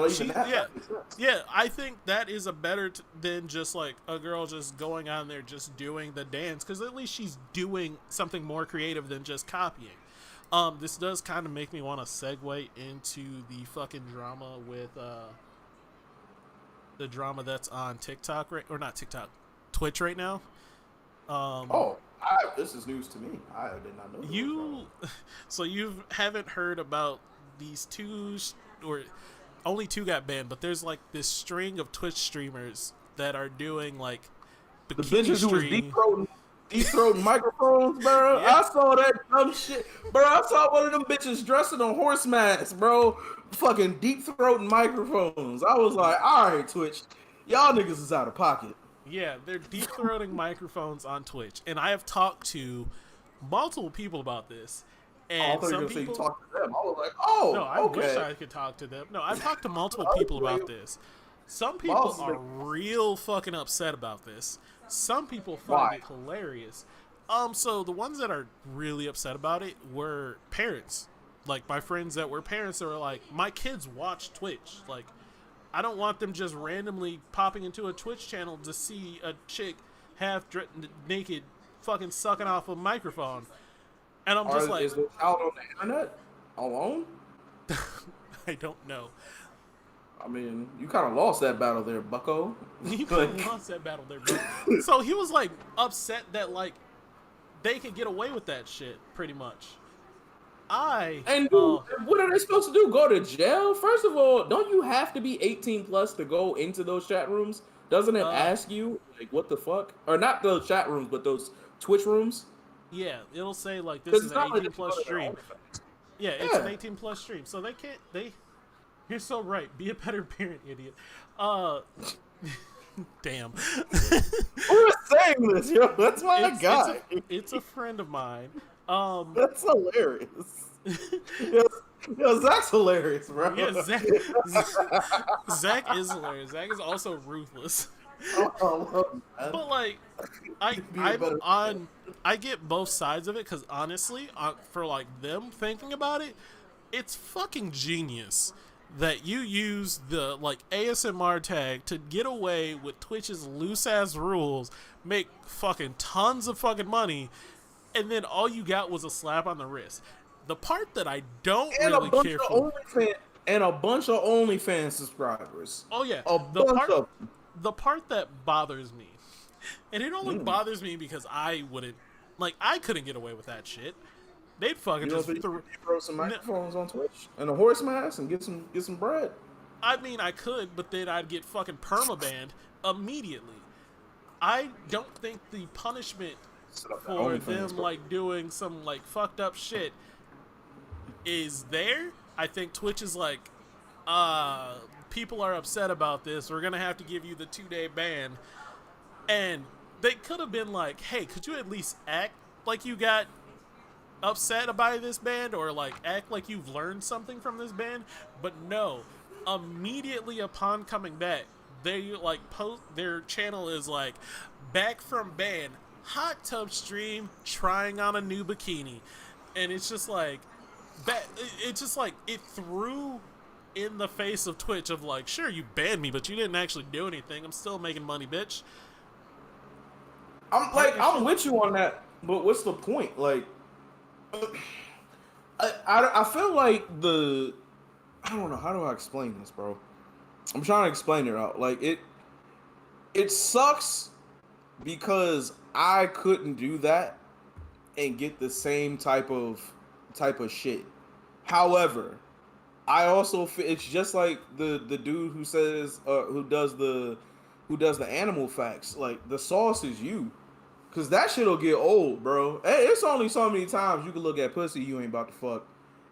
I think that is a better than just like a girl just going on there just doing the dance, because at least she's doing something more creative than just copying. This does kind of make me want to segue into the fucking drama with the drama that's on TikTok or not TikTok, Twitch right now. This is news to me. I did not know. So you haven't heard about these two, or only 2 got banned, but there's like this string of Twitch streamers that are doing like the bitches who was deep-throating microphones, bro. Yeah. I saw that dumb shit, bro. I saw one of them bitches dressing on horse masks, bro. Fucking deep-throating microphones. I was like, all right, Twitch, y'all niggas is out of pocket. Yeah, they're deep-throating microphones on Twitch, and I have talked to multiple people about this. And some people, you talk to them. I was like, oh, no, I wish I could talk to them. No, I've talked to multiple people about this. Some people are real fucking upset about this. Some people find it hilarious. So the ones that are really upset about it were parents. Like, my friends that were parents that were like, my kids watch Twitch. Like, I don't want them just randomly popping into a Twitch channel to see a chick half naked fucking sucking off a microphone. And I'm just like... Is this out on the internet alone? I don't know. I mean, you kind of lost that battle there, bucko. You kind of lost that battle there, bucko. So he was, like, upset that, like, they could get away with that shit, pretty much. And dude, what are they supposed to do? Go to jail? First of all, don't you have to be 18 plus to go into those chat rooms? Doesn't it ask you like what the fuck? Or not those chat rooms, but those Twitch rooms? Yeah, it'll say like this is an 18 like plus stream. Yeah, it's an 18 plus stream, so they can't. You're so right. Be a better parent, idiot. Damn. Who's saying this, yo? That's my guy. It's a friend of mine. That's hilarious. Yo, Zach's hilarious, bro. Yeah, Zach is hilarious. Zach is also ruthless. But like, I get both sides of it because honestly, for like them thinking about it, it's fucking genius that you use the like ASMR tag to get away with Twitch's loose ass rules, make fucking tons of fucking money, and then all you got was a slap on the wrist. The part that I don't really care for, and a bunch of OnlyFans subscribers. Oh yeah, the part that bothers me, and it only bothers me because I couldn't get away with that shit. They'd fucking just throw some microphones on Twitch and a horse mask and get some bread. I mean, I could, but then I'd get fucking permabanned immediately. I don't think the punishment for them like doing some like fucked up shit is there. I think Twitch is like, people are upset about this. We're gonna have to give you the 2-day ban, and they could have been like, hey, could you at least act like you got upset by this band or like act like you've learned something from this band? But no, immediately upon coming back, they like post their channel is like back from ban, hot tub stream trying on a new bikini, and it's just like that. It's just like it threw in the face of Twitch of like, sure, you banned me, but you didn't actually do anything. I'm still making money, bitch. I'm with you on that, but what's the point? Like, I feel like I don't know, how do I explain this, bro? I'm trying to explain it out. Like it sucks because I couldn't do that and get the same type of shit. However, I also feel it's just like the dude who says who does the animal facts. Like the sauce is you. Cause that shit'll get old, bro. It's only so many times you can look at pussy you ain't about to fuck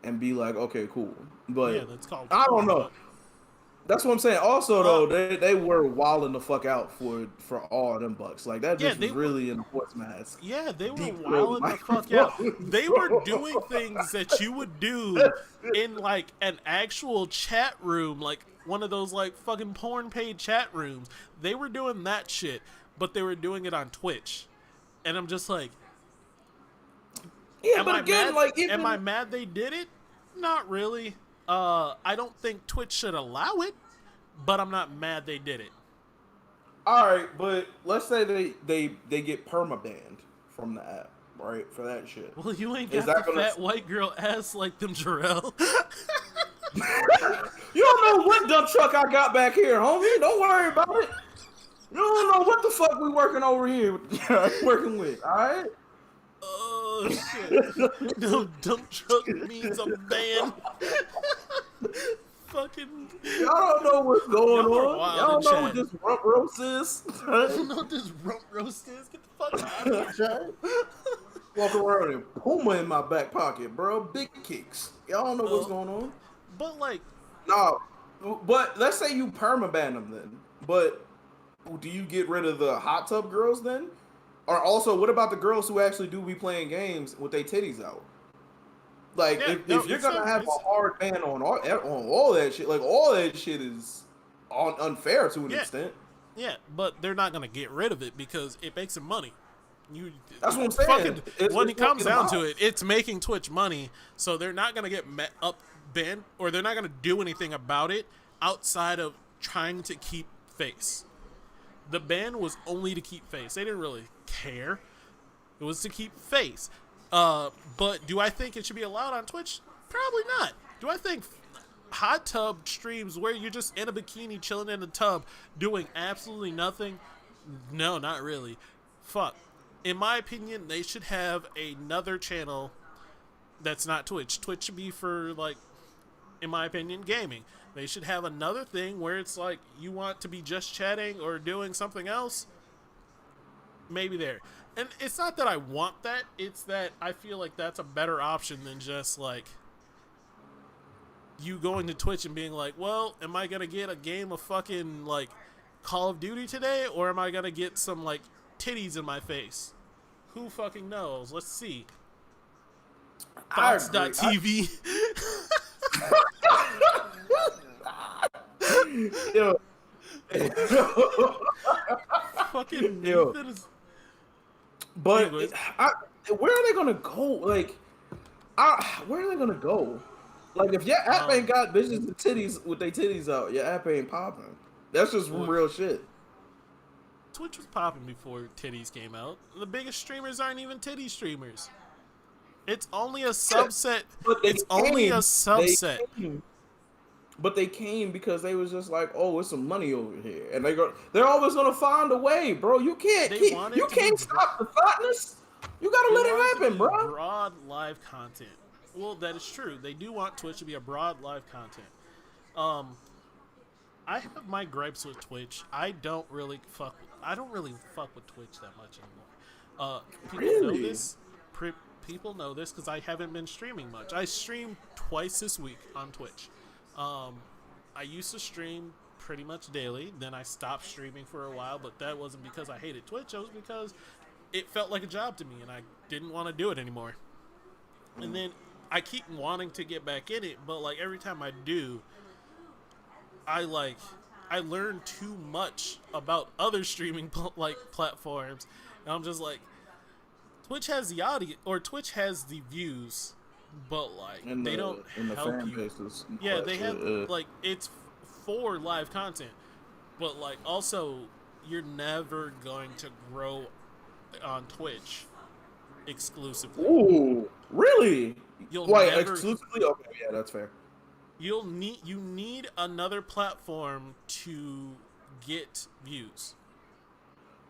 and be like, okay, cool. But yeah, that's called. I don't know. That's what I'm saying. Also, though, they were wilding the fuck out for all of them bucks. Like that just was really in the horse mask. Yeah, they were wilding the fuck out. They were doing things that you would do in like an actual chat room, like one of those like fucking porn paid chat rooms. They were doing that shit, but they were doing it on Twitch. And I'm just like, yeah, but again, like, am I mad they did it? Not really. I don't think Twitch should allow it, but I'm not mad they did it. All right, but let's say they get perma-banned from the app, right, for that shit. Well, you ain't got the fat white girl ass like them, Jarrell. You don't know what dump truck I got back here, homie. Don't worry about it. You don't know what the fuck we working over here working with, all right? Oh, shit. No, dump truck means a ban. Fucking... Y'all don't know what's going on. Y'all don't know what this rump roast is. I don't know what this rump roast is. Get the fuck out of here. Walk around with Puma in my back pocket, bro. Big kicks. Y'all don't know what's going on. But, like... No, but let's say you permaban them then. But... do you get rid of the hot tub girls then? Or also, what about the girls who actually do be playing games with their titties out? Like, if you're gonna have a hard ban on all that shit, like all that shit is unfair to an extent. Yeah, but they're not gonna get rid of it because it makes them money. That's what I'm saying. When it comes down to it, it's making Twitch money, so they're not gonna get banned, or they're not gonna do anything about it outside of trying to keep face. The ban was only to keep face. They didn't really care. It was to keep face. But do I think it should be allowed on Twitch? Probably not. Do I think hot tub streams where you're just in a bikini chilling in the tub doing absolutely nothing? No, not really. Fuck. In my opinion, they should have another channel That's not Twitch. Twitch should be for, like, in my opinion, gaming. They should have another thing where it's like you want to be just chatting or doing something else. Maybe there. And it's not that I want that. It's that I feel like that's a better option than just like you going to Twitch and being like, well, am I going to get a game of fucking like Call of Duty today? Or am I going to get some like titties in my face? Who fucking knows? Let's see. Thoughts.tv. Yo. Fucking Yo. Nathan is... But Anyways. where are they gonna go? Like, where are they gonna go? Like, if your app ain't got bitches and titties with their titties out, your app ain't popping. That's just real shit. Twitch was popping before titties came out. The biggest streamers aren't even titty streamers. It's only a subset. But they It's only a subset. But they came because they was just like, oh, it's some money over here, and they're always gonna find a way, bro. You can't stop the thoughtness. You gotta let it happen, bro. Broad live content. Well, that is true. They do want Twitch to be a broad live content. I have my gripes with Twitch. I don't really fuck with Twitch that much anymore. People know this. People know this because I haven't been streaming much. I streamed twice this week on Twitch. I used to stream pretty much daily. Then I stopped streaming for a while, but that wasn't because I hated Twitch. It was because it felt like a job to me, and I didn't want to do it anymore. And then I keep wanting to get back in it, but like every time I do, I learn too much about other streaming platforms, and I'm just like, Twitch has the audience, or Twitch has the views, but like they don't help you. Yeah, they have like it's for live content, but like also you're never going to grow on Twitch exclusively. Ooh, really? Exclusively? Okay, yeah, that's fair. You need another platform to get views.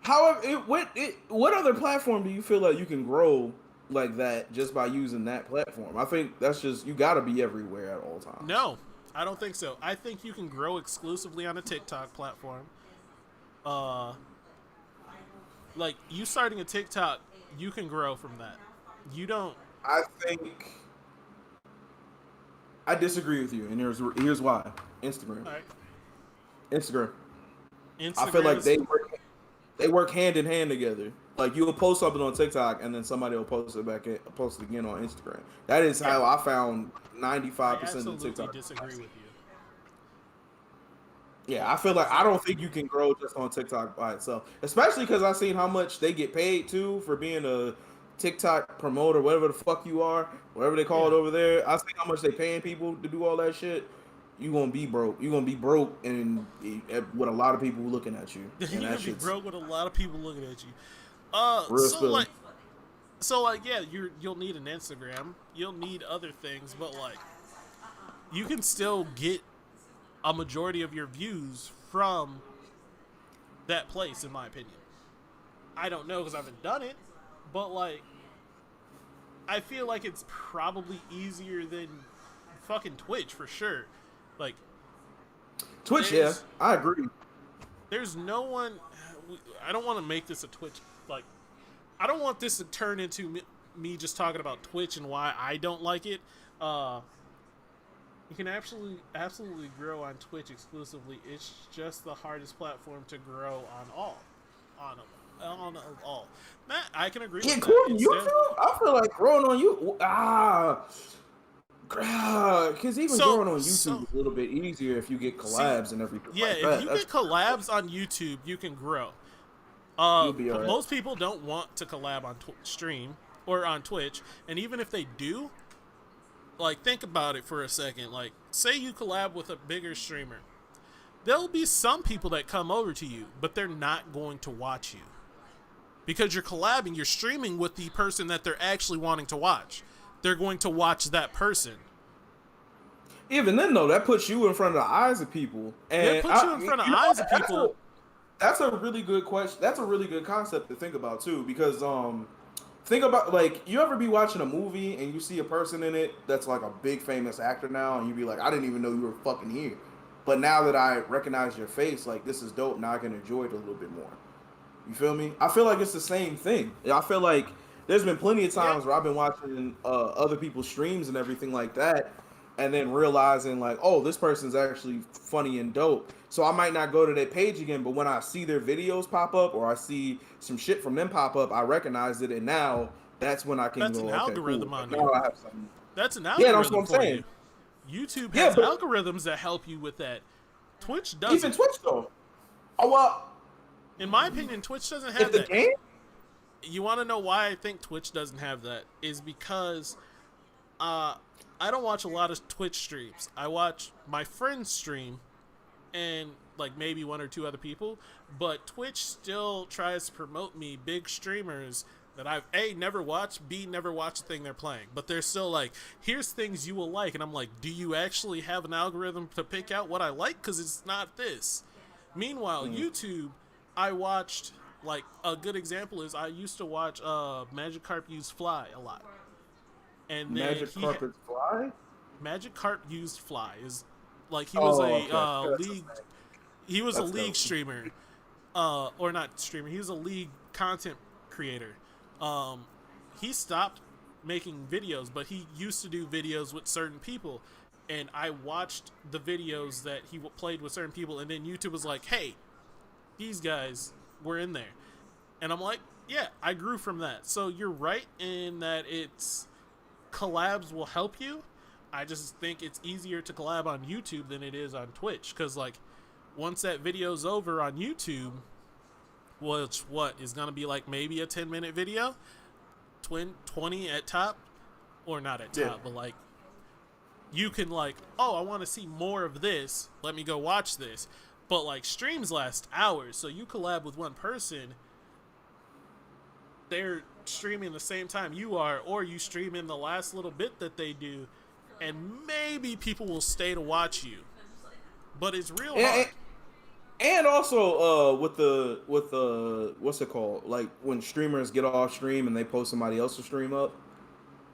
However, what other platform do you feel like you can grow like that just by using that platform? I think that's just, you gotta be everywhere at all times. No, I don't think so. I think you can grow exclusively on a TikTok platform. Like you starting a TikTok, you can grow from that. You don't. I think I disagree with you, and here's why. Instagram. All right. Instagram. I feel like they work hand in hand together. Like you'll post something on TikTok, and then somebody will post it again on Instagram. That is how I found 95% of TikTok. I disagree with you. Yeah, I feel like I don't think you can grow just on TikTok by itself, especially because I've seen how much they get paid too for being a TikTok promoter, whatever the fuck you are, whatever they call it over there. I see how much they paying people to do all that shit. You gonna be broke. You gonna be broke, and with a lot of people looking at you. You're gonna be broke with a lot of people looking at you. Yeah, you'll need an Instagram. You'll need other things, but like, you can still get a majority of your views from that place, in my opinion. I don't know because I haven't done it, but like, I feel like it's probably easier than fucking Twitch for sure. Like, Twitch, yeah, I agree. There's no one. I don't want to make this a Twitch. Like, I don't want this to turn into me just talking about Twitch and why I don't like it. You can absolutely grow on Twitch exclusively. It's just the hardest platform to grow on all. Matt, I can agree with that. YouTube? I feel like growing on you. Because even growing on YouTube is a little bit easier if you get collabs and everything. Yeah, if you get collabs on YouTube, you can grow. You'll be all right. Most people don't want to collab on stream or on Twitch, and even if they do, like, think about it for a second. Like, say you collab with a bigger streamer. There'll be some people that come over to you, but they're not going to watch you. Because you're collabing, you're streaming with the person that they're actually wanting to watch. They're going to watch that person. Even then, though, that puts you in front of the eyes of people. And it puts you in front of the eyes of people. That's a really good question. That's a really good concept to think about, too. Because think about like you ever be watching a movie and you see a person in it that's like a big famous actor now, and you be like, I didn't even know you were fucking here, but now that I recognize your face, like this is dope. Now I can enjoy it a little bit more. You feel me? I feel like it's the same thing. I feel like there's been plenty of times where I've been watching other people's streams and everything like that, and then realizing like, oh, this person's actually funny and dope. So I might not go to their page again, but when I see their videos pop up or I see some shit from them pop up, I recognize it, and now that's when I can That's go. an Okay, algorithm cool. on Now you. I have something. That's an Yeah, that's algorithm what I'm for saying. you. YouTube Yeah, has but algorithms that help you with that. Twitch doesn't. even Twitch though. Oh well. In my opinion, Twitch doesn't If have the that. game. You want to know why I think Twitch doesn't have that? Is because I don't watch a lot of Twitch streams. I watch my friends stream and like maybe one or two other people, but Twitch still tries to promote me big streamers that I've A, never watched, B, never watched the thing they're playing, but they're still like, here's things you will like, and I'm like, do you actually have an algorithm to pick out what I like? Because it's not this. Meanwhile, YouTube, I watched, like, a good example is I used to watch Magikarp use Fly a lot. And then Magikarp Fly? Magikarp used Fly is like he was a That's league. insane. He was That's a league dope. streamer, or not streamer. He was a league content creator. He stopped making videos, but he used to do videos with certain people, and I watched the videos that he played with certain people, and then YouTube was like, "Hey, these guys were in there," and I'm like, "Yeah, I grew from that." So you're right in that it's collabs will help you. I just think it's easier to collab on YouTube than it is on Twitch, because like once that video's over on YouTube, which what is gonna be like maybe a 10-minute video, 20 at top, or not at top, but like you can like, oh, I want to see more of this, let me go watch this. But like streams last hours, so you collab with one person, they're streaming the same time you are, or you stream in the last little bit that they do, and maybe people will stay to watch you. But it's real hard. And also, with the what's it called? Like when streamers get off stream and they post somebody else's stream up,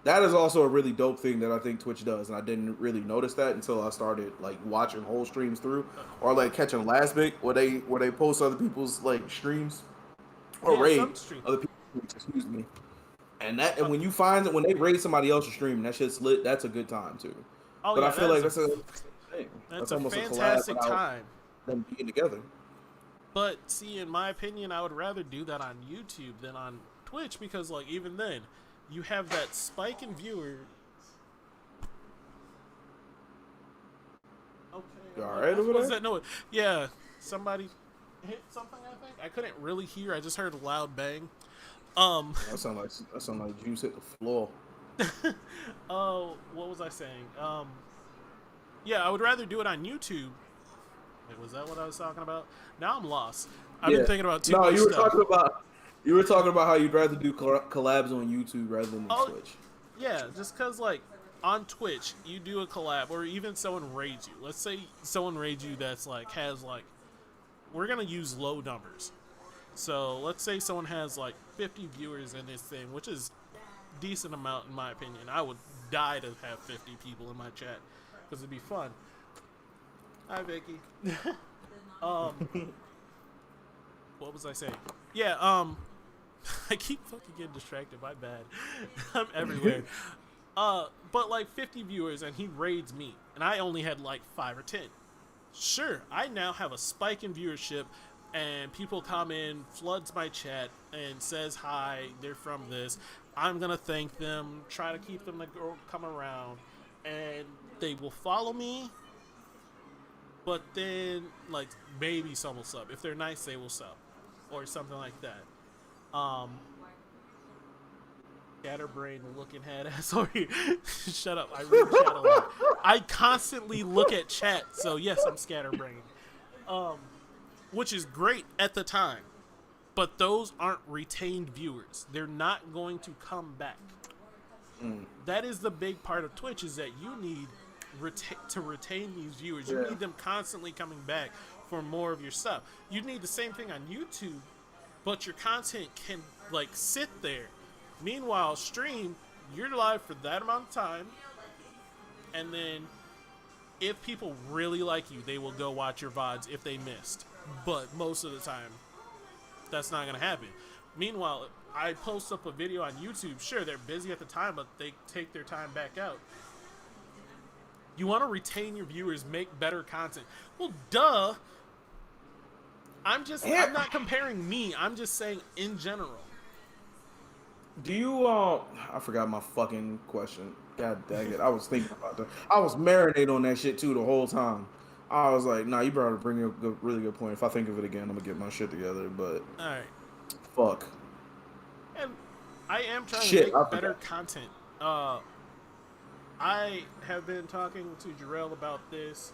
that is also a really dope thing that I think Twitch does, and I didn't really notice that until I started like watching whole streams through, or like catching last bit where they post other people's like streams or raid some stream. other people's streams, excuse me. And when you find that when they raid somebody else's stream, that shit's lit. That's a good time too. Oh, but yeah, I feel like that's a thing. That's a almost fantastic a collab time. them being together. But see, in my opinion, I would rather do that on YouTube than on Twitch, because like even then, you have that spike in viewers. Okay. You all right over What's there? that noise? Yeah, somebody hit something. I think I couldn't really hear. I just heard a loud bang. That sound like Juice hit the floor. Oh, what was I saying? Yeah, I would rather do it on YouTube. Wait, was that what I was talking about? Now I'm lost. I've been thinking about too much you were stuff. You were talking about how you'd rather do collabs on YouTube rather than Twitch. Yeah, just because, like, on Twitch, you do a collab, or even someone raids you. Let's say someone raids you that's, like, has, like, we're going to use low numbers. So, let's say someone has, like, 50 viewers in this thing, which is a decent amount, in my opinion. I would die to have 50 people in my chat, because it'd be fun. Hi, Vicky. What was I saying? Yeah, I keep fucking getting distracted. My bad. I'm everywhere. But like 50 viewers, and he raids me, and I only had like 5 or 10. Sure, I now have a spike in viewership, and people come in, floods my chat, and says hi. They're from this. I'm gonna thank them, try to keep them to come around, and they will follow me. But then, like, maybe some will sub. If they're nice, they will sub. Or something like that. Scatterbrain looking head ass. Sorry. Shut up. I read chat a lot. I constantly look at chat. So, yes, I'm scatterbrain. Which is great at the time. But those aren't retained viewers. They're not going to come back. That is the big part of Twitch, is that you need to retain these viewers. You need them constantly coming back for more of your stuff. You need the same thing on YouTube, but your content can like sit there Meanwhile, stream, you're live for that amount of time, and then if people really like you, they will go watch your VODs if they missed. But most of the time, that's not going to happen. Meanwhile, I post up a video on YouTube. Sure, they're busy at the time, but they take their time back out. You want to retain your viewers, make better content. Well, duh. I'm not comparing me. I'm just saying in general. Do you, I forgot my fucking question. God dang it. I was thinking about that. I was marinating on that shit too the whole time. I was like, nah, you better bring a really good point. If I think of it again, I'm gonna get my shit together, but. Alright. Fuck. And I am trying to make better content. I have been talking to Jarrell about this.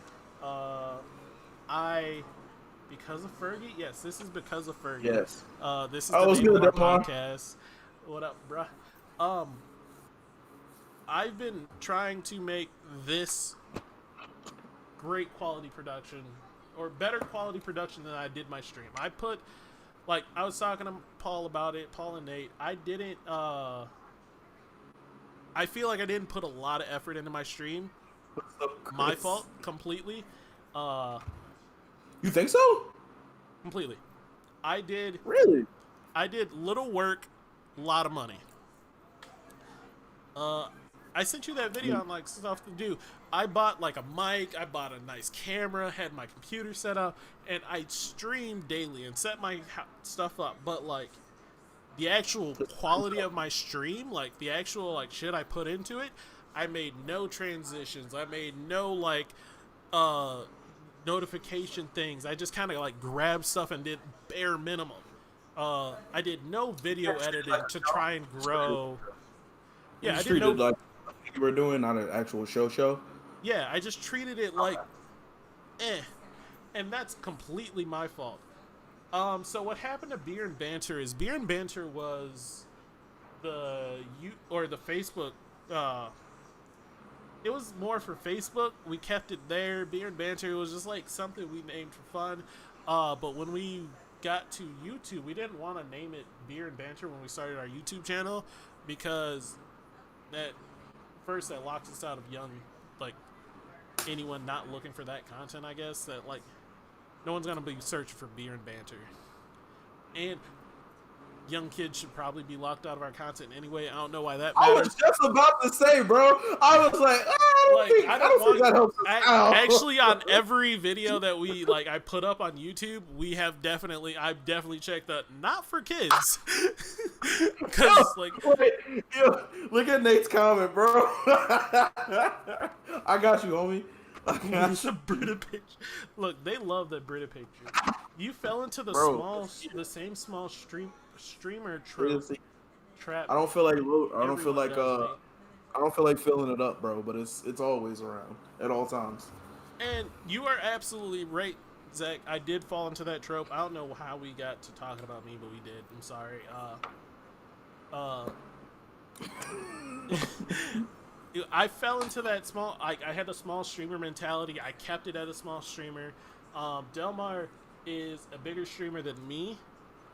Because of Fergie? Yes, this is Because of Fergie. Yes. This is the name of our podcast. What up, bruh? I've been trying to make this great quality production, or better quality production than I did my stream. I was talking to Paul about it, Paul and Nate. I feel like I didn't put a lot of effort into my stream. My fault, completely. You think so? Completely. I did. Really? I did little work, a lot of money. I sent you that video on like stuff to do. I bought like a mic, I bought a nice camera, had my computer set up, and I streamed daily and set my stuff up. But like the actual quality of my stream, like the actual like shit I put into it, I made no transitions. I made no like notification things. I just kind of like grabbed stuff and did bare minimum. I did no video editing to try and grow. Yeah, I didn't know. Like you were doing on an actual show. Yeah, I just treated it like, and that's completely my fault. So what happened to Beer and Banter is Beer and Banter was the Facebook. It was more for Facebook. We kept it there. Beer and Banter was just like something we named for fun. But when we got to YouTube, we didn't want to name it Beer and Banter when we started our YouTube channel because that locks us out of anyone not looking for that content. I guess that like no one's gonna be searching for Beer and Banter, and young kids should probably be locked out of our content anyway. I don't know why that matters. I was just about to say, bro. I was like, I don't think that helps us out. Actually, on every video that I put up on YouTube, I've definitely checked that not for kids. Because look at Nate's comment, bro. I got you, homie. The Brita picture. Look, they love the Brita picture. You fell into the same small streamer trap. I don't feel like filling it up, bro. But it's always around at all times. And you are absolutely right, Zach. I did fall into that trope. I don't know how we got to talking about me, but we did. I'm sorry. I fell into that small. I had a small streamer mentality. I kept it as a small streamer. Delmar is a bigger streamer than me,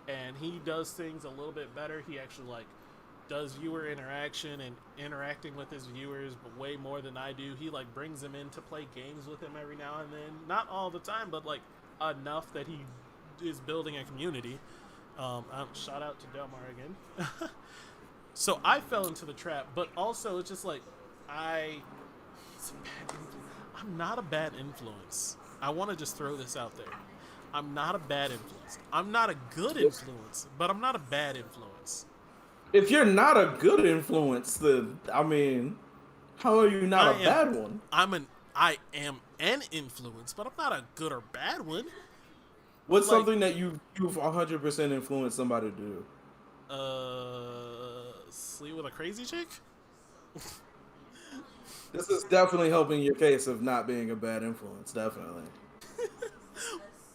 and he does things a little bit better. He actually does viewer interaction and interacting with his viewers, but way more than I do. He brings them in to play games with him every now and then. Not all the time, but enough that he is building a community. Shout out to Delmar again. So I fell into the trap, but also it's just I'm not a bad influence. I want to just throw this out there. I'm not a bad influence. I'm not a good influence, but I'm not a bad influence. If you're not a good influence, then how are you not a bad one? I am an influence, but I'm not a good or bad one. What's something that you've 100% influenced somebody to do? Sleep with a crazy chick? This is definitely helping your case of not being a bad influence, definitely.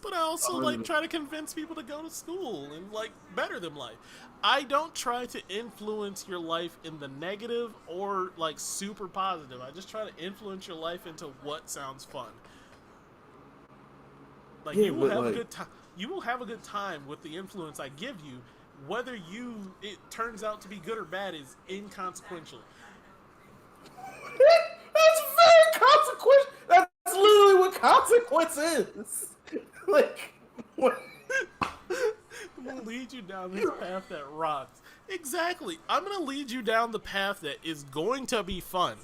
But I also try to convince people to go to school and better them life. I don't try to influence your life in the negative or super positive. I just try to influence your life into what sounds fun. You will have a good time. You will have a good time with the influence I give you, whether it turns out to be good or bad is inconsequential. That's very consequential. That's literally what consequence is. Like, what? I'm gonna lead you down this path that rocks. Exactly. I'm gonna lead you down the path that is going to be fun.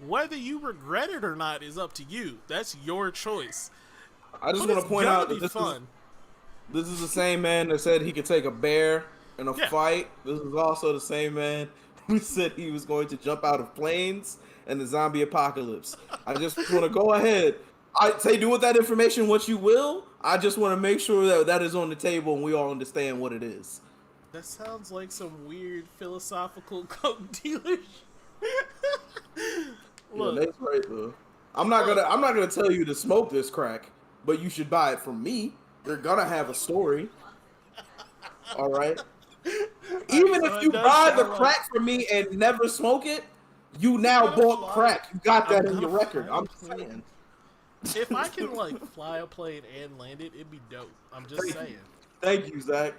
Whether you regret it or not is up to you. That's your choice. I just But want it's to point gonna out be that fun. this is the same man that said he could take a bear in a Yeah. fight. This is also the same man who said he was going to jump out of planes in the zombie apocalypse. I just want to go ahead. I say do with that information what you will. I just want to make sure that that is on the table and we all understand what it is. That sounds like some weird philosophical coke dealer. Look, Yeah, that's right though. I'm not gonna tell you to smoke this crack, but you should buy it from me. They're gonna have a story. All right. Even so if it you does buy the sound like- crack from me and never smoke it, you now gonna bought fly- crack. You got that I'm in your gonna record. fly I'm a just plane. saying. if I can like fly a plane and land it, it'd be dope. I'm just saying. Thank you, Zach.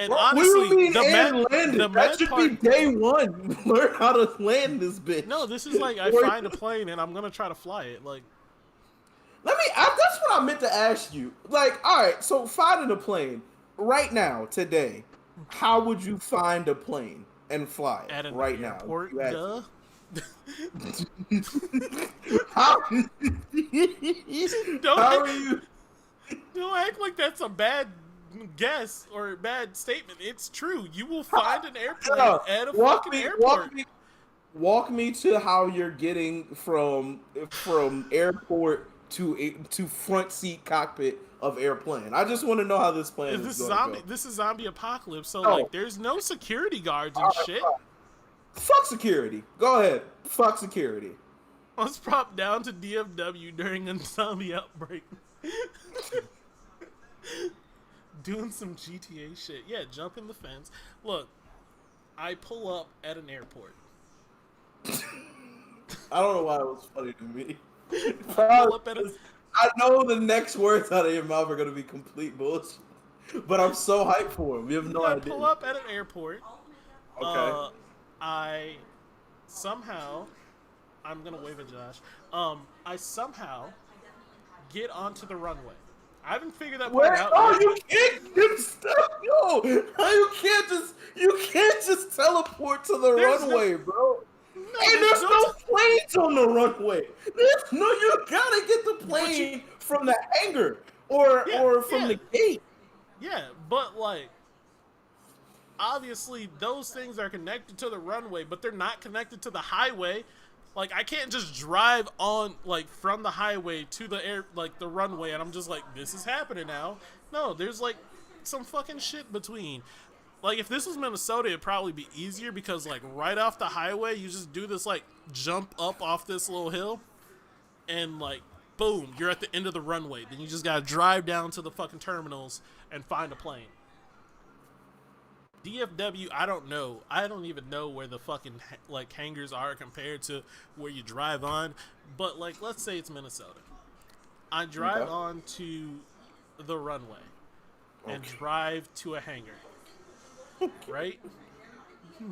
And What do honestly, you mean the and land it? the That mad should part. be day one. Learn how to land this bitch. No, this is like I Or- find a plane and I'm gonna try to fly it. Like, That's what I meant to ask you. Like, all right, so finding a plane right now, today, how would you find a plane and fly it at an right airport, now? duh. How? Don't How act- are you? Don't act like that's a bad guess or a bad statement. It's true. You will find an airplane No, at a fucking airport. Walk me to how you're getting from airport to front seat cockpit of airplane. I just want to know how this plane This is is going zombie. to go. This is zombie apocalypse. So Oh. like, there's no security guards and shit. Fuck security. Go ahead. Fuck security. Let's prop down to DFW during a zombie outbreak. Doing some GTA shit. Yeah, jump in the fence. Look, I pull up at an airport. I don't know why it was funny to me. Pull up at a, I know the next words out of your mouth are gonna be complete bullshit, but I'm so hyped for him. You have no I idea. pull up at an airport. Okay. I somehow, I'm gonna wave at Josh. I somehow get onto the runway. I haven't figured that part out. Oh, yet. you can't just yo. You can't just teleport to the There's runway, bro. No, And there's no planes on the runway. You gotta get the plane from the hangar or from the gate. Yeah, but like, obviously those things are connected to the runway, but they're not connected to the highway. Like, I can't just drive on like from the highway to the the runway, and I'm just like, this is happening now. No, there's like some fucking shit between. Like, if this was Minnesota, it'd probably be easier because like right off the highway, you just do this like jump up off this little hill, and like boom, you're at the end of the runway. Then you just gotta drive down to the fucking terminals and find a plane. DFW, I don't know. I don't even know where the fucking like hangars are compared to where you drive on. But like, let's say it's Minnesota. I drive on to the runway and drive to a hangar. Right?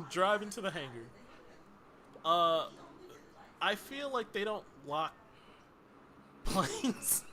Drive into the hangar. I feel like they don't lock planes.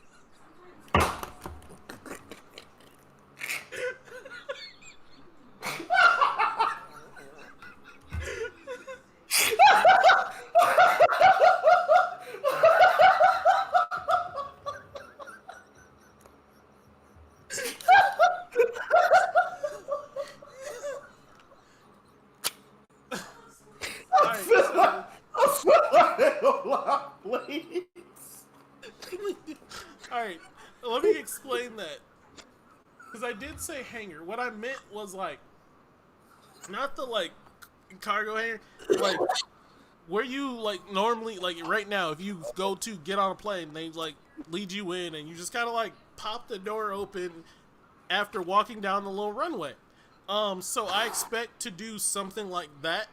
Alright, let me explain that. Because I did say hangar. What I meant was like, not the like cargo hangar, like where you like normally, like right now, if you go to get on a plane, they like lead you in and you just kind of like pop the door open after walking down the little runway. So I expect to do something like that.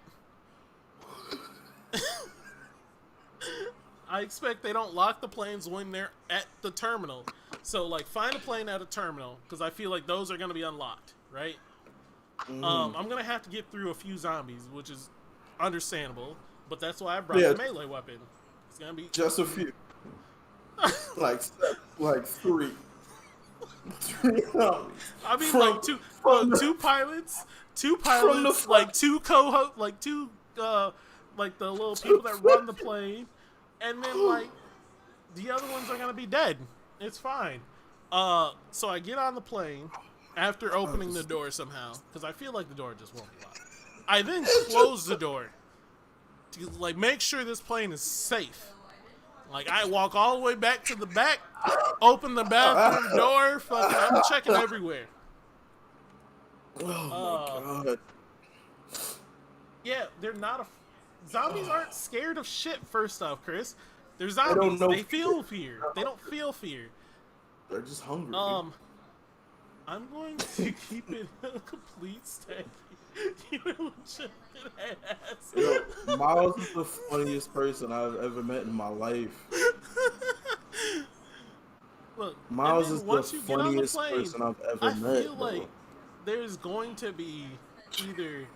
I expect they don't lock the planes when they're at the terminal. So, like, find a plane at a terminal, because I feel like those are going to be unlocked, right? I'm gonna have to get through a few zombies, which is understandable, but that's why I brought Yeah. the melee weapon. It's gonna be Just a few. like three. Three zombies. I mean, From- like two pilots, like two co-hosts, like two like the little people that run the plane, and then like the other ones are gonna be dead. It's fine. So I get on the plane after opening the door somehow, because I feel like the door just won't be locked. I then close the door to like make sure this plane is safe. Like I walk all the way back to the back, open the bathroom door, fucking I'm checking everywhere. Oh my god. Yeah, they're not zombies aren't scared of shit. First off, Chris, they're don't zombies. know They feel fear. They don't feel fear. They're just hungry. I'm going to keep it a complete stay. You're a legitimate ass. Yo, Miles is the funniest person I've ever met in my life. Look, Miles and is then the once you get on the funniest plane, person I've ever I met. feel bro. like there's going to be either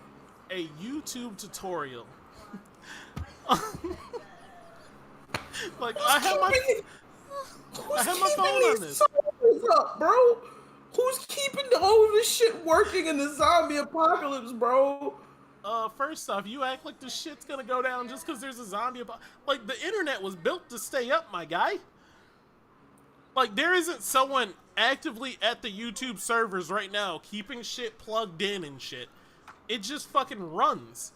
a YouTube tutorial. Like I have my phone on this. What's up, bro? Who's keeping all of this shit working in the zombie apocalypse, bro? First off, you act like this shit's gonna go down just because there's a zombie like, the internet was built to stay up, my guy. Like, there isn't someone actively at the YouTube servers right now keeping shit plugged in and shit. It just fucking runs.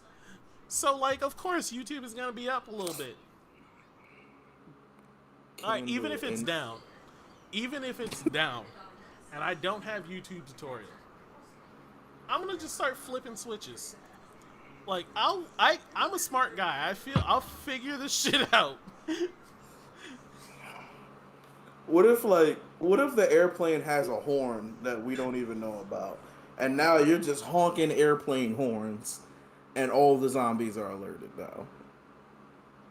So, like, of course, YouTube is gonna be up a little bit. Alright, even if it's down. Even if it's down, and I don't have YouTube tutorial, I'm gonna just start flipping switches. Like I'm a smart guy. I'll figure this shit out. What if the airplane has a horn that we don't even know about, and now you're just honking airplane horns, and all the zombies are alerted now?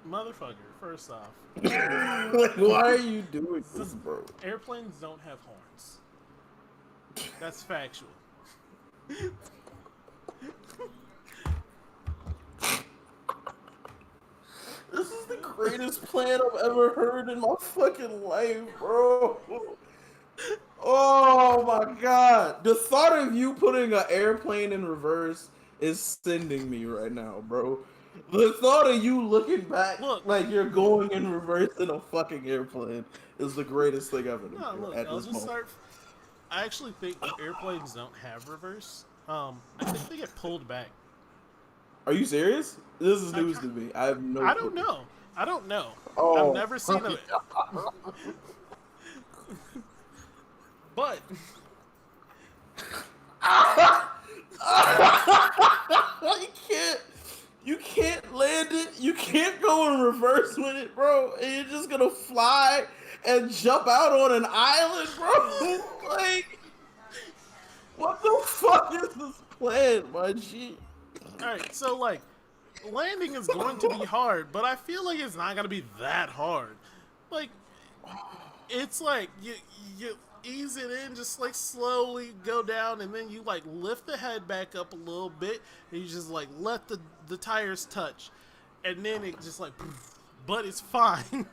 Motherfucker, first off, Like, why are you doing this, bro? airplanes don't have horns. That's factual. This is the greatest plan I've ever heard in my fucking life, bro. Oh my god. The thought of you putting an airplane in reverse is sending me right now, bro. The thought of you looking back like you're going in reverse in a fucking airplane is the greatest thing ever. No, look, I'll just start. I actually think airplanes don't have reverse. I think they get pulled back. Are you serious? This is news to me. I have no. I don't know. I don't know. Oh, I've never seen it. But you can't land it. You can't go in reverse with it, bro. And you're just gonna fly and jump out on an island, bro. Like, what the fuck is this plan, my G? alright, so like landing is going to be hard, but I feel like it's not gonna be that hard. Like, it's like you ease it in, just like slowly go down, and then you like lift the head back up a little bit, and you just like let the tires touch, and then it just like, but it's fine.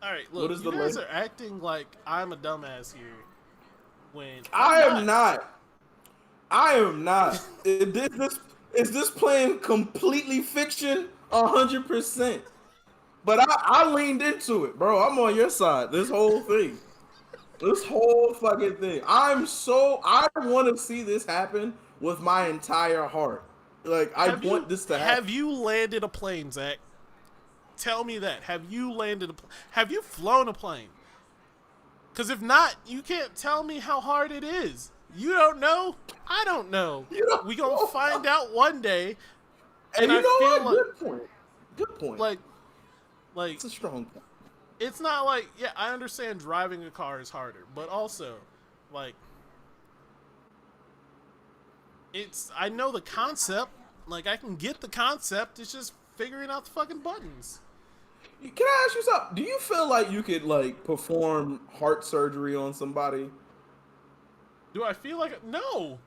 All right, look, you guys are acting like I'm a dumbass here. When I am not. Is this playing completely fiction? 100%. But I leaned into it, bro. I'm on your side. This whole thing. This whole fucking thing. I want to see this happen with my entire heart. Like, I want this to happen. Have you landed a plane, Zach? Tell me that. Have you flown a plane? Because if not, you can't tell me how hard it is. You don't know. I don't know. We gonna find out one day. And you know what? Good point. Like it's a strong point. It's not like, yeah, I understand driving a car is harder, but also, like, I know the concept. Like, I can get the concept. It's just figuring out the fucking buttons. Can I ask you something? Do you feel like you could, like, perform heart surgery on somebody? Do I feel like no?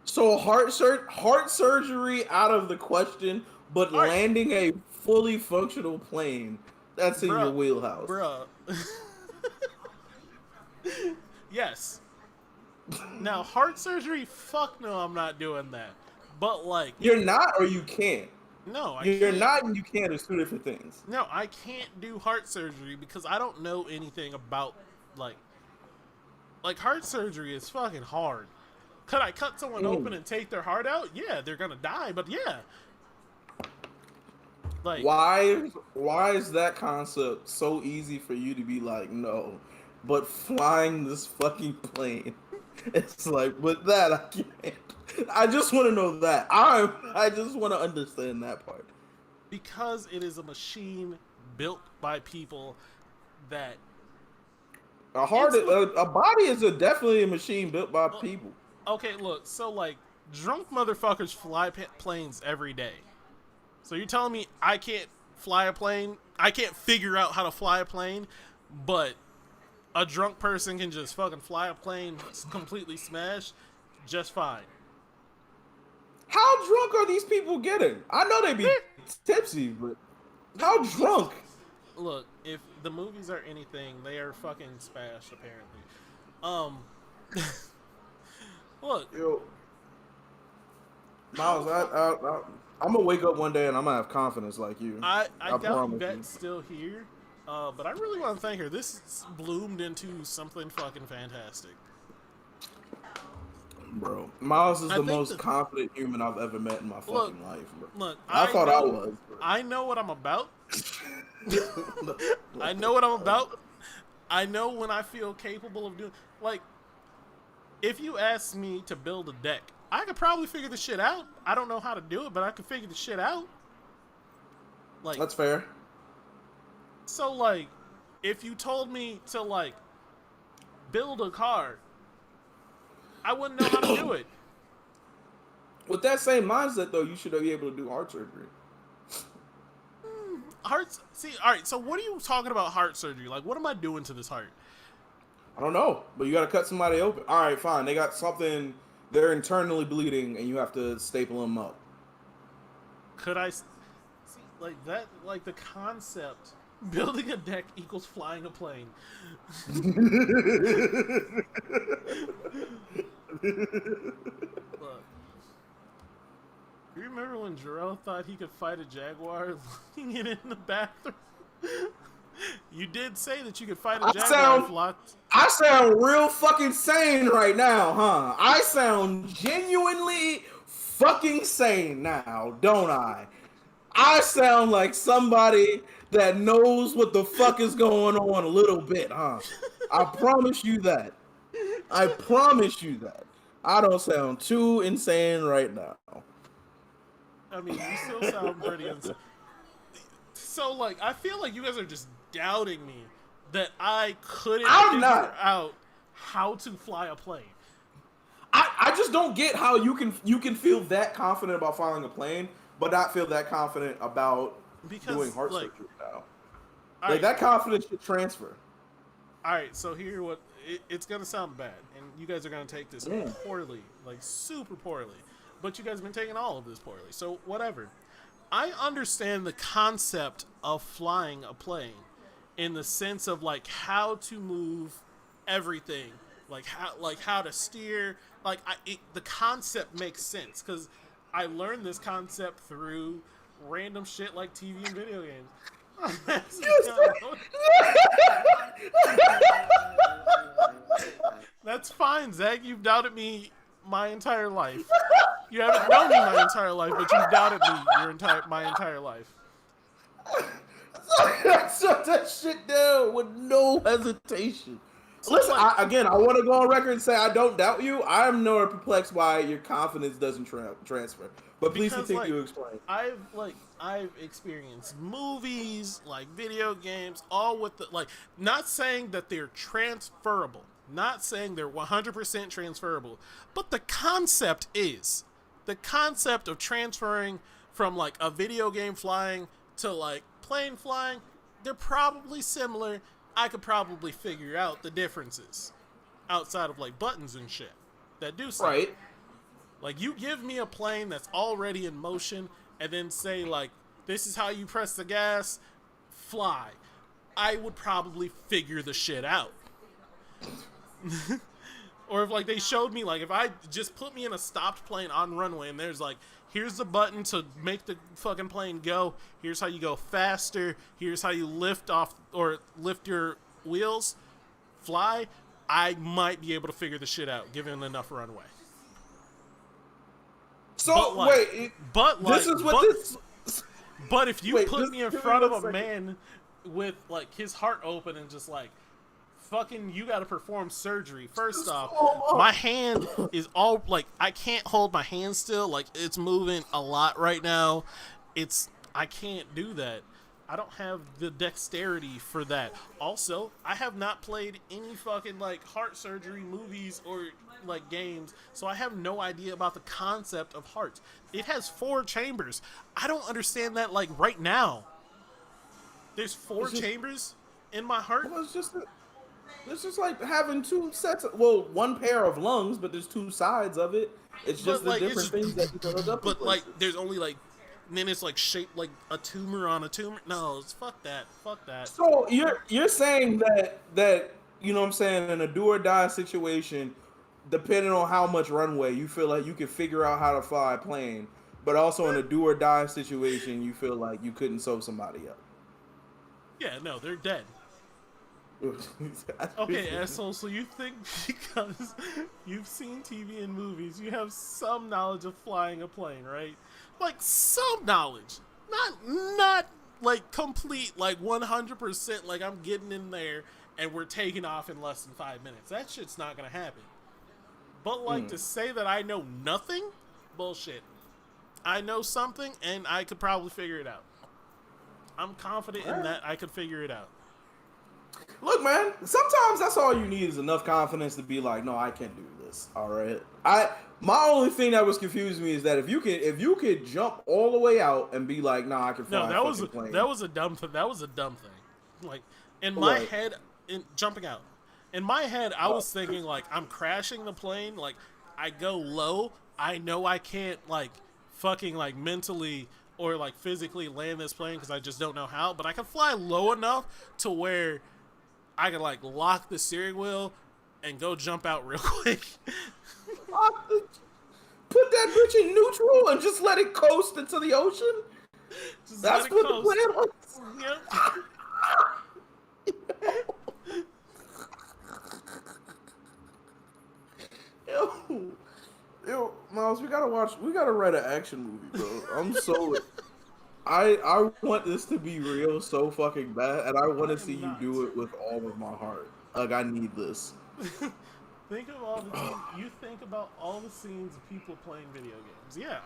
So heart surgery out of the question, but All right, landing a fully functional plane, that's in your bruh, wheelhouse. bruh. Yes. Now heart surgery, fuck no, I'm not doing that. But like, You're not or you can't. no, I You're can't. not and you can't is two different things. No, I can't do heart surgery because I don't know anything about like heart surgery is fucking hard. Could I cut someone open and take their heart out? Yeah, they're gonna die, but yeah. Like Why is that concept so easy for you to be like, no, but flying this fucking plane, it's like, with that I can't. I just want to know that. I just want to understand that part. because it is a machine built by people that A body is definitely a machine built by Well, people. okay, look, so like drunk motherfuckers fly planes every day. So you're telling me I can't fly a plane? I can't figure out how to fly a plane, but a drunk person can just fucking fly a plane completely smashed just fine. How drunk are these people getting? I know they be tipsy, but how drunk? Look, if the movies are anything, they are fucking smashed apparently. Look, Yo, Miles, I'm gonna wake up one day and I'm gonna have confidence like you. I doubt promise Bet's you. still here, but I really want to thank her. This bloomed into something fucking fantastic. Bro, Miles is I the think most confident human I've ever met in my fucking life, bro. Look, I thought I was. I know what I'm about. I know what I'm about. I know when I feel capable of doing. Like, if you asked me to build a deck, I could probably figure the shit out. I don't know how to do it, but I could figure the shit out. Like, That's fair. so like, if you told me to like build a car, I wouldn't know how to do it. With that same mindset, though, you should be able to do heart surgery. Hearts. See, all right. So what are you talking about heart surgery? Like, what am I doing to this heart? I don't know, but you got to cut somebody open. All right, fine. They got something. They're internally bleeding, and you have to staple them up. Could I see like that? Like the concept, building a deck equals flying a plane. Look, you remember when Jarrell thought he could fight a jaguar locking it in the bathroom? You did say that you could fight a jaguar if locked. I sound real fucking sane right now, huh? I sound genuinely fucking sane now, don't I? I sound like somebody that knows what the fuck is going on a little bit, huh? I promise you that. I promise you that. I don't sound too insane right now. I mean, you still sound pretty insane. So, like, I feel like you guys are just doubting me that I couldn't figure out how to fly a plane. I just don't get how you can feel that confident about flying a plane, but not feel that confident about doing heart surgery now. Like, that confidence should transfer. All right, so here it's gonna sound bad, and you guys are gonna take this poorly, like super poorly. But you guys have been taking all of this poorly, so whatever. I understand the concept of flying a plane in the sense of like how to move everything, like how to steer. Like the concept makes sense because I learned this concept through random shit like TV and video games. That's fine, Zach. You've doubted me my entire life. You haven't known me my entire life, but you've doubted me my entire life. I shut that shit down with no hesitation. So Listen, like, I want to go on record and say I don't doubt you. I am nor perplexed why your confidence doesn't transfer. But please continue to explain. I've experienced movies, like video games, all with the like. Not saying that they're transferable. Not saying they're 100% transferable. But the concept is the concept of transferring from like a video game flying to like plane flying. They're probably similar. I could probably figure out the differences. outside of like buttons and shit that do stuff. Right. Like, you give me a plane that's already in motion and then say, like, this is how you press the gas, fly. I would probably figure the shit out. Or if, like, they showed me, like, if I just put me in a stopped plane on runway and there's, like, here's the button to make the fucking plane go, here's how you go faster, here's how you lift off or lift your wheels, fly, I might be able to figure the shit out given enough runway. So, But if you put me in front of a second. man with, like, his heart open and just, like, fucking, you gotta perform surgery. First off, my hand is all, like, I can't hold my hand still. Like, it's moving a lot right now. I can't do that. I don't have the dexterity for that. Also, I have not played any fucking, like, heart surgery movies or, like, games, so I have no idea about the concept of hearts. It has 4 chambers. I don't understand that, like, right now. There's 4 chambers in my heart? Well, it's just like having 2 sets of, well, 1 pair of lungs, but there's 2 sides of it. It's just the different things that you can hook up. But, like, there's only, like, and then it's like shaped like a tumor on a tumor. No, it's fuck that. Fuck that. So you're saying that you know what I'm saying, in a do or die situation, depending on how much runway you feel like you can figure out how to fly a plane, but also in a do or die situation you feel like you couldn't sew somebody up. Yeah, no, they're dead. Okay, asshole, so you think because you've seen TV and movies, you have some knowledge of flying a plane, right? Like, some knowledge. Not like, complete, like, 100%, like, I'm getting in there and we're taking off in less than 5 minutes. That shit's not gonna happen. But, like, to say that I know nothing? Bullshit. I know something, and I could probably figure it out. I'm confident in that I could figure it out. Look, man, sometimes that's all you need is enough confidence to be like, no, I can do this. All right. My only thing that was confusing me is that if you could jump all the way out and be like, nah, I can fly. No, that was a dumb thing. That was a dumb thing. Like, in my head, jumping out. In my head, I was thinking, like, I'm crashing the plane. Like, I go low. I know I can't, like, fucking, like, mentally or, like, physically land this plane because I just don't know how. But I can fly low enough to where I can, like, lock the steering wheel and go jump out real quick. Put that bitch in neutral and just let it coast into the ocean? That's what the plan was? Yep. Yo, Miles, we gotta write an action movie, bro. I'm so... I want this to be real so fucking bad, and I want to see you do it with all of my heart. Like, I need this. Think of all the you think about all the scenes of people playing video games. Yeah,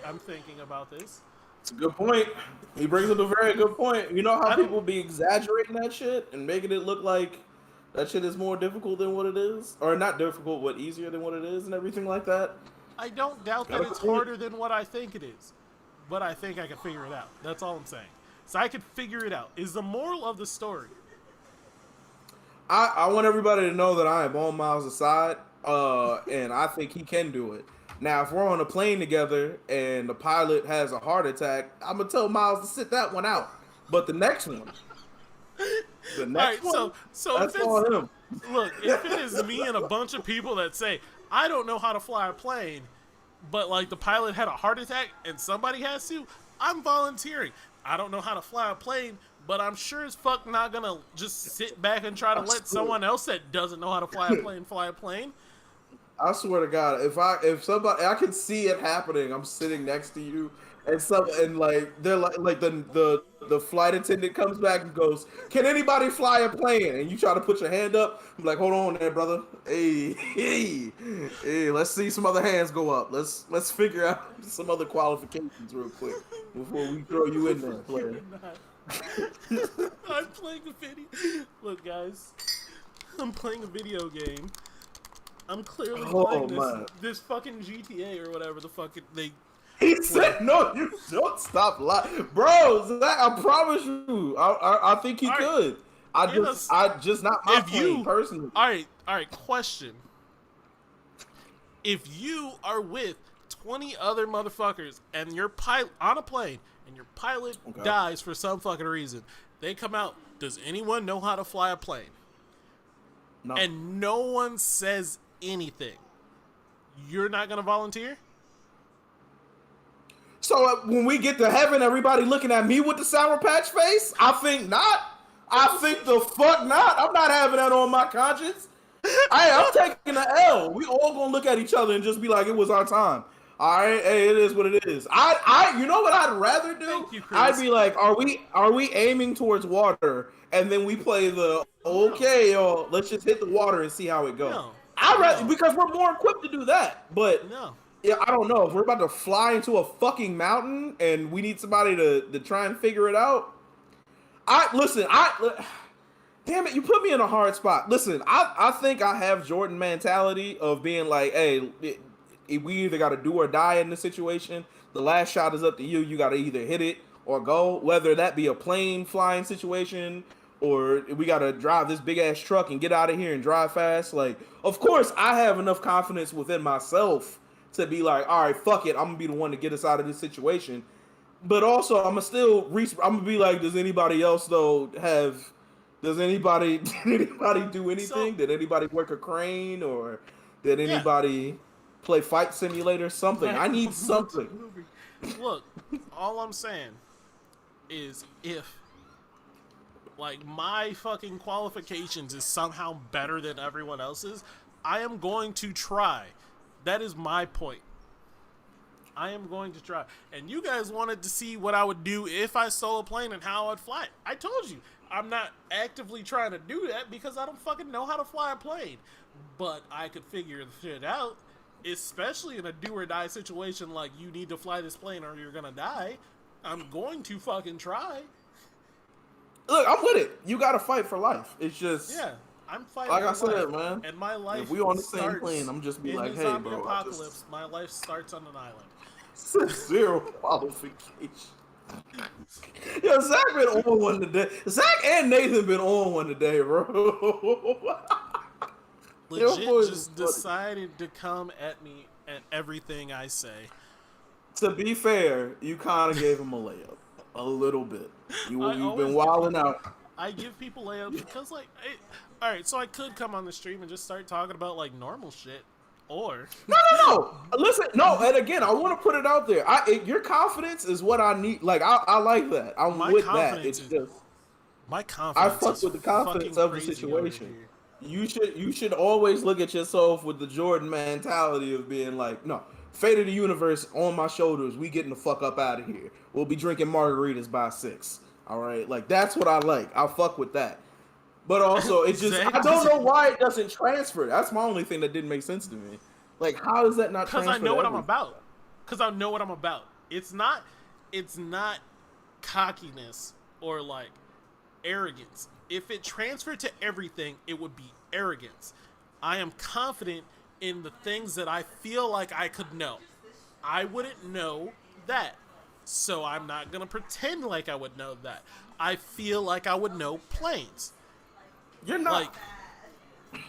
I'm thinking about this. It's a good point. He brings up a very good point. You know how people be exaggerating that shit and making it look like that shit is more difficult than what it is? Or not difficult, but easier than what it is and everything like that? I don't doubt that it's harder than what I think it is. But I think I can figure it out. That's all I'm saying. So I could figure it out. Is the moral of the story. I want everybody to know that I am on Miles' side, and I think he can do it. Now, if we're on a plane together and the pilot has a heart attack, I'm going to tell Miles to sit that one out. But the next one, so that's if on him. Look, if it is me and a bunch of people that say, I don't know how to fly a plane, but, like, the pilot had a heart attack and somebody has to, I'm volunteering. I don't know how to fly a plane, but I'm sure as fuck not gonna just sit back and try to let someone else that doesn't know how to fly a plane. I swear to God, if somebody, I can see it happening. I'm sitting next to you, and like they're like the flight attendant comes back and goes, "Can anybody fly a plane?" And you try to put your hand up. I'm like, "Hold on there, brother. Hey, let's see some other hands go up. Let's figure out some other qualifications real quick before we throw you in there, player." I'm playing a video. Look, guys, I'm playing a video game. I'm clearly playing this fucking GTA or whatever the fuck they. He said, "No, you don't stop lying, bro. Zach, I promise you. I think he could." I just not my if plane you personally. all right, question. If you are with 20 other motherfuckers and you're pilot on a plane and your pilot dies for some fucking reason, they come out, does anyone know how to fly a plane? No. And no one says anything. You're not gonna volunteer? So when we get to heaven, everybody looking at me with the Sour Patch face? I think not. I think the fuck not. I'm not having that on my conscience. I'm taking the L. We all gonna look at each other and just be like, it was our time. All right, hey, it is what it is. You know what I'd rather do? Thank you, Chris. I'd be like, are we aiming towards water? And then we play the okay, yo, let's just hit the water and see how it goes. Because we're more equipped to do that. But yeah, I don't know if we're about to fly into a fucking mountain and we need somebody to try and figure it out. Damn it, you put me in a hard spot. Listen, I think I have Jordan mentality of being like, hey, we either got to do or die in this situation. The last shot is up to you. You got to either hit it or go, whether that be a plane flying situation or we got to drive this big ass truck and get out of here and drive fast. Like, of course, I have enough confidence within myself to be like, all right, fuck it. I'm going to be the one to get us out of this situation. But also, I'm going to be like, does anybody else, though, Did anybody do anything? Did anybody work a crane or did anybody play Fight Simulator? Something. I need something. Look, all I'm saying is if like my fucking qualifications is somehow better than everyone else's, I am going to try. That is my point. I am going to try. And you guys wanted to see what I would do if I stole a plane and how I'd fly it. I told you. I'm not actively trying to do that because I don't fucking know how to fly a plane. But I could figure the shit out, especially in a do or die situation like you need to fly this plane or you're gonna die. I'm going to fucking try. Look, I'm with it. You gotta fight for life. It's just... Yeah, I'm fighting like I for said, life. man. And my life if we on the same plane, I'm just be like, hey, zombie bro. apocalypse, my life starts on an island. Zero qualification. Yo, Zach been on one today. Zach and Nathan been on one today, bro. Legit just decided to come at me at everything I say. To be fair, you kind of gave him a layup. A little bit. You've been wilding out. I give people layups because, like, alright, so I could come on the stream and just start talking about, like, normal shit. Or no. Listen, no, and again, I want to put it out there. Your confidence is what I need. Like, I like that. I'm with that. It's just my confidence. I fuck with the confidence of the situation. You should always look at yourself with the Jordan mentality of being like, no, fate of the universe on my shoulders. We getting the fuck up out of here. We'll be drinking margaritas by 6. All right, like that's what I like. I fuck with that. But also, it just, I don't know why it doesn't transfer. That's my only thing that didn't make sense to me. Like, how does that not transfer? Because I know what I'm about. Because I know what I'm about. It's not cockiness or, like, arrogance. If it transferred to everything, it would be arrogance. I am confident in the things that I feel like I could know. I wouldn't know that. So I'm not going to pretend like I would know that. I feel like I would know planes. You're not. Like,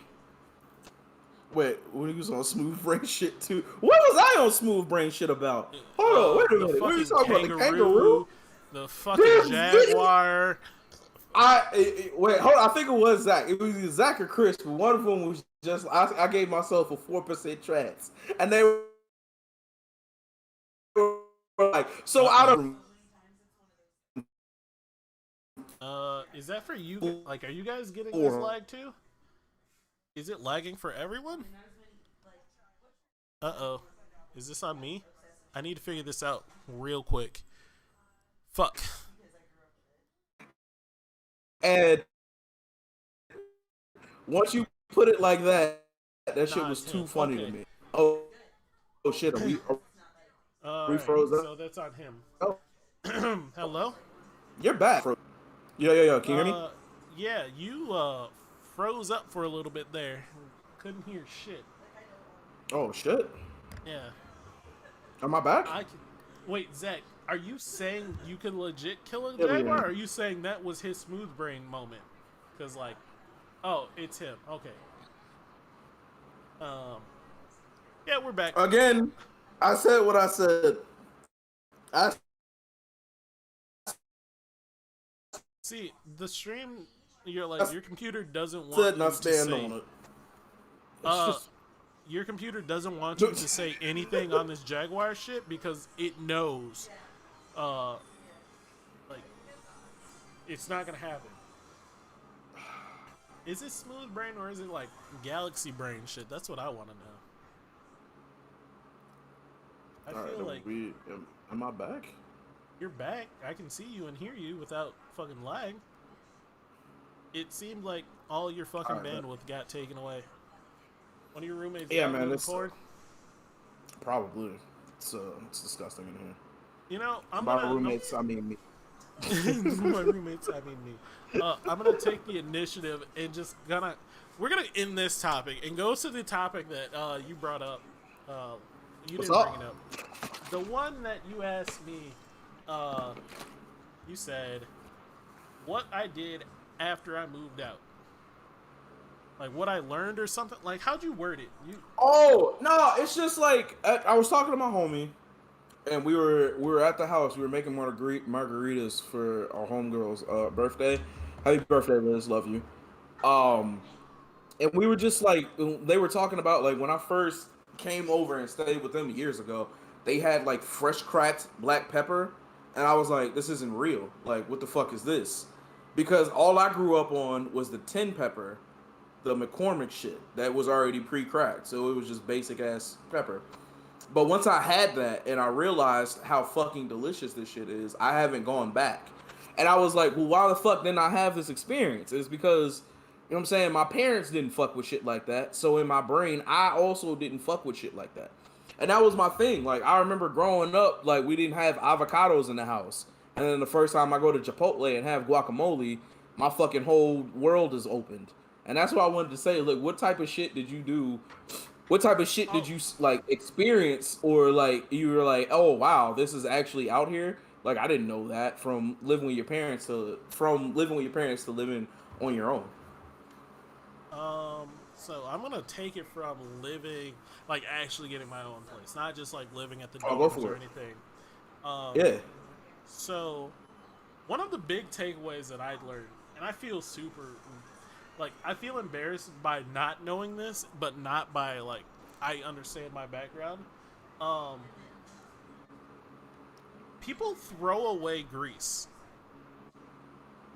wait, when he was on smooth brain shit too. What was I on smooth brain shit about? Hold on, wait a minute. What are you talking about? The kangaroo? The fucking jaguar. Wait, hold on. I think it was Zach. It was either Zach or Chris, but one of them was just, I gave myself a 4% chance. And they were like, so out of... is that for you? Like, are you guys getting this lag too? Is it lagging for everyone? Uh-oh. Is this on me? I need to figure this out real quick. Fuck. And once you put it like that, that shit was too funny to me. Oh shit, are we froze up? So that's on him. Oh. Hello? You're back. Yo. Can you hear me? Yeah, you froze up for a little bit there. Couldn't hear shit. Oh shit. Yeah. Am I back? Wait, Zach, are you saying you can legit kill a jaguar? Or are you saying that was his smooth brain moment? Because, like, oh, it's him. Okay. Yeah, we're back. Again, I said what I said. I See, the stream, your computer doesn't want said, you not to stand say. on it. It's Uh, just your computer doesn't want you to say anything on this Jaguar shit because it knows, like, it's not gonna happen. Is it smooth brain or is it like galaxy brain shit? That's what I want to know. I feel like am I back? you're back. I can see you and hear you without fucking lag. It seemed like all your fucking bandwidth got taken away. One of your roommates man, it's cord? Probably. It's disgusting in here. You know, I mean me. My roommates, I mean me. I'm gonna take the initiative and we're gonna end this topic and go to the topic that you brought up. You What's didn't up? bring it up. The one that you asked me, you said what I did after I moved out. Like what I learned or something. Like how'd you word it? Oh no, it's just like I was talking to my homie, and we were at the house. We were making margaritas for our homegirl's birthday. Happy birthday, Liz. Love you. And we were just like, they were talking about like when I first came over and stayed with them years ago. They had like fresh cracked black pepper, and I was like, this isn't real. Like, what the fuck is this? Because all I grew up on was the tin pepper, the McCormick shit that was already pre-cracked, so it was just basic ass pepper. But once I had that and I realized how fucking delicious this shit is, I haven't gone back. And I was like, well, why the fuck didn't I have this experience? It's because, you know what I'm saying, my parents didn't fuck with shit like that. So in my brain, I also didn't fuck with shit like that. And that was my thing. Like, I remember growing up, like, we didn't have avocados in the house. And then the first time I go to Chipotle and have guacamole, my fucking whole world is opened. And that's what I wanted to say. Like, what type of shit did you do? What type of shit did you, like, experience? Or, like, you were like, oh, wow, this is actually out here? Like, I didn't know that from living with your parents to living on your own. So I'm gonna take it from living, like actually getting my own place, not just like living at the I'll go dorms for or it. anything. Yeah. So one of the big takeaways that I learned, and I feel I feel embarrassed by not knowing this, but not by like I understand my background. People throw away grease,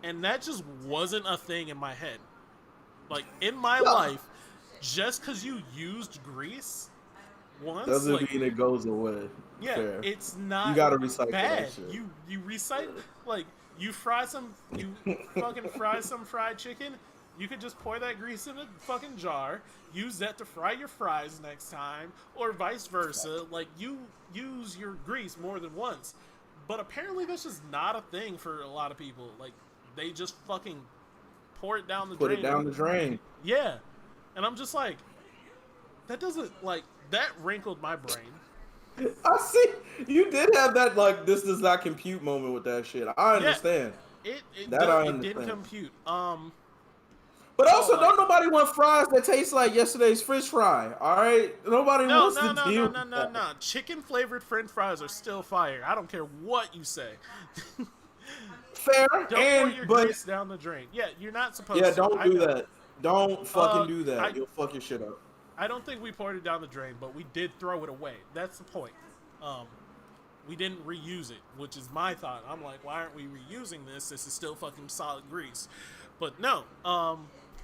and that just wasn't a thing in my head. Like in my life, just because you used grease once doesn't mean it goes away. Yeah, Fair. it's not You gotta recycle bad. that shit. You recycle, like you fucking fry some fried chicken. You could just pour that grease in a fucking jar, use that to fry your fries next time, or vice versa. Like you use your grease more than once. But apparently that's just not a thing for a lot of people. Like they just fucking pour it down the drain. Put it down the drain. Yeah. And I'm just like, that doesn't, like, that wrinkled my brain. I see. You did have that, like, this does not compute moment with that shit. I understand. It understand. didn't compute. But also, don't nobody want fries that taste like yesterday's French fry, all right? Nobody wants to deal with that. No. Chicken-flavored French fries are still fire. I don't care what you say. Fair. Don't pour your grease down the drain. Yeah, you're not supposed to. Yeah, don't do that. Don't fucking do that. You'll fuck your shit up. I don't think we poured it down the drain, but we did throw it away. That's the point. We didn't reuse it, which is my thought. I'm like, why aren't we reusing this? This is still fucking solid grease. But no.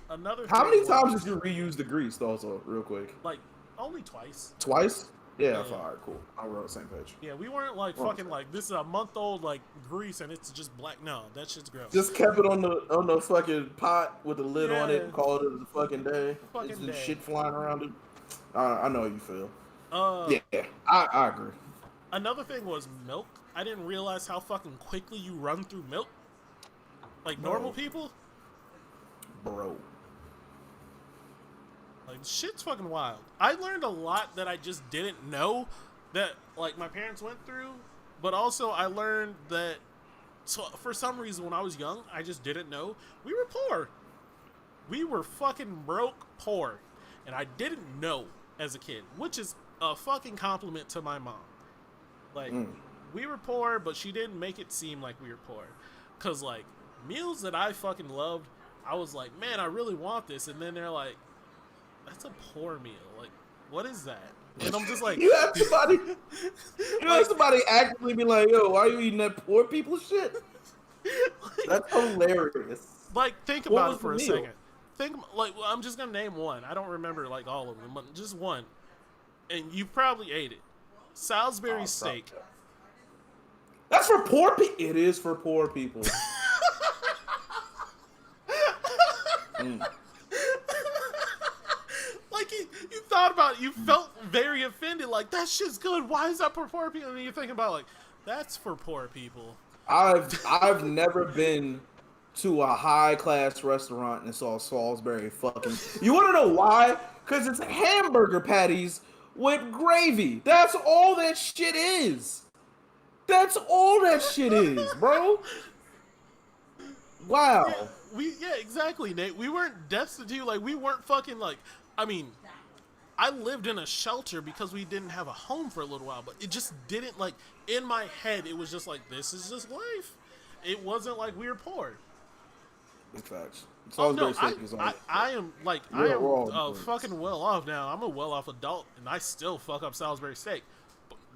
Another. How many times did you reuse the grease, also, real quick? Like only twice. Twice? Yeah. All right, cool. We're on the same page. Yeah, we weren't like fucking like this is a month-old like grease and it's just black. No, that shit's gross. Just kept it on the fucking pot with the lid on it and called it a fucking day. Fucking day. Shit flying around it. I know how you feel. Yeah, I agree. Another thing was milk. I didn't realize how fucking quickly you run through milk. Like normal people. Bro. Like shit's fucking wild. I learned a lot that I just didn't know that like my parents went through, but also I learned that for some reason when I was young, I just didn't know we were poor. we were fucking broke poor, and I didn't know as a kid, which is a fucking compliment to my mom. Like, we were poor, but she didn't make it seem like we were poor. Because, like, meals that I fucking loved, I was like, man, I really want this. And then they're like, that's a poor meal. Like, what is that? And I'm just like, you have somebody actively be like, yo, why are you eating that poor people shit? That's hilarious. Like, think about it for a second. I'm just gonna name one. I don't remember like all of them, but just one. And you probably ate it. Salisbury steak. That's for poor people. It is for poor people. Like you thought about it, you felt very offended. Like, that shit's good. Why is that for poor people? And you're thinking about like, that's for poor people. I've never been to a high class restaurant and saw Salisbury fucking. You want to know why? Because it's hamburger patties with gravy. That's all that shit is. That's all that shit is, bro. Wow. Yeah, exactly, Nate. We weren't destitute. Like, we weren't fucking like. I mean, I lived in a shelter because we didn't have a home for a little while, but it just didn't, like, in my head, it was just like, this is just life. It wasn't like we were poor. In fact, I am fucking well off now. I'm a well off adult, and I still fuck up Salisbury steak.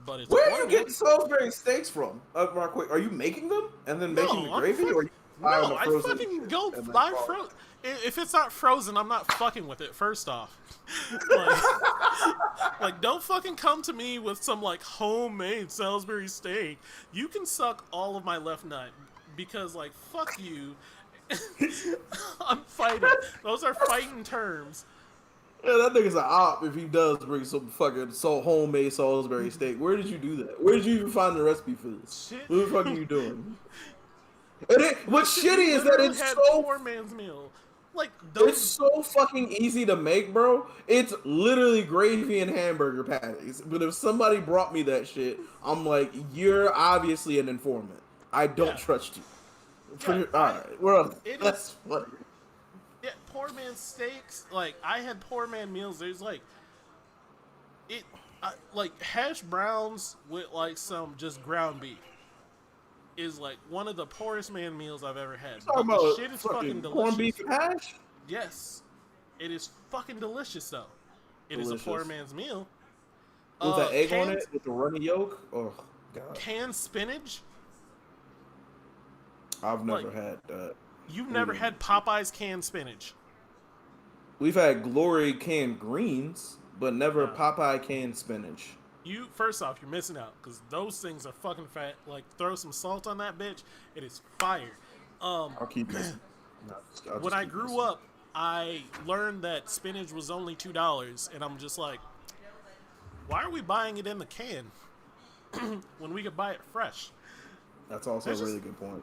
But it's where are you getting Salisbury steaks from? Real quick, are you making them and then making the gravy, or are you buying the frozen? I fucking go buy frozen. If it's not frozen, I'm not fucking with it. First off, like, don't fucking come to me with some like homemade Salisbury steak. You can suck all of my left nut because, like, fuck you. I'm fighting. Those are fighting terms. Yeah, that nigga's an op if he does bring some fucking homemade Salisbury steak. Where did you do that? Where did you even find the recipe for this? Shit. What the fuck are you doing? What's shitty is that it's so poor man's meal. Like, it's so fucking easy to make, bro. It's literally gravy and hamburger patties. But if somebody brought me that shit, I'm like, you're obviously an informant. I don't trust you. Alright, well, that's funny. Yeah, poor man steaks. Like, I had poor man meals. There's like, like hash browns with like some just ground beef is like one of the poorest man meals I've ever had. But the shit is fucking delicious. Corned beef and hash? Yes, it is fucking delicious though. It is a poor man's meal. With the egg on it, with the runny yolk. Oh god. Canned spinach. I've never had that. You've never had Popeye's canned spinach? We've had Glory canned greens, but never Popeye canned spinach. First off, you're missing out because those things are fucking fat. Like, throw some salt on that bitch, it is fire. I'll keep this. When I grew up, I learned that spinach was only $2, and I'm just like, why are we buying it in the can when we could buy it fresh? That's also a really good point.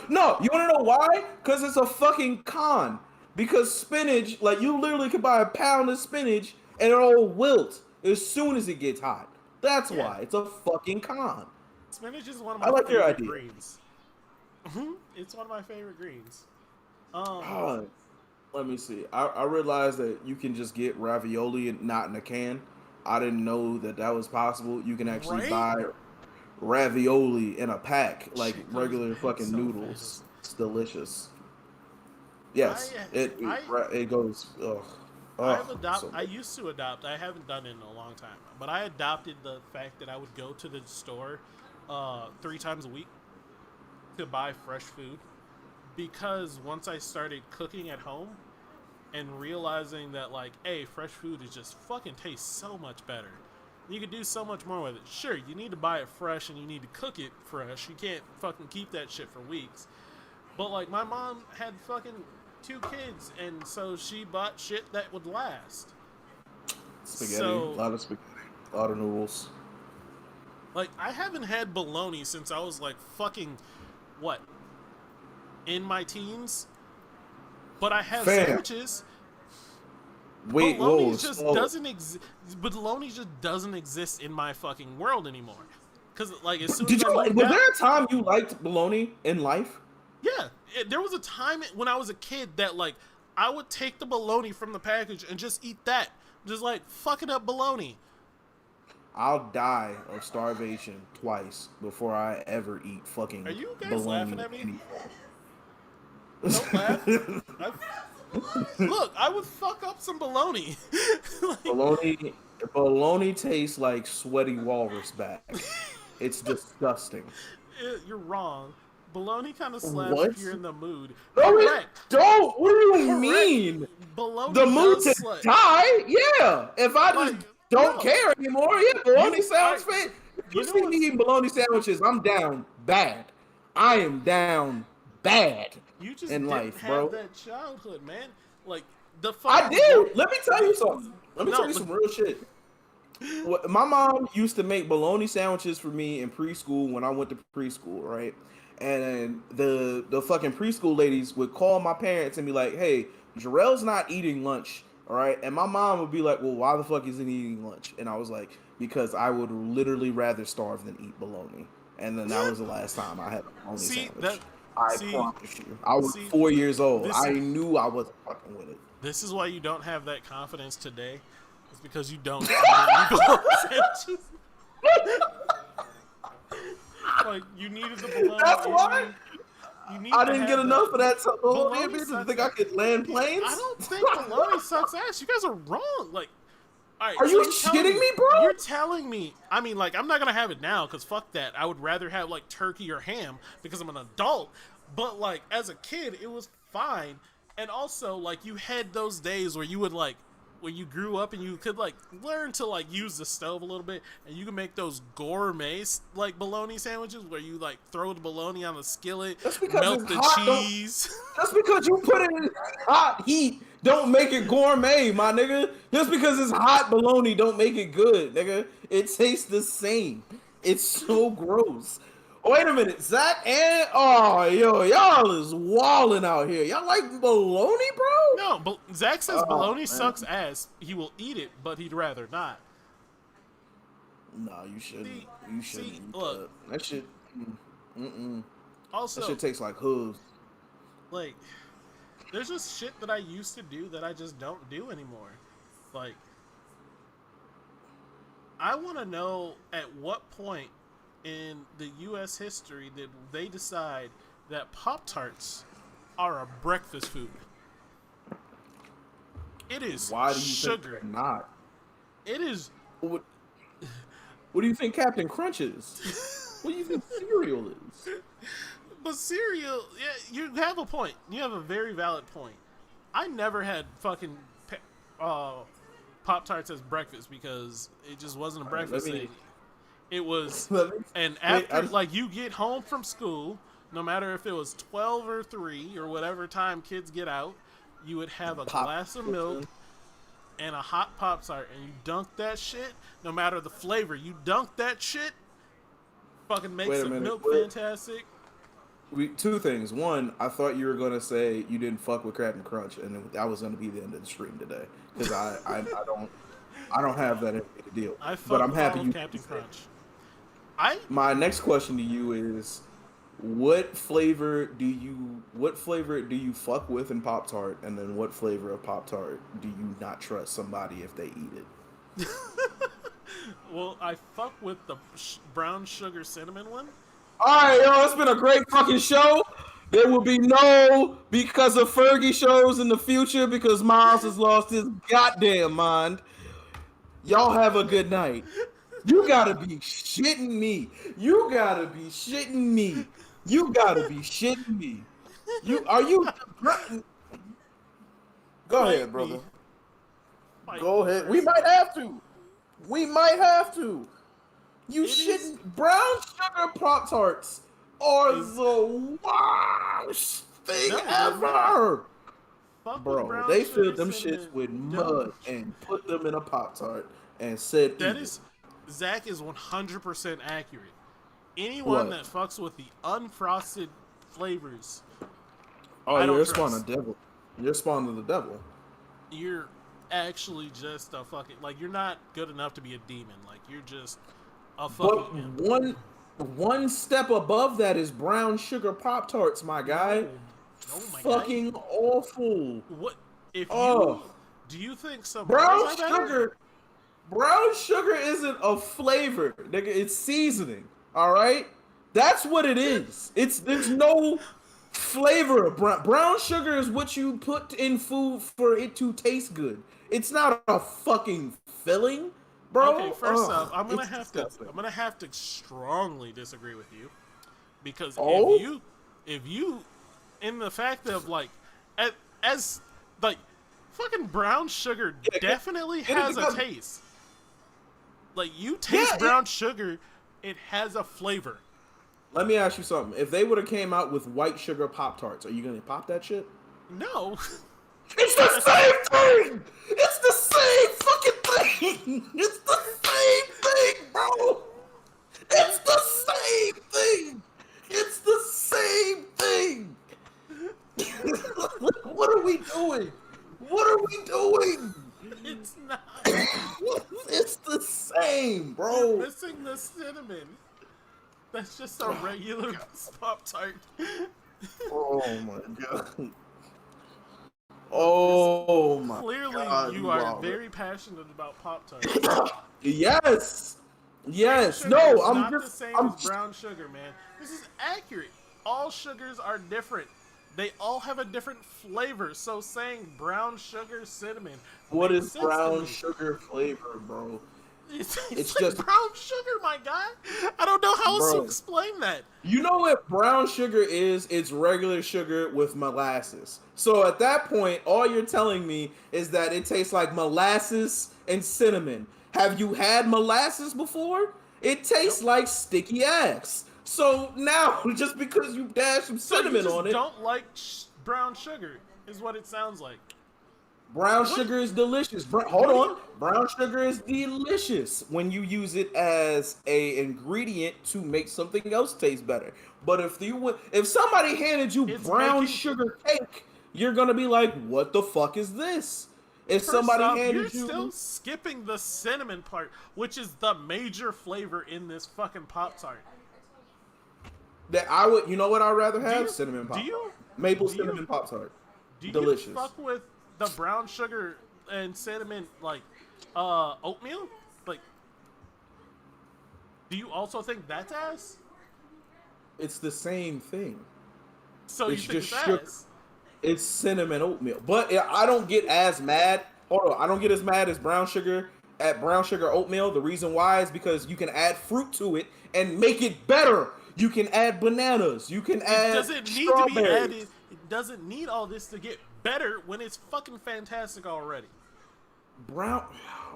No, you want to know why? Because it's a fucking con. Because spinach, like, you literally could buy a pound of spinach and it'll wilt as soon as it gets hot. That's why. It's a fucking con. Spinach is one of my favorite greens. It's one of my favorite greens. Let me see. I realized that you can just get ravioli and not in a can. I didn't know that was possible. You can actually buy ravioli in a pack, like regular fucking noodles. It's delicious. Yes, it goes. I used to adopt. I haven't done it in a long time, but I adopted the fact that I would go to the store 3 times a week to buy fresh food, because once I started cooking at home and realizing that, like, hey, fresh food is just fucking tastes so much better. You could do so much more with it. Sure, you need to buy it fresh and you need to cook it fresh. You can't fucking keep that shit for weeks. But, like, my mom had fucking 2 kids, and so she bought shit that would last. Spaghetti, a lot of spaghetti, a lot of noodles. Like, I haven't had bologna since I was, like, fucking, in my teens? But I have sandwiches. Wait, bologna just doesn't exist. Bologna just doesn't exist in my fucking world anymore. Because, like, as soon as was there a time you liked bologna in life? Yeah, there was a time when I was a kid that, like, I would take the bologna from the package and just eat that. Just like fucking up bologna. I'll die of starvation twice before I ever eat fucking Are you guys bologna. laughing at me? Don't laugh. Look, I would fuck up some bologna. Like, Bologna tastes like sweaty walrus back. It's disgusting. You're wrong. Bologna kind of slaps What? if you're in the mood. No, it Correct. don't. What do you Correct. mean? Bologna The mood does to slap. die? Yeah. If I Like, just don't no. care anymore, yeah, bologna sounds I- fake. you You know see what's- me eating bologna sandwiches, I'm down bad. I am down bad You just in didn't life, have bro. that childhood, man. Like the I fucking did. Let me tell you something. Let me No, tell you some real shit. My mom used to make bologna sandwiches for me in preschool when I went to preschool, right? And the fucking preschool ladies would call my parents and be like, "Hey, Jarrell's not eating lunch, all right?" And my mom would be like, "Well, why the fuck isn't he eating lunch?" And I was like, "Because I would literally rather starve than eat bologna." And then that was the last time I had a bologna sandwich. I promise you. I was 4 years old. I knew I wasn't fucking with it. This is why you don't have that confidence today. It's because you don't eat bologna sandwiches. Like you needed the bologna. That's why You need I to didn't have get enough of that bologna. Bologna Did you sucks. think I could land planes? I don't think bologna sucks ass. You guys are wrong. Like, all right, Are you you're telling shitting me, bro? You're telling me. I mean, like, I'm not gonna have it now because fuck that. I would rather have like turkey or ham because I'm an adult. But like, as a kid, it was fine. And also, like, you had those days where you would like, when you grew up and you could like learn to like use the stove a little bit, and you can make those gourmet like bologna sandwiches where you like throw the bologna on the skillet, melt it's the hot, cheese. Just because you put it in hot heat don't make it gourmet, my nigga. Just because it's hot bologna don't make it good, nigga. It tastes the same. It's so gross. Wait a minute, Zach and y'all is walling out here. Y'all like bologna, bro? No, but Zach says Oh, bologna man. sucks ass. He will eat it, but he'd rather not. No, you shouldn't. See- You shouldn't. see, eat look. that shit. Also, That shit tastes like hooves. like, there's just shit that I used to do that I just don't do anymore. Like, I want to know at what point in the U.S. history did they decide that Pop-Tarts are a breakfast food? It is Why do you sugar. think they're not? It is. What do you think Captain Crunch is? What do you think cereal is? But cereal, yeah, you have a point. You have a very valid point. I never had fucking Pop-Tarts as breakfast because it just wasn't a breakfast thing. It was, and after, like, you get home from school, no matter if it was 12 or 3 or whatever time kids get out, you would have a glass of milk and a hot Pop-Tart, and you dunk that shit, no matter the flavor. You dunk that shit, fucking makes the milk fantastic. Two things. One, I thought you were gonna say you didn't fuck with Captain Crunch, and that was gonna be the end of the stream today because I don't have that deal. But I'm happy you. Captain Crunch. My next question to you is, what flavor do you fuck with in Pop-Tart, and then what flavor of Pop-Tart do you not trust somebody if they eat it? Well, I fuck with the brown sugar cinnamon one. All right, yo, it's been a great fucking show. There will be no Because of Fergie shows in the future because Miles has lost his goddamn mind. Y'all have a good night. You gotta be shitting me. You gotta be shitting me. You gotta be shitting me. Go ahead, brother. Go ahead. We might have to. You shitting. Brown sugar Pop-Tarts are the worst thing ever. Bro, they filled them shits with mud and put them in a Pop-Tart and said Zach is 100% accurate. Anyone that fucks with the unfrosted flavors, you're spawn of the devil. You're spawn of the devil. You're actually just a fucking, like, you're not good enough to be a demon. Like, you're just a fucking. But one step above that is brown sugar Pop-Tarts, my guy. Oh my fucking God. awful. What? if Oh, do you think some brown are better? sugar. Brown sugar isn't a flavor, nigga. It's seasoning. All right, that's what it is. There's no flavor. Brown sugar is what you put in food for it to taste good. It's not a fucking filling, Okay, bro. first off, Ugh, it's disgusting. I'm gonna have to strongly disagree with you because Oh, if you in the fact of like as like fucking brown sugar Yeah, definitely get it has a together. taste. Like you taste Yeah, brown sugar, it has a flavor. let me ask you something. If they would have came out with white sugar Pop Tarts, are you gonna pop that shit? No. It's the same thing. It's the same fucking thing. It's the same thing, bro. It's the same thing. It's the same thing. What are we doing? What are we doing? It's not. It's the same, You're bro. missing the cinnamon. That's just a regular Pop Tart. Oh my god. Oh my Clearly, god. you are very passionate about Pop Tarts. Yes. Yes. Sugar No, is I'm not the just same I'm as brown sugar, man. This is accurate. All sugars are different. They all have a different flavor. So saying brown sugar, cinnamon. what makes is sense to brown me. sugar flavor, bro? It's It's like just brown sugar, my guy. I don't know how else to bro. explain that. You know what brown sugar is? It's regular sugar with molasses. So at that point, all you're telling me is that it tastes like molasses and cinnamon. Have you had molasses before? It tastes Nope. like sticky ass. So now, just because you dash some So you cinnamon just on it, don't like brown sugar, is what it sounds like. brown What? sugar is delicious. Hold What do on, you? brown sugar is delicious when you use it as a ingredient to make something else taste better. But if somebody handed you It's brown making. sugar cake, you're gonna be like, "What the fuck is this?" If First somebody off, you're handed still you skipping the cinnamon part, which is the major flavor in this fucking Pop Tart. that, I would, you know what I'd rather Do have? you? Cinnamon Do pop tart, you? maple Do cinnamon you? pop tart, Do you delicious. fuck with the brown sugar and cinnamon like oatmeal? Like, do you also think that's ass? It's the same thing. So you It's think just it's sugar. ass? It's cinnamon oatmeal. But I don't get as mad. Hold on. I don't get as mad as brown sugar at brown sugar oatmeal. The reason why is because you can add fruit to it and make it better. You can add bananas. You can It add doesn't need to be strawberries. added. It doesn't need all this to get better when it's fucking fantastic already. Brown.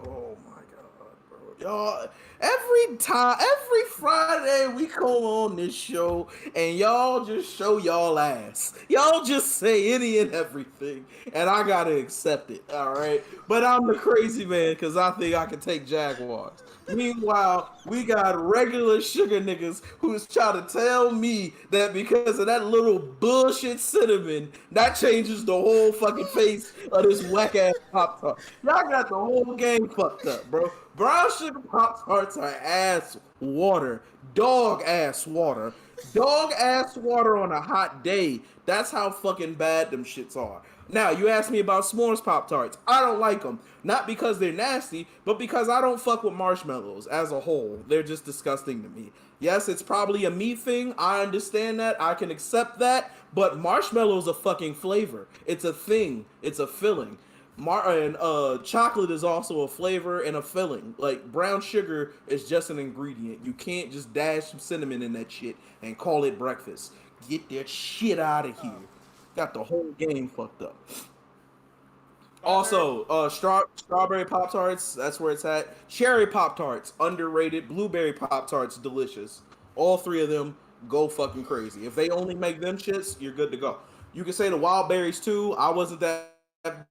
Oh my god, bro. Y'all, every Friday we come on this show and y'all just show y'all ass. Y'all just say any and everything, and I gotta accept it. All right, but I'm the crazy man because I think I can take Jaguars. Meanwhile, we got regular sugar niggas who's trying to tell me that because of that little bullshit cinnamon, that changes the whole fucking face of this whack ass Pop Tart. Y'all got the whole game fucked up, bro. Brown sugar Pop Tarts are ass water, dog ass water on a hot day. That's how fucking bad them shits are. Now, you asked me about s'mores Pop Tarts. I don't like them. Not because they're nasty, but because I don't fuck with marshmallows as a whole. They're just disgusting to me. Yes, it's probably a me thing. I understand that. I can accept that. But marshmallow's a fucking flavor. It's a thing. It's a filling. Chocolate is also a flavor and a filling. Like, brown sugar is just an ingredient. You can't just dash some cinnamon in that shit and call it breakfast. Get that shit out of here. Got the whole game fucked up. Also, strawberry Pop Tarts, that's where it's at. Cherry Pop Tarts, underrated. Blueberry Pop Tarts, delicious. All three of them go fucking crazy. If they only make them shits, you're good to go. You can say the wild berries too. I wasn't that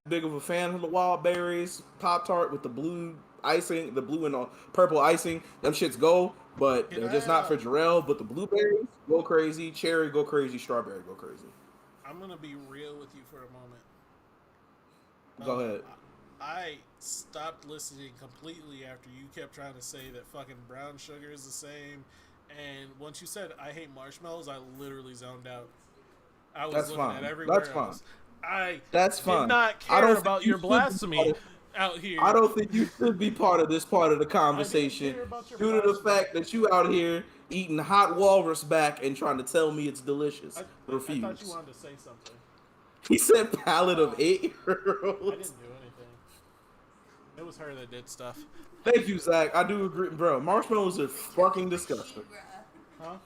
big of a fan of the wild berries Pop Tart with the blue icing, the blue and purple icing. Them shits go, but they're just not for Jarrell. But the blueberries go crazy, cherry go crazy, strawberry go crazy. I'm gonna be real with you for a moment. Go ahead. I stopped listening completely after you kept trying to say that fucking brown sugar is the same. And once you said I hate marshmallows, I literally zoned out. I was That's looking fine. at everywhere That's fine. else. I That's did fine. not I don't care think about you your should be part blasphemy of- out here. I don't think you should be part of this part of the I didn't conversation care about your due to the blasphemy. fact that you out here eating hot walrus back and trying to tell me it's delicious. I Refuse. thought you wanted to say something. He said palate of I 8-year-olds. didn't do anything. It was her that did stuff. Thank you, Zach. I do agree, bro. Marshmallows are fucking disgusting. Huh?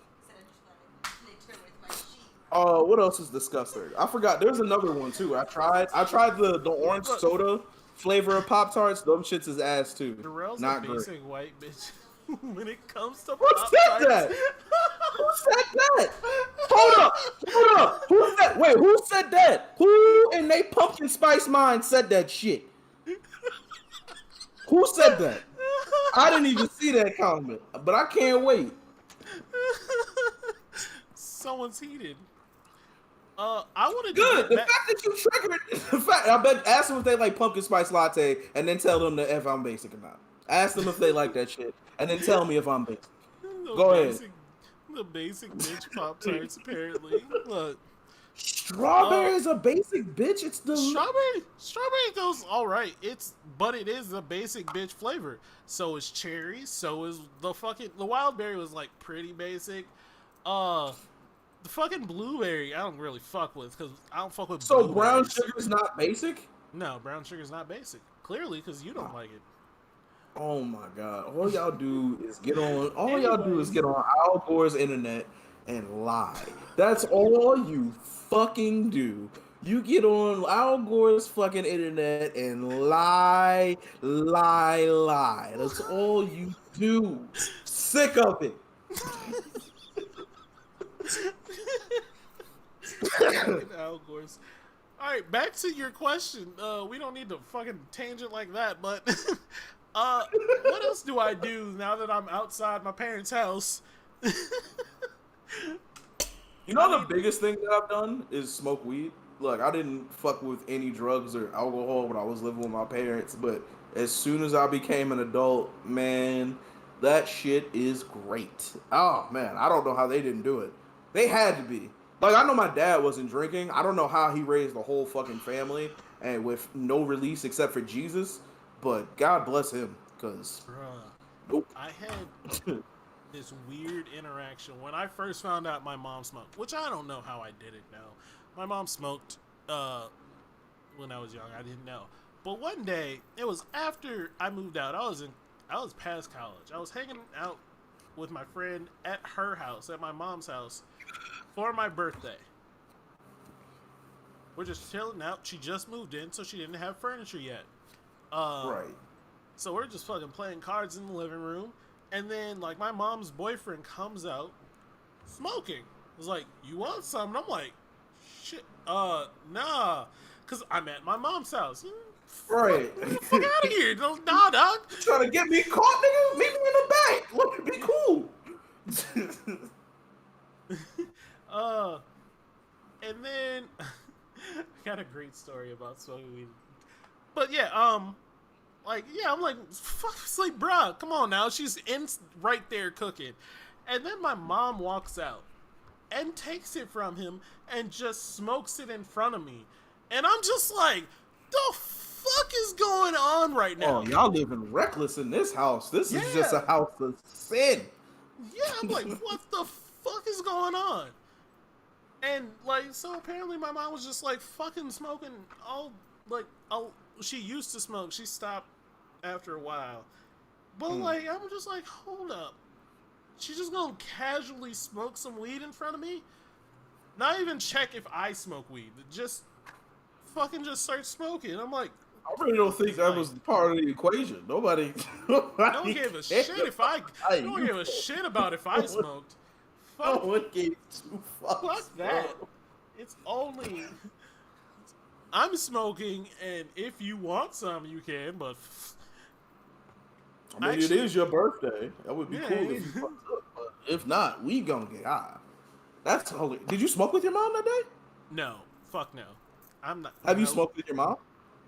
What else is disgusting? I forgot. There's another one too. I tried the orange soda flavor of Pop Tarts. Them shits is ass too. Darrell's Not a great. basic white bitch when it comes to Who Pop said that? Tarts. Who said that? Hold up. Who said? Wait, who said that? Who in they pumpkin spice mind said that shit? Who said that? I didn't even see that comment, but I can't wait. Someone's heated. I wanted to Good. get The back. fact that you triggered the fact, I bet ask them if they like pumpkin spice latte and then tell them if I'm basic or not. Ask them if they like that shit and then tell me if I'm basic. Go ahead. The basic bitch Pop Tarts, apparently. Look, Strawberry is a basic bitch. It's the strawberry goes all right. But it is the basic bitch flavor. So is cherry. So is the wild berry was like pretty basic. The fucking blueberry I don't really fuck with because I don't fuck with. So brown blueberries. sugar's not basic? No, brown sugar's not basic. Clearly, because you don't like it. Oh my god! All y'all do is get on. All y'all do is get on Al Gore's internet and lie. That's all you fucking do. You get on Al Gore's fucking internet and lie. That's all you do. Sick of it. Al Gore's. All right, back to your question. We don't need to fucking tangent like that, but what else do I do now that I'm outside my parents' house? You know the biggest thing that I've done is smoke weed. Look, I didn't fuck with any drugs or alcohol when I was living with my parents, but as soon as I became an adult, man, that shit is great. Oh man, I don't know how they didn't do it. They had to be. Like, I know my dad wasn't drinking. I don't know how he raised the whole fucking family and with no release except for Jesus, but God bless him, because Bruh, I had this weird interaction when I first found out my mom smoked, which I don't know how I did it now. My mom smoked when I was young. I didn't know. But one day, it was after I moved out. I was past college. I was hanging out with my friend at her house, at my mom's house, for my birthday. We're just chilling out. She just moved in, so she didn't have furniture yet. right. So we're just fucking playing cards in the living room. And then, like, my mom's boyfriend comes out smoking. He's like, you want some? And I'm like, shit, nah. Because I'm at my mom's house. Right. Get the fuck out of here. Nah, dog. Trying to get me caught, nigga? Meet me in the back. Look, be cool. And then I got a great story about smoking weed. But yeah, I'm like, fuck, it's like, bruh, come on now. She's right there cooking. And then my mom walks out and takes it from him and just smokes it in front of me. And I'm just like, the fuck is going on right now? Oh, y'all living reckless in this house. This is just a house of sin. Yeah, I'm like, what the fuck is going on? And, like, so apparently my mom was just, like, fucking smoking she used to smoke. She stopped after a while. But, like, I'm just like, hold up. She's just gonna casually smoke some weed in front of me? Not even check if I smoke weed. Just fucking just start smoking. I'm like, I really don't think that was part of the equation. Nobody don't give a shit if I don't give a shit about if I smoked. No Fuck, one gave two fucks. fuck that. It's only I'm smoking, and if you want some, you can. But I mean, it is your birthday. That would be Yeah, cool it if is. you fucked up. But if not, we gonna get high. That's hilarious. Did you smoke with your mom that day? no, fuck no. I'm not. Have you no, smoked with your mom?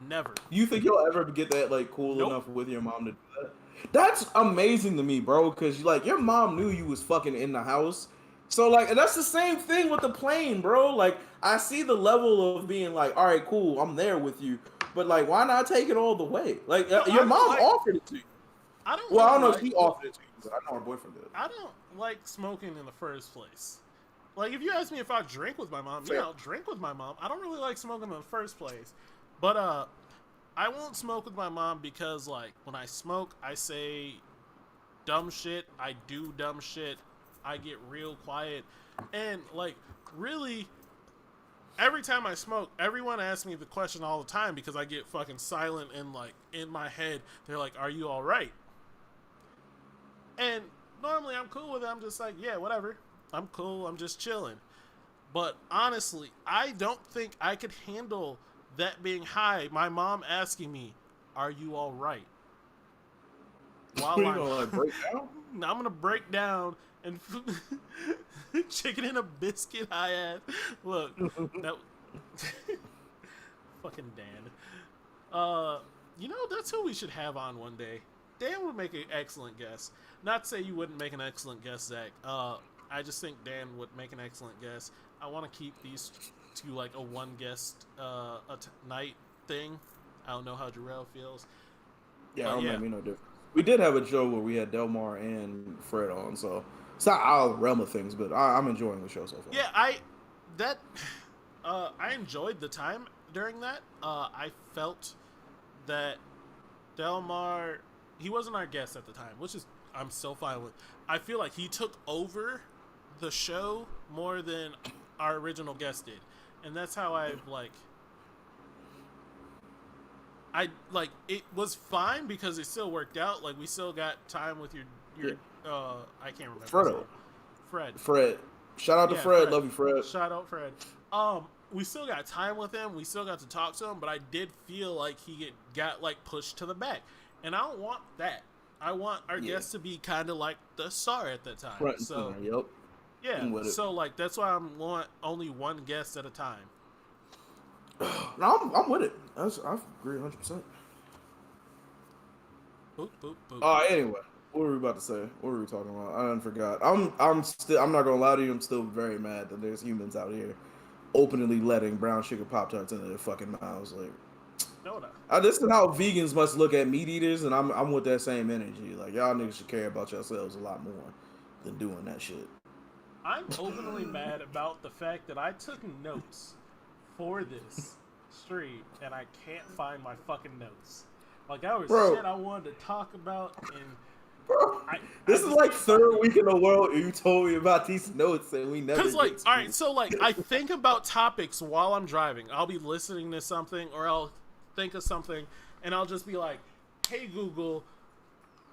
Never. You think you'll ever get that like cool Nope. enough with your mom to do that? That's amazing to me, bro. Because like your mom knew you was fucking in the house, So like, and that's the same thing with the plane, bro. Like, I see the level of being like, all right, cool, I'm there with you, but like, why not take it all the way? Like, No, your mom offered it to you. I don't. Well, I really don't know like, if she offered it to you, but I know her boyfriend did. I don't like smoking in the first place. Like, if you ask me if I drink with my mom, Fair. yeah, I'll drink with my mom. I don't really like smoking in the first place, but I won't smoke with my mom because like when I smoke, I say dumb shit. I do dumb shit. I get real quiet, and like really. Every time I smoke, everyone asks me the question all the time because I get fucking silent and like in my head, they're like, "Are you all right?" And normally I'm cool with it. I'm just like, "Yeah, whatever. I'm cool. I'm just chilling." But honestly, I don't think I could handle that being high. My mom asking me, "Are you all right?" While You I'm, gonna like break down? I'm gonna break down and chicken in a biscuit high ass. Look, that fucking Dan. You know that's who we should have on one day. Dan would make an excellent guest. Not to say you wouldn't make an excellent guest, Zach. I just think Dan would make an excellent guest. I want to keep these to like a one guest night thing. I don't know how Jarrell feels. Yeah, But I don't yeah. make me no difference. We did have a show where we had Delmar and Fred on, so it's not our realm of things, but I'm enjoying the show so far. Yeah, I enjoyed the time during that. I felt that Delmar, he wasn't our guest at the time, which is I'm so fine with. I feel like he took over the show more than our original guest did, and that's how I like it was fine because it still worked out. Like we still got time with your I can't remember. his name. Fred. Shout out to Yeah, Fred. Love you, Fred. Shout out Fred. We still got time with him. We still got to talk to him, but I did feel like he got like pushed to the back, and I don't want that. I want our guests to be kind of like the star at that time. Front and So center, yep. yeah, so like that's why I'm want only one guest at a time. No, I'm with it. I agree 100%. Boop boop boop. Anyway, what were we about to say? What were we talking about? I forgot. I'm not gonna lie to you. I'm still very mad that there's humans out here openly letting brown sugar Pop Tarts into their fucking mouths. Like, No. this is how vegans must look at meat eaters, and I'm with that same energy. Like, y'all niggas should care about yourselves a lot more than doing that shit. I'm openly mad about the fact that I took notes for this stream and I can't find my fucking notes. Like, that was shit I wanted to talk about, and Bro, this is like third week in a row you told me about these notes and we never. Because like, all right, so like, I think about topics while I'm driving. I'll be listening to something, or I'll think of something, and I'll just be like, "Hey Google,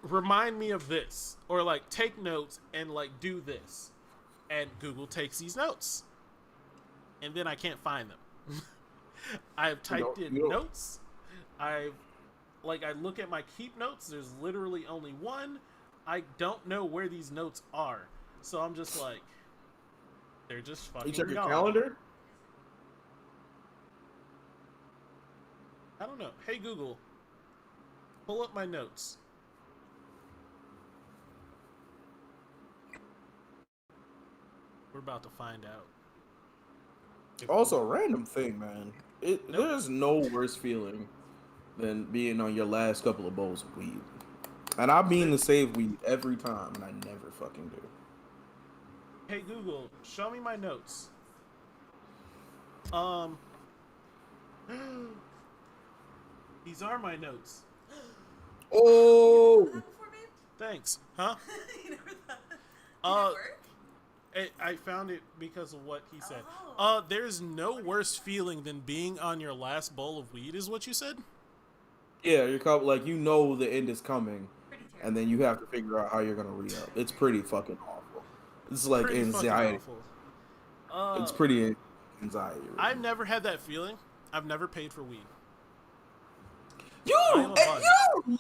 remind me of this," or like, take notes and like do this, and Google takes these notes, and then I can't find them. I've typed in notes. I look at my keep notes. There's literally only one. I don't know where these notes are, so I'm just like, they're just fucking. You check your gone. calendar? I don't know. Hey Google, pull up my notes. We're about to find out. Also, random thing, man. There's no worse feeling than being on your last couple of bowls of weed. And I mean to save weed every time, and I never fucking do. Hey Google, show me my notes. These are my notes. Oh! Thanks. Huh? You never thought. Did it work? I found it because of what he said. There's no worse feeling than being on your last bowl of weed, is what you said? Yeah, like, you know the end is coming, and then you have to figure out how you're gonna re-up. It's pretty fucking awful. It's like Pretty anxiety. It's pretty anxiety. Really. I've never had that feeling. I've never paid for weed. You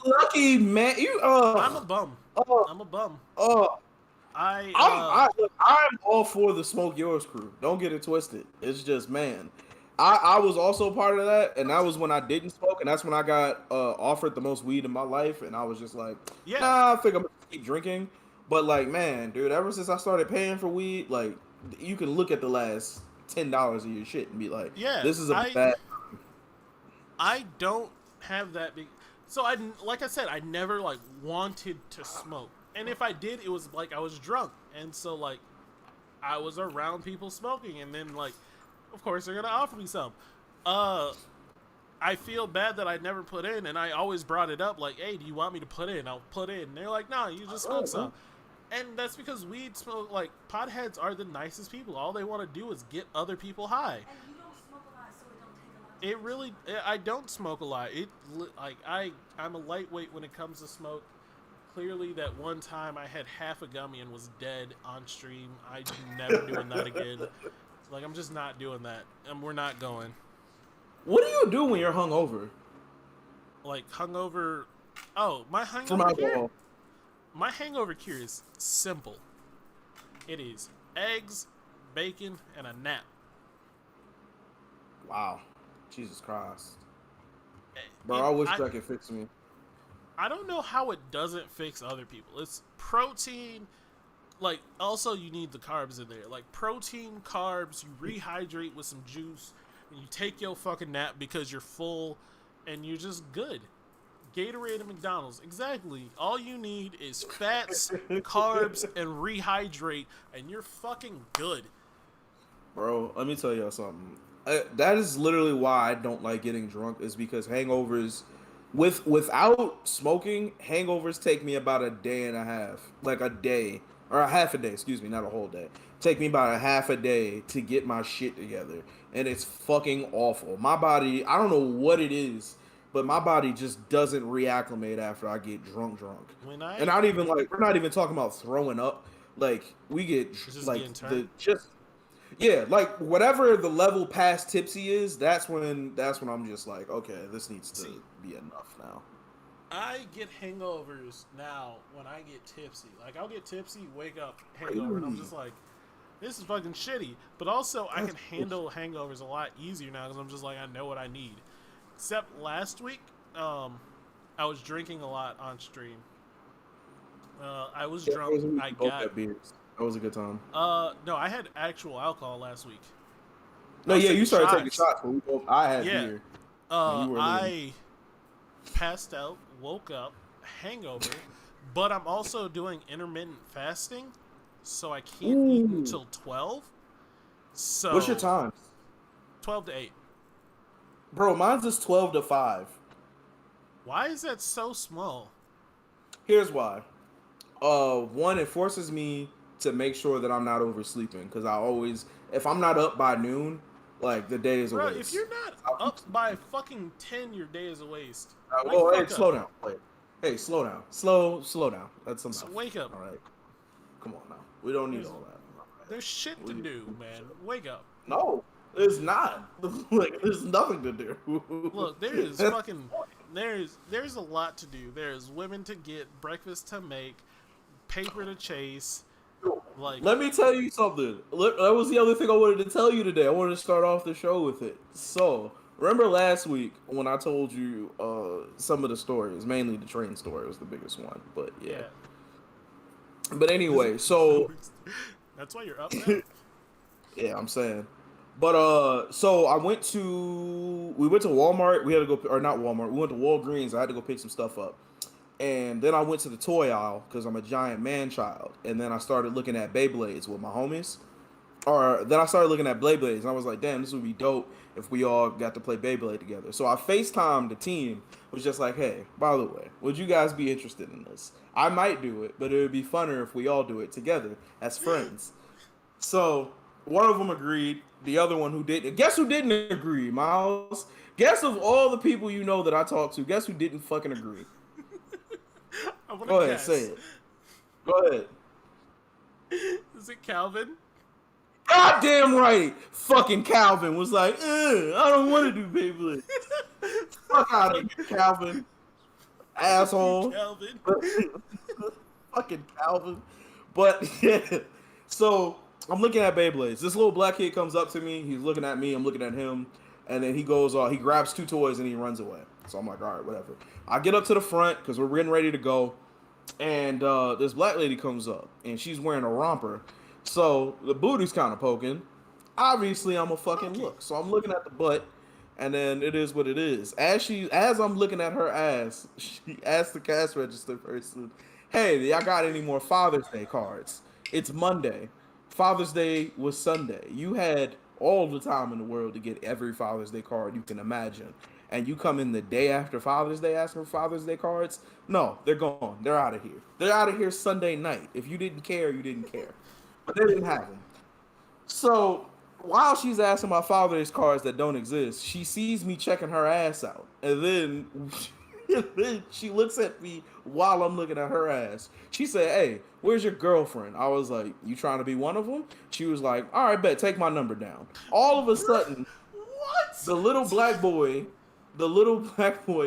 lucky man. I'm a bum. I'm a bum. I'm all for the Smoke Yours crew. Don't get it twisted. It's just, man, I was also part of that, and that was when I didn't smoke, and that's when I got offered the most weed in my life, and I was just like, nah, I think I'm gonna keep drinking. But like, man, dude, ever since I started paying for weed, like, you can look at the last $10 of your shit and be like, Yeah, this is a bad. I don't have that big. So like I said, I never like wanted to smoke, and if I did, it was like I was drunk, and so like I was around people smoking, and then like, of course they're gonna offer me some. I feel bad that I never put in, and I always brought it up like, hey, do you want me to put in? I'll put in. And they're like, no, you just smoke some. And that's because weed smoke, like, potheads are the nicest people. All they want to do is get other people high. And you don't smoke a lot, so it don't take a lot. It really, I don't smoke a lot. I'm a lightweight when it comes to smoke. Clearly, that one time I had half a gummy and was dead on stream. I'm never doing that again. Like, I'm just not doing that. And we're not going. What do you do when you're hungover? Like, hungover. Oh, my From hangover cure? alcohol. My hangover cure is simple. It is eggs, bacon, and a nap. Wow. Jesus Christ. It- Bro, I wish that could fix me. I don't know how it doesn't fix other people. It's protein. Like, also you need the carbs in there. Like, protein, carbs, you rehydrate with some juice, and you take your fucking nap because you're full, and you're just good. Gatorade and McDonald's. Exactly. All you need is fats, carbs, and rehydrate, and you're fucking good. Bro, let me tell y'all something. That is literally why I don't like getting drunk, is because hangovers, without smoking, hangovers take me about a day and a half. Like a day. Or a half a day, excuse me, not a whole day. Take me about a half a day to get my shit together. And it's fucking awful. My body, I don't know what it is, but my body just doesn't reacclimate after I get drunk. And not even like, we're not even talking about throwing up. Like, we get like yeah, like whatever the level past tipsy is, that's when I'm just like, okay, this needs to be enough now. I get hangovers now when I get tipsy. Like, I'll get tipsy, wake up, hangover, and I'm just like, this is fucking shitty. But also, I can handle hangovers a lot easier now because I'm just like, I know what I need. Except last week, I was drinking a lot on stream. I was drunk. I got beers. That was a good time. no, I had actual alcohol last week. No, yeah, you started taking shots, but I had beer. I passed out, woke up, hangover, but I'm also doing intermittent fasting, so I can't eat until 12. So what's your time? 12 to 8. Bro, mine's just 12 to 5. Why is that so small? Here's why. One, it forces me to make sure that I'm not oversleeping, because I always, if I'm not up by noon, like, the day is a waste. If you're not up by fucking 10, your day is a waste. Well, hey, slow down. Wait. Hey, slow down. Slow down. That's enough. So wake up. All right. Come on now. We don't need all that. There's shit to do, man. Wake up. No, there's not. Like, there's nothing to do. Look, there is fucking... There's a lot to do. There's women to get, breakfast to make, paper to chase. Like, let me tell you something. Look, that was the other thing I wanted to tell you today. I wanted to start off the show with it. So, remember last week when I told you some of the stories, mainly the train story was the biggest one, but yeah. But anyway, so that's why you're up now. Yeah, I'm saying. But so we went to Walmart. We had to go, or not Walmart. We went to Walgreens. I had to go pick some stuff up. And then I went to the toy aisle because I'm a giant man child. And then I started looking at Beyblades with my homies. Or then I started looking at Beyblades, and I was like, damn, this would be dope if we all got to play Beyblade together. So I FaceTimed the team, was just like, hey, by the way, would you guys be interested in this? I might do it, but it would be funner if we all do it together as friends. So one of them agreed, the other one who didn't. Guess who didn't agree, Miles? Guess of all the people you know that I talk to, guess who didn't fucking agree? Go ahead, say it. Go ahead. Is it Calvin? Goddamn right. Fucking Calvin was like, I don't want to do Beyblade. Fuck out of here, Calvin. Asshole. Calvin. Fucking Calvin. But yeah. So I'm looking at Beyblades. This little black kid comes up to me. He's looking at me. I'm looking at him. And then he goes, he grabs 2 toys and he runs away. So I'm like, all right, whatever. I get up to the front because we're getting ready to go. and this black lady comes up, and she's wearing a romper, so the booty's kind of poking. Obviously, I'm a fucking look, so I'm looking at the butt, and then it is what it is. As I'm looking at her ass, she asked the cash register person, "Hey, y'all got any more Father's Day cards? It's Monday. Father's Day was Sunday. You had all the time in the world to get every Father's Day card you can imagine. And you come in the day after Father's Day asking for Father's Day cards? No, they're gone. They're out of here. They're out of here Sunday night. If you didn't care, you didn't care. But they didn't have them. So while she's asking my Father's cards that don't exist, she sees me checking her ass out. And then she looks at me while I'm looking at her ass. She said, "Hey, where's your girlfriend?" I was like, "You trying to be one of them?" She was like, "All right, bet, take my number down." All of a sudden, the little black boy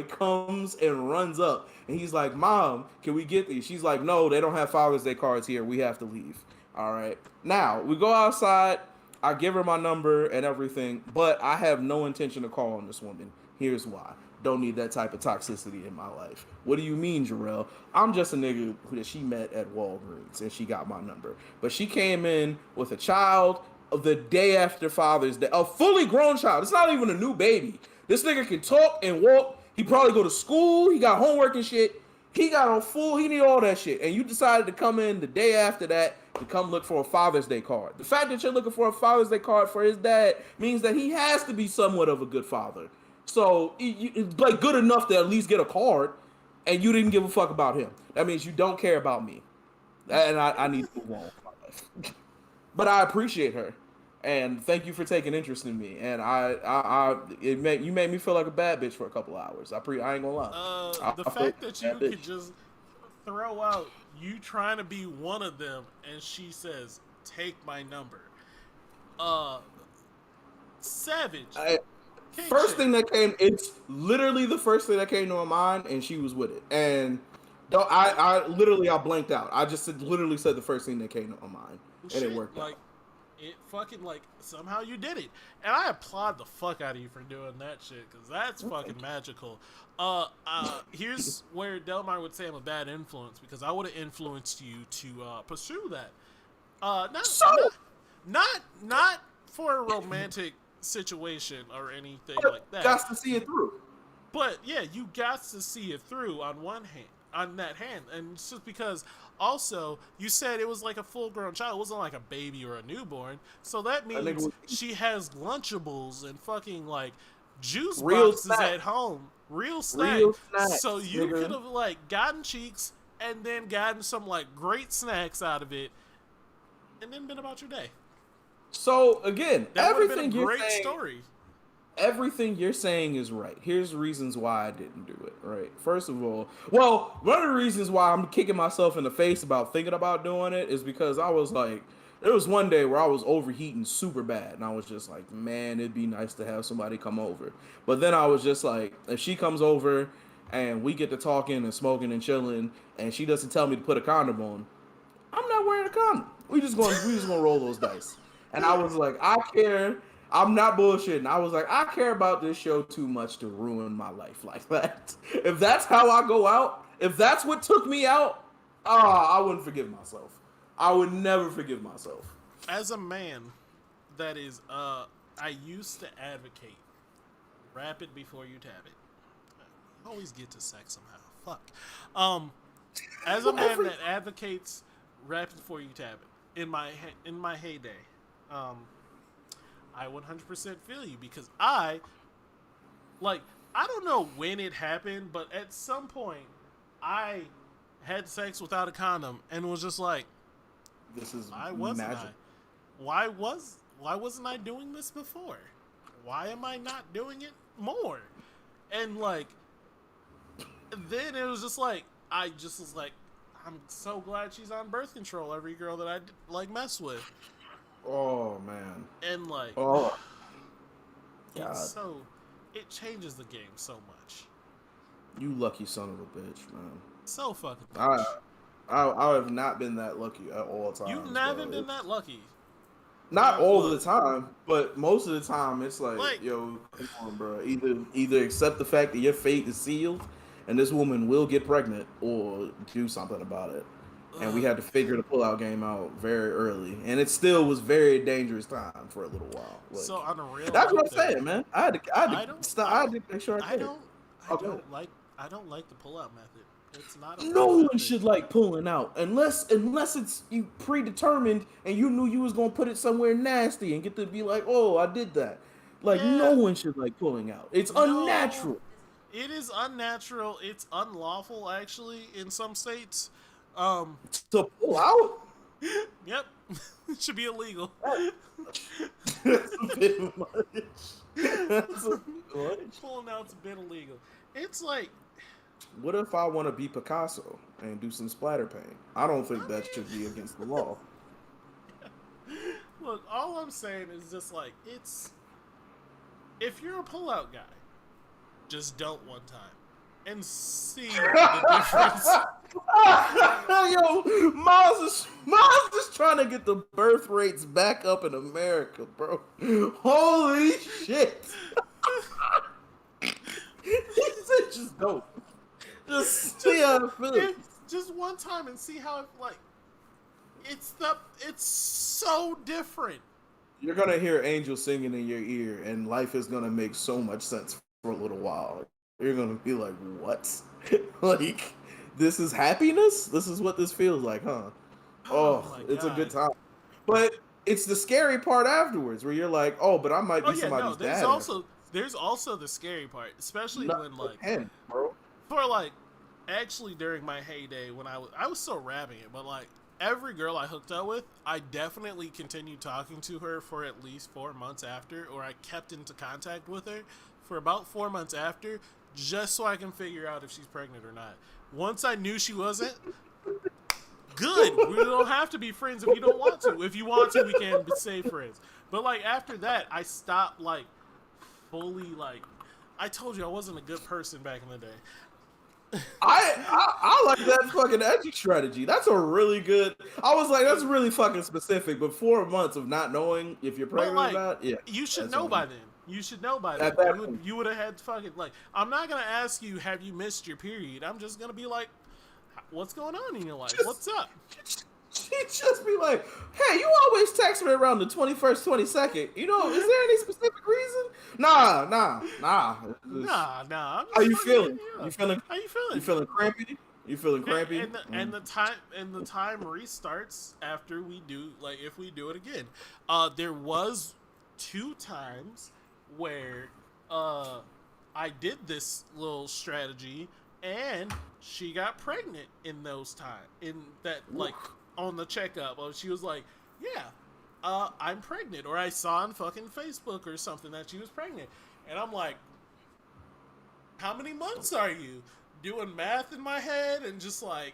comes and runs up. And he's like, "Mom, can we get these?" She's like, "No, they don't have Father's Day cards here. We have to leave." All right. Now, we go outside. I give her my number and everything, but I have no intention of calling this woman. Here's why. Don't need that type of toxicity in my life. What do you mean, Jarrell? I'm just a nigga that she met at Walgreens and she got my number. But she came in with a child of the day after Father's Day, a fully grown child. It's not even a new baby. This nigga can talk and walk. He probably go to school. He got homework and shit. He got on full. He need all that shit. And you decided to come in the day after that to come look for a Father's Day card. The fact that you're looking for a Father's Day card for his dad means that he has to be somewhat of a good father. So it's like good enough to at least get a card, and you didn't give a fuck about him. That means you don't care about me, and I need to move on with my life. But I appreciate her, and thank you for taking interest in me. And you made me feel like a bad bitch for a couple hours. I ain't gonna lie. The fact that you could just throw out you trying to be one of them, and she says, "Take my number." Savage. It's literally the first thing that came to my mind, and she was with it. And I blanked out. I just literally said the first thing that came to my mind, and it worked out. It fucking, somehow you did it. And I applaud the fuck out of you for doing that shit, because that's fucking magical. Here's where Delmar would say I'm a bad influence, because I would have influenced you to pursue that. Not for a romantic situation or anything like that. Got to see it through. But yeah, you got to see it through on that hand, and it's just because also you said it was like a full-grown child. It wasn't like a baby or a newborn, so that means she has Lunchables and fucking juice boxes at home, real snacks. So you could have gotten cheeks and then gotten some great snacks out of it, and then been about your day. So again, everything you're saying is right. Here's the reasons why I didn't do it. Right. First of all, one of the reasons why I'm kicking myself in the face about thinking about doing it is because I was there was one day where I was overheating super bad, and I was just like, man, it'd be nice to have somebody come over. But then I was just like, if she comes over and we get to talking and smoking and chilling, and she doesn't tell me to put a condom on, I'm not wearing a condom. We just gonna roll those dice. And I was like, I care. I'm not bullshitting. I was like, I care about this show too much to ruin my life like that. If that's how I go out, if that's what took me out, I wouldn't forgive myself. I would never forgive myself. As a man, that is, I used to advocate wrap it before you tab it. I always get to sex somehow. Fuck. As a man that advocates wrap it before you tab it, in my heyday, I 100% feel you, because I don't know when it happened, but at some point I had sex without a condom and was just like, this is magic. Why wasn't I doing this before? Why am I not doing it more? And then it was just I just was like, I'm so glad she's on birth control, every girl that I mess with. Oh man. And God. it changes the game so much. You lucky son of a bitch, man. So fucking bitch. I have not been that lucky at all times. You've never been that lucky. Not all the time, but most of the time it's yo, come on, bro. Either accept the fact that your fate is sealed and this woman will get pregnant or do something about it. And we had to figure the pull-out game out very early, and it still was very dangerous time for a little while. Like, So on a real that's what I'm life saying, man. I had to stop. I had to make sure I I did. don't I don't like the pull-out method. It's not a No fun one method. should like pulling out unless it's you predetermined and you knew you was gonna put it somewhere nasty and get to be like, oh, I did that. Like no Yeah. one should like pulling out. It's No. unnatural. It is unnatural. It's unlawful, actually, in some states. To pull out. Yep, it should be illegal. That's a bit much. That's a bit much. Pulling out's a bit illegal. It's like, What if I want to be Picasso and do some splatter paint? I don't think that should be against the law. look, all I'm saying is just like, if you're a pullout guy, just don't one time and see the difference. Yo, Miles is trying to get the birth rates back up in America, bro. Holy shit! He said, "Just don't. Just see how it feels." Just one time and see how it like. It's so different. You're gonna hear angels singing in your ear, and life is gonna make so much sense for a little while. You're gonna be like, "What? Like, this is happiness? This is what this feels like, huh?" Oh, my it's a God. good time. But it's the scary part afterwards, where you're like, "Oh, but I might be somebody's dad." There's also the scary part, especially Not when like him, bro. for like actually during my heyday when I was still rapping it, but like every girl I hooked up with, I definitely continued talking to her for at least 4 months after, or I kept into contact with her for about 4 months after, just so I can figure out if she's pregnant or not. Once I knew she wasn't, good. We don't have to be friends if you don't want to. If you want to, we can stay friends. But like after that, I stopped like fully like. I told you I wasn't a good person back in the day. I like that fucking exit strategy. That's a really good. I was like, that's really fucking specific. But 4 months of not knowing if you're pregnant like, or not, yeah, you should that's know on by you. then. You should know by At then. that You point. you would have had fucking like. I'm not gonna ask you, have you missed your period? I'm just gonna be like, what's going on in your life? What's up? She'd just be like, "Hey, you always text me around the 21st, 22nd. You know, is there any specific reason?" Nah. Nah. How you feeling? You feeling? How you feeling? You feeling crampy? You feeling crampy? And the time restarts after we do, like, if we do it again. There was 2 times where I did this little strategy and she got pregnant in those times. In that, like, on the checkup, she was like, "Yeah, I'm pregnant," or I saw on fucking Facebook or something that she was pregnant, and I'm like, "How many months are you?" Doing math in my head and just like,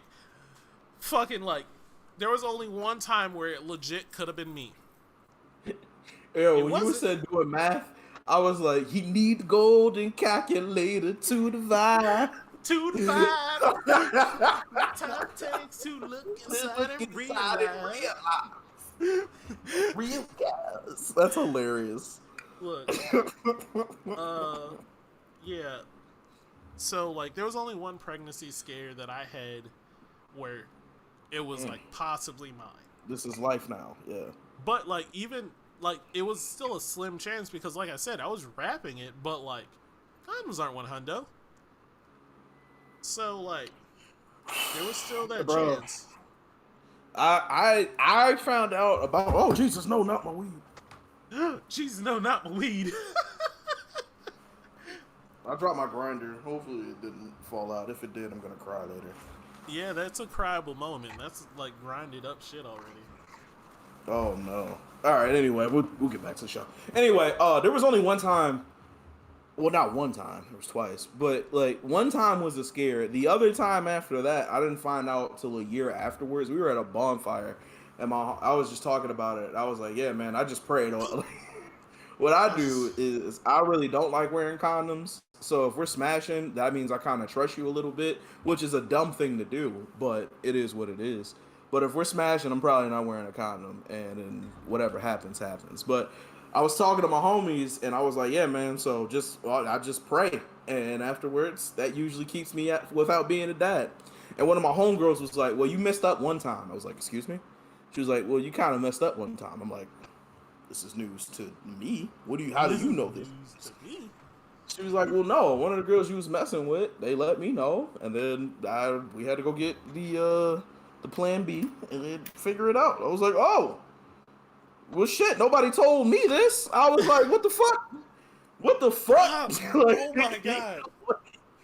fucking like, there was only one time where it legit could have been me. Yo, when you said doing math, I was like, "He need golden calculator to divide." To the vibe. What time it takes to look inside and realize. Real guys. That's hilarious. Look. Yeah. So, like, there was only one pregnancy scare that I had where it was, like, possibly mine. This is life now, yeah. But, like, even, like, it was still a slim chance because, like I said, I was rapping it, but, like, condoms aren't 100. So, like, there was still that chance. I found out about, oh, Jesus, no, not my weed. Jesus, no, not my weed. I dropped my grinder. Hopefully it didn't fall out. If it did, I'm going to cry later. Yeah, that's a cryable moment. That's, like, grinded up shit already. Oh, no. All right, anyway, we'll get back to the show. Anyway, there was only one time. Well, not one time. It was twice. But, like, one time was a scare. The other time after that, I didn't find out till a year afterwards. We were at a bonfire, and I was just talking about it. I was like, yeah, man, I just prayed. What I do is I really don't like wearing condoms. So if we're smashing, that means I kind of trust you a little bit, which is a dumb thing to do, but it is what it is. But if we're smashing, I'm probably not wearing a condom, and then whatever happens, happens. But I was talking to my homies, and I was like, yeah, man, so I just pray. and afterwards, that usually keeps me without being a dad. And one of my homegirls was like, "Well, you messed up one time." I was like, "Excuse me?" She was like, "Well, you kind of messed up one time." I'm like, "This is news to me. How do you know this?" To me? She was like, "Well, no. One of the girls you was messing with, they let me know, and then we had to go get the plan B and then figure it out." I was like, "Oh, well, shit. Nobody told me this." I was like, "What the fuck? What the fuck?" Like, Oh my god.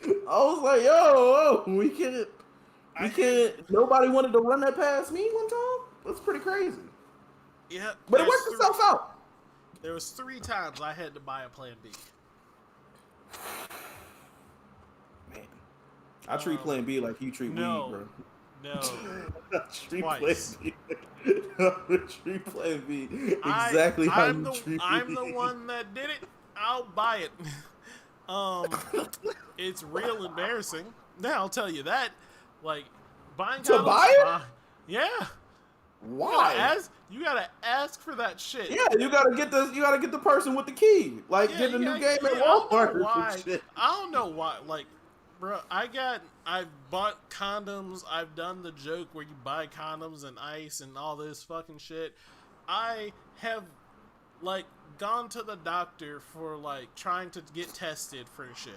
I was like, "Yo, we can't. Nobody wanted to run that past me one time. That's pretty crazy." Yeah. But it worked itself out. There was 3 times I had to buy a plan B. Man, I treat Plan B like you treat weed, bro. No. I treat Twice. Plan B. I treat Plan B exactly how you treat I'm weed. the one that did it. I'll buy it. It's real embarrassing. Now I'll tell you that. Like buying To condoms, buy it? Yeah. Why? You gotta ask for that shit. Yeah, you gotta get the person with the key. Like Yeah, get a new game at I don't know Walmart or why. some shit. I don't know why. Like, bro, I've bought condoms. I've done the joke where you buy condoms and ice and all this fucking shit. I have, like, gone to the doctor for, like, trying to get tested for shit.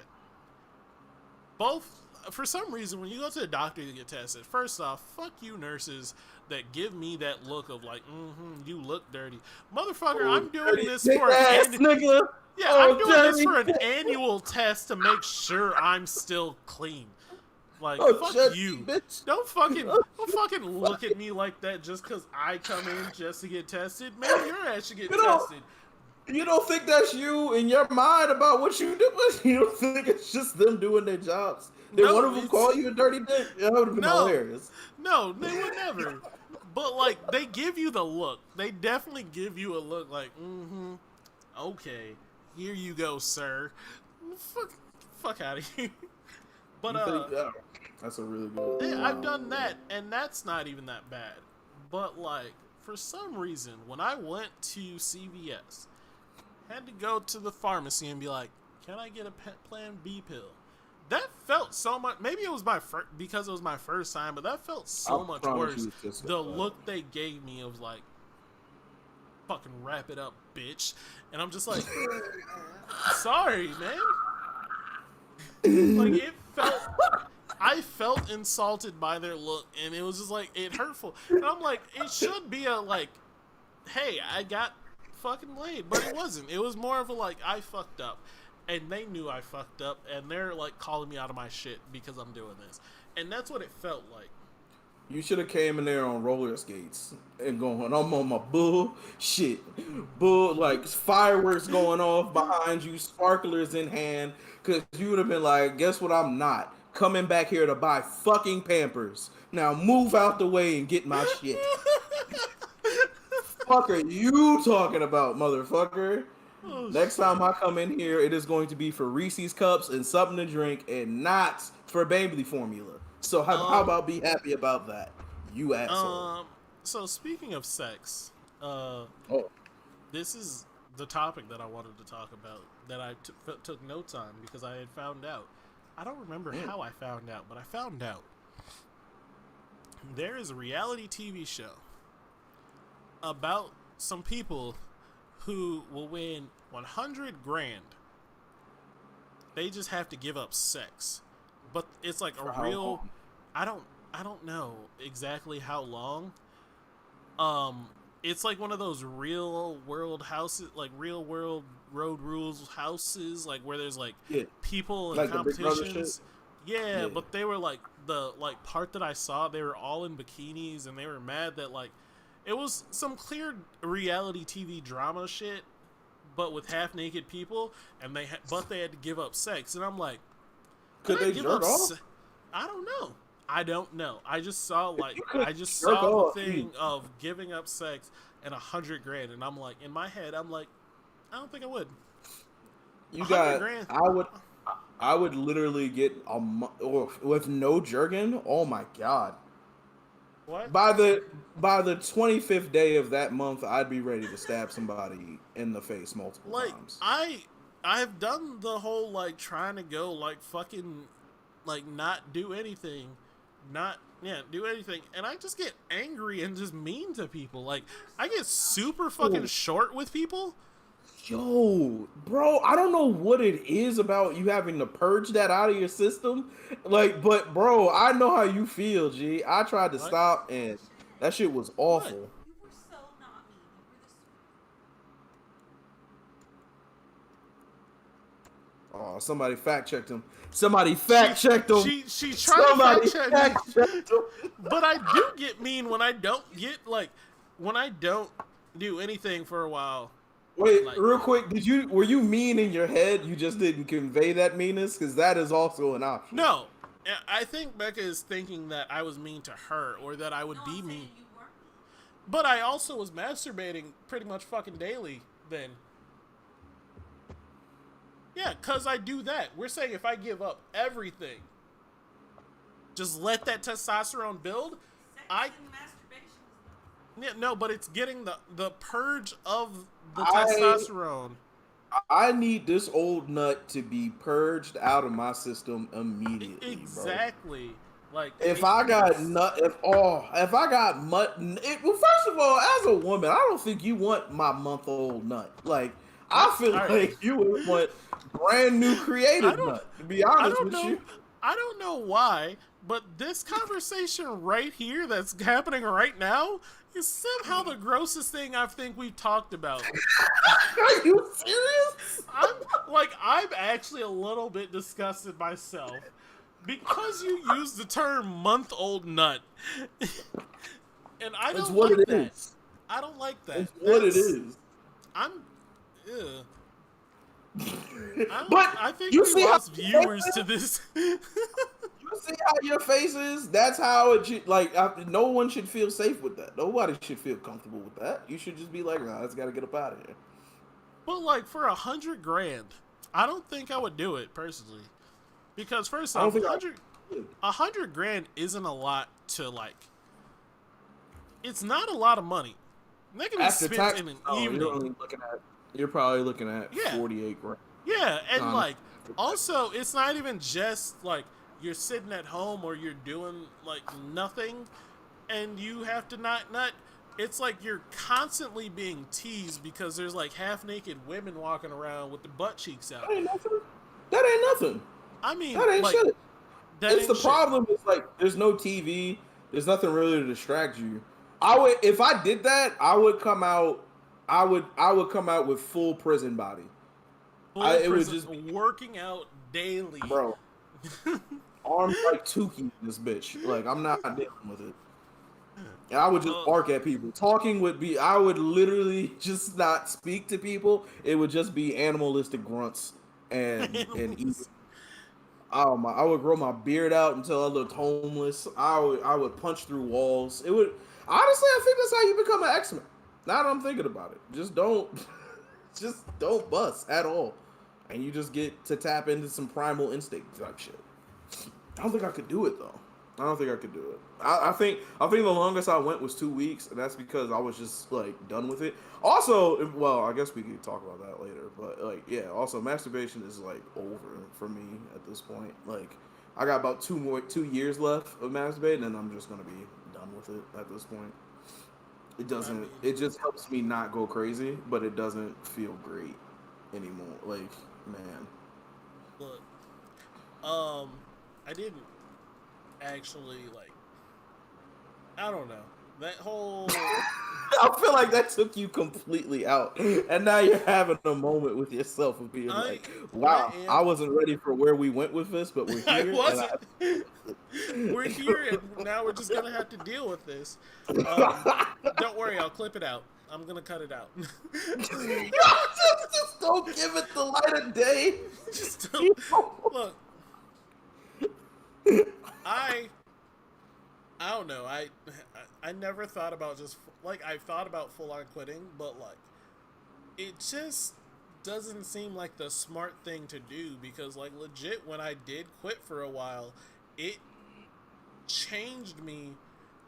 For some reason, when you go to the doctor to get tested, first off, fuck you nurses that give me that look of like, you look dirty. Motherfucker, I'm doing this for nigga. Yeah, I'm doing this for an annual test to make sure I'm still clean. Like, fuck you. Bitch. Don't fucking look at me like that just because I come in just to get tested. Maybe your ass should get tested. You don't think that's you in your mind about what you do? You don't think it's just them doing their jobs? Did one of them call you a dirty dick? That would have been hilarious. No, they would never. But, like, they give you the look. They definitely give you a look like, okay, here you go, sir. Fuck out of here. But, that's a really good yeah, I've done that, and that's not even that bad. But, like, for some reason, when I went to CVS, had to go to the pharmacy and be like, can I get a Plan B pill? That felt so much. Maybe it was because it was my first time, but that felt so much worse. The look they gave me was like, "Fucking wrap it up, bitch," and I'm just like, "Sorry, man." Like I felt insulted by their look, and it was just like hurtful. And I'm like, it should be a like, "Hey, I got fucking laid," but it wasn't. It was more of a like, I fucked up. And they knew I fucked up, and they're, like, calling me out of my shit because I'm doing this. And that's what it felt like. You should have came in there on roller skates and going, I'm on my bullshit. Like, fireworks going off behind you, sparklers in hand, because you would have been like, guess what, I'm not. Coming back here to buy fucking Pampers. Now move out the way and get my shit. Fuck are you talking about, motherfucker? Next time I come in here, it is going to be for Reese's cups and something to drink, and not for baby formula. So how about be happy about that, you asshole? So speaking of sex, this is the topic that I wanted to talk about that I took notes on because I had found out. I don't remember how I found out, but I found out there is a reality TV show about some people who will win 100 grand. They just have to give up sex, but it's like a real. I don't know exactly how long. It's like one of those real world houses, like real world road rules houses, like where there's like people and like competitions. Yeah, but they were like the part that I saw. They were all in bikinis and they were mad that like. It was some clear reality TV drama shit, but with half naked people, and they had to give up sex, and I'm like, could they jerk off? I don't know. I just saw the thing of giving up sex and 100 grand, and I'm like, in my head, I'm like, I don't think I would. You got grand. I would literally get with no jerking. Oh my god. What? By the 25th day of that month, I'd be ready to stab somebody in the face multiple times. I've done the whole like trying to go like fucking like not do anything, not do anything, and I just get angry and just mean to people. Like I get super fucking short with people. Yo, bro, I don't know what it is about you having to purge that out of your system. Like, but bro, I know how you feel, G. I tried to What? stop and that shit was awful. You were so not mean. You were the Oh, somebody fact checked him. Somebody fact checked him. She tried Somebody to fact check me, checked him. but I do get mean when I don't get like when I don't do anything for a while. Wait, Like- real quick, were you mean in your head? You just didn't convey that meanness because that is also an option. No, I think Becca is thinking that I was mean to her or that I would No, be I'm mean. saying you weren't mean. But I also was masturbating pretty much fucking daily then. Yeah, because I do that. We're saying if I give up everything, just let that testosterone build, Sex I- and masturbation is not. yeah, no, but it's getting the purge of the I- testosterone. I need this old nut to be purged out of my system immediately, bro. Exactly. Like If I got nut, if I got mutton, well, first of all, as a woman, I don't think you want my month-old nut. Like, I feel All right. like you would want brand new I creative don't- nut. To be honest don't with know. you, I don't know why, but this conversation right here that's happening right now is somehow the grossest thing I think we've talked about. are you serious? I'm actually a little bit disgusted myself because you use the term month-old nut. And I That's don't what like it that. is. I don't like that. That's what it That's- is. I'm ew. But I think you we see how lost viewers to this. You see how your face is? That's how it should. Like, no one should feel safe with that. Nobody should feel comfortable with that. You should just be like, nah, let's gotta get up out of here. But like for $100,000, I don't think I would do it personally. Because first I don't off, think I 100,000 isn't a lot to like. It's not a lot of money. That can be After spent tax, in an oh, evening. you're probably looking at Yeah. 48 grand. Yeah, and Um, like also, it's not even just like you're sitting at home or you're doing like nothing, and you have to not nut. It's like you're constantly being teased because there's like half naked women walking around with the butt cheeks out. That ain't nothing. That ain't nothing. I mean, That ain't like, shit. that It's ain't the shit. problem. Is like there's no TV. There's nothing really to distract you. If I did that, I would come out. I would come out with full prison body, Full it would prison- just be- working out daily, bro. Arms like Tukey in this bitch. Like, I'm not dealing with it. And I would just bark at people. Talking would be, I would literally just not speak to people. It would just be animalistic grunts and eat. Oh my! I would grow my beard out until I looked homeless. I would punch through walls. It would honestly. I think that's how you become an X-Men. Now that I'm thinking about it, just don't bust at all, and you just get to tap into some primal instinct type shit. I don't think I could do it though. I don't think I could do it. I think the longest I went was 2 weeks, and that's because I was just like done with it. Also, well, I guess we could talk about that later. But like, yeah. Also, masturbation is like over for me at this point. Like, I got about 2 years left of masturbating, and I'm just gonna be done with it at this point. It doesn't. It just helps me not go crazy, but it doesn't feel great anymore. Like, man. Look, I didn't actually like. I don't know that whole. I feel like that took you completely out, and now you're having a moment with yourself of being like, "Wow, I wasn't ready for where we went with this, but we're I here." wasn't. We're here, and now we're just gonna have to deal with this. Don't worry, I'll clip it out. I'm gonna cut it out. just don't give it the light of day. Just don't, look. I don't know. I never thought about just like I thought about full on quitting, but like it just doesn't seem like the smart thing to do because like legit when I did quit for a while, it changed me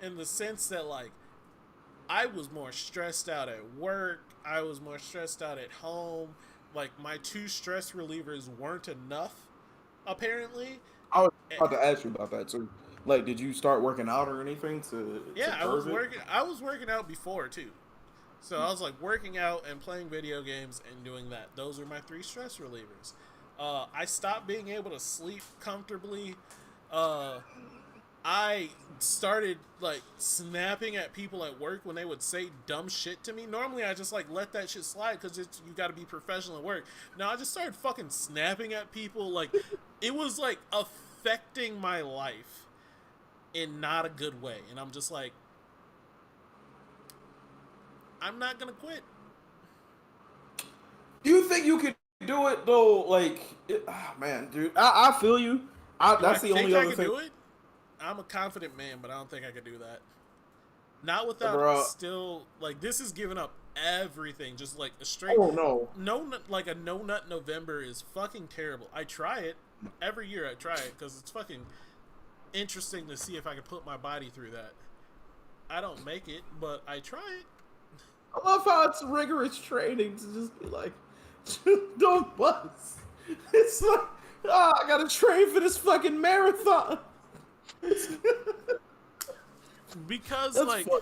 in the sense that like I was more stressed out at work, I was more stressed out at home, like my 2 stress relievers weren't enough, apparently. I was about to ask you about that too. Like, did you start working out or anything to Yeah, curb it? I was working out before too. So I was like working out and playing video games and doing that. Those were my 3 stress relievers. I stopped being able to sleep comfortably. I started like snapping at people at work when they would say dumb shit to me. Normally I just like let that shit slide because you got to be professional at work. Now I just started fucking snapping at people. Like it was like affecting my life in not a good way, and I'm just like, I'm not gonna quit. Do you think you could do it though? Like, man, dude, I feel you. That's the only other thing. Do it? I'm a confident man, but I don't think I could do that. Not without Bruh. still like this is giving up everything. Just like a straight. Oh no. Like a no nut November is fucking terrible. I try it every year. I try it because it's fucking interesting to see if I can put my body through that. I don't make it, but I try it. I love how it's rigorous training to just be like, don't bust. It's like, I gotta train for this fucking marathon. Because That's like fun.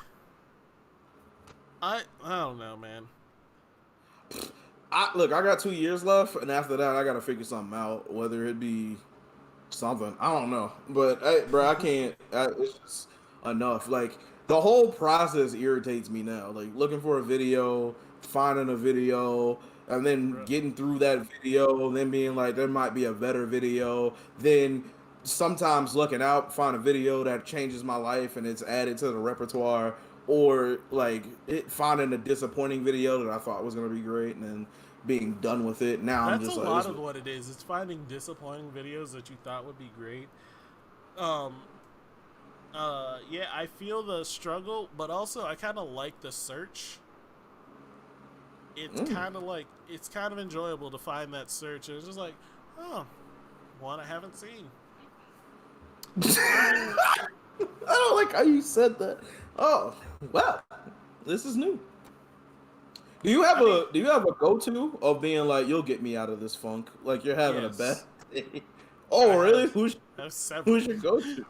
I don't know, man. I got 2 years left, and after that, I gotta figure something out. Whether it be something, I don't know. But bro, I can't. It's just enough. Like the whole process irritates me now. Like looking for a video, finding a video, and then getting through that video, then being like, there might be a better video. Then sometimes looking out, find a video that changes my life and it's added to the repertoire, or like finding a disappointing video that I thought was gonna be great and then being done with it. Now I'm That's just a like, lot of what it is. It's finding disappointing videos that you thought would be great. Yeah, I feel the struggle, but also I kind of like the search. It's kind of like it's kind of enjoyable to find that search. And it's just like, oh, one I haven't seen. I don't like how you said that. Oh, wow, this is new. Do you have a go-to of being like, you'll get me out of this funk? Like you're having a bet. Oh, really? Who's your go-to?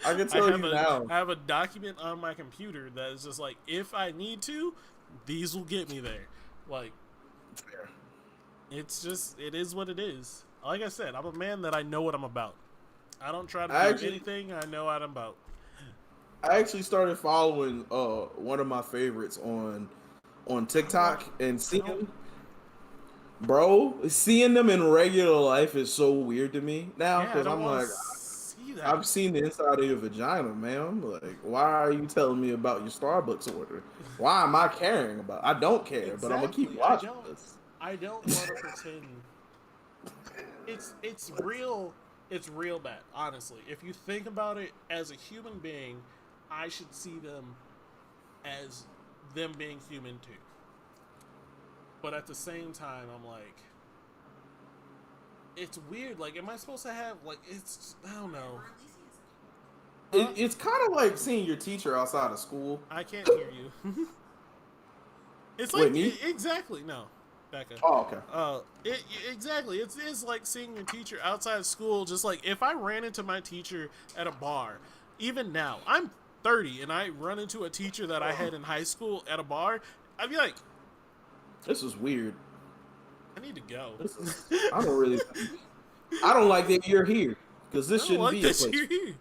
I can tell you now. I have a document on my computer that is just like, if I need to, these will get me there. Like, Fair. It's just, it is what it is. Like I said, I'm a man that I know what I'm about. I don't try to do anything I know what I'm about. I actually started following one of my favorites on TikTok and seeing them in regular life is so weird to me now because I'm like, I've seen the inside of your vagina, man. I'm like, why are you telling me about your Starbucks order? Why am I caring about? I don't care, but I'm gonna keep watching this. I don't want to pretend. It's real. It's real bad, honestly. If you think about it, as a human being, I should see them as them being human too. But at the same time, I'm like, it's weird. Like, am I supposed to have, like, I don't know. It's kind of like seeing your teacher outside of school. I can't hear you. It's like, exactly, no. Becca. Oh, okay. Exactly. It's like seeing your teacher outside of school. Just like, if I ran into my teacher at a bar, even now, I'm 30, and I run into a teacher that I had in high school at a bar, I'd be like, this is weird. I need to go. I don't like that you're here because this shouldn't be a place.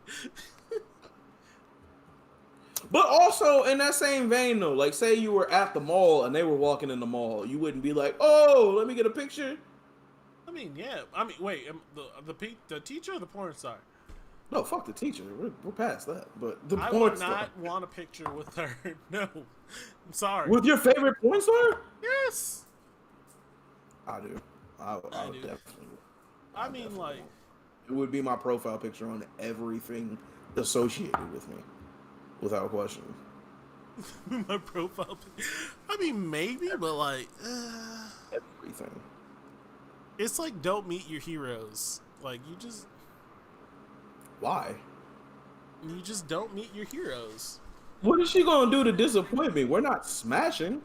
But also in that same vein, though, like say you were at the mall and they were walking in the mall, you wouldn't be like, "Oh, let me get a picture." I mean, yeah. I mean, wait, the teacher or the porn star? No, fuck the teacher. We're past that. But the I porn would star. not want a picture with her. No, I'm sorry. With your favorite porn star? Yes. I do. I would definitely. I mean, like, it would be my profile picture on everything associated with me, without question. My profile picture. I mean, maybe, but like, everything. It's like, don't meet your heroes. Like, you just. Why? You just don't meet your heroes. What is she gonna do to disappoint me? We're not smashing.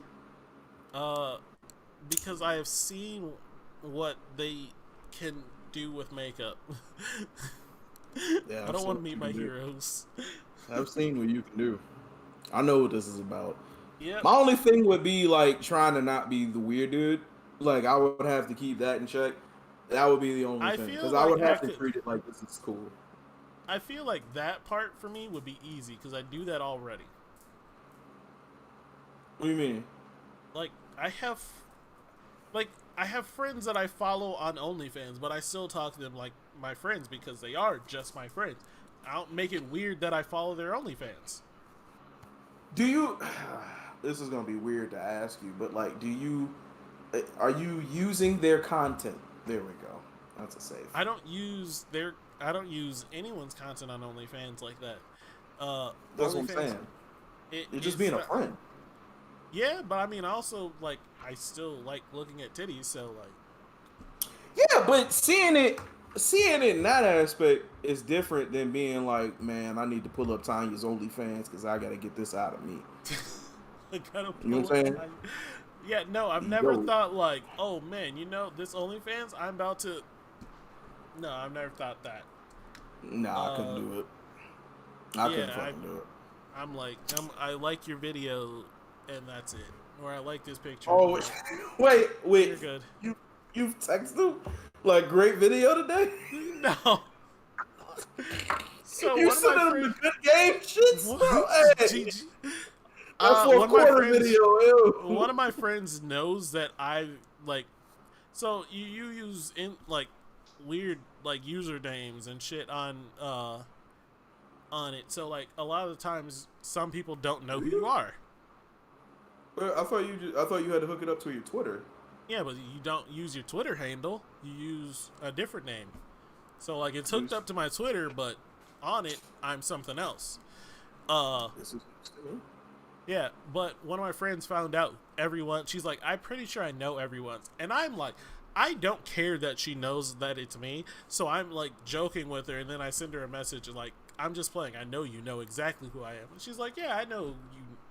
because I have seen what they can do with makeup. Yeah, I don't want to meet my heroes. I've seen what you can do. I know what this is about. Yep. My only thing would be like trying to not be the weird dude. Like I would have to keep that in check. That would be the only I thing feel because I like would have I to could- treat it like this is cool. I feel like that part for me would be easy because I do that already. What do you mean? Like I have friends that I follow on OnlyFans, but I still talk to them like my friends because they are just my friends. I don't make it weird that I follow their OnlyFans. Do you? This is gonna be weird to ask you, but like, are you using their content? There we go. That's a safe. I don't use anyone's content on OnlyFans like that. That's what I'm OnlyFans, saying. You're just it's being a not- friend. Yeah, but I mean, also like I still like looking at titties, so like. Yeah, but seeing it in that aspect is different than being like, man, I need to pull up Tanya's OnlyFans because I gotta get this out of me. You know what I'm saying? Yeah, no, I've never Yo. thought like, oh man, this OnlyFans, I'm about to. No, I've never thought that. Nah, I couldn't do it. I couldn't fucking do it. I'm like, I like your video, and that's it. Or I like this picture. Oh, wait. You're good. You've texted him? Like, great video today? No. So You one of my sent him friends. the good game shit? What? Hey, GG. that One fourth of my quarter friends- video, ew. One of my friends knows that I like. So you use weird like usernames and shit on it. So like a lot of the times, some people don't know who you are. I thought you had to hook it up to your Twitter. Yeah, but you don't use your Twitter handle. You use a different name. So like it's hooked up to my Twitter, but on it I'm something else. This is to me. Yeah, but one of my friends found out everyone. She's like, I'm pretty sure I know everyone's, and I'm like, I don't care that she knows that it's me. So I'm like joking with her, and then I send her a message and like, I'm just playing. I know you know exactly who I am. And she's like, yeah, I know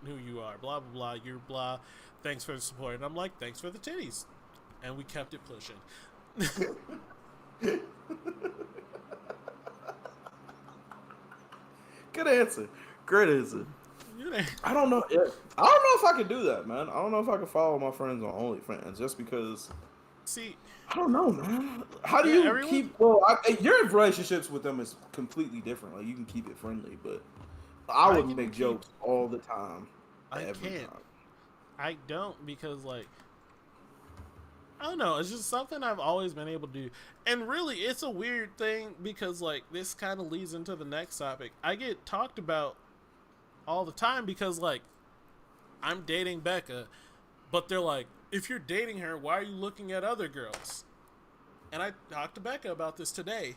who you are. Blah blah blah. You're blah. Thanks for the support. And I'm like, thanks for the titties. And we kept it pushing. Good answer. Great answer. You know, I don't know. Yeah, I don't know if I can do that, man. I don't know if I can follow my friends on OnlyFans just because. see, I don't know, man. How do Yeah, you everyone- keep? Well, your relationships with them is completely different. Like you can keep it friendly, but I would can make keep- jokes all the time. I every can't. time. I don't because like I don't know, it's just something I've always been able to do. And really it's a weird thing because like this kind of leads into the next topic. I get talked about all the time because like I'm dating Becca, but they're like, if you're dating her, why are you looking at other girls? And I talked to Becca about this today.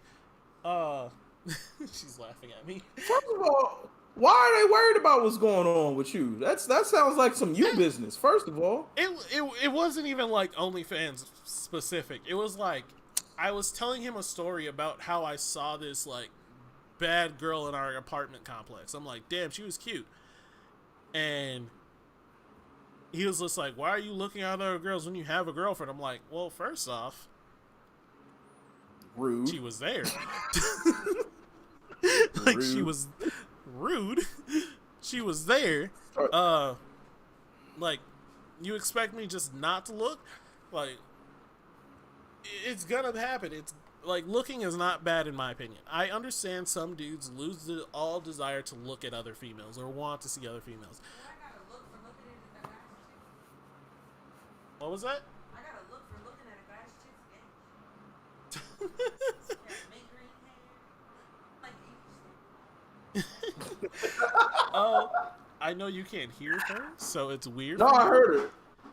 She's laughing at me. First of all, why are they worried about what's going on with you? That sounds like some you business. First of all, It wasn't even like OnlyFans specific. It was like I was telling him a story about how I saw this like bad girl in our apartment complex. I'm like, damn, she was cute. And he was just like, why are you looking at other girls when you have a girlfriend? I'm like, well, first off, rude. she was there. Like she Rude. was rude. She was there. Like you expect me just not to look? Like it's gonna happen. It's like looking is not bad in my opinion. I understand some dudes lose all desire to look at other females or want to see other females. I gotta look for looking at a guy's chick. What was that? I gotta look for looking at a guy's chick's gay. Got mint green hair. Like I know you can't hear her, so it's weird. No, I heard her.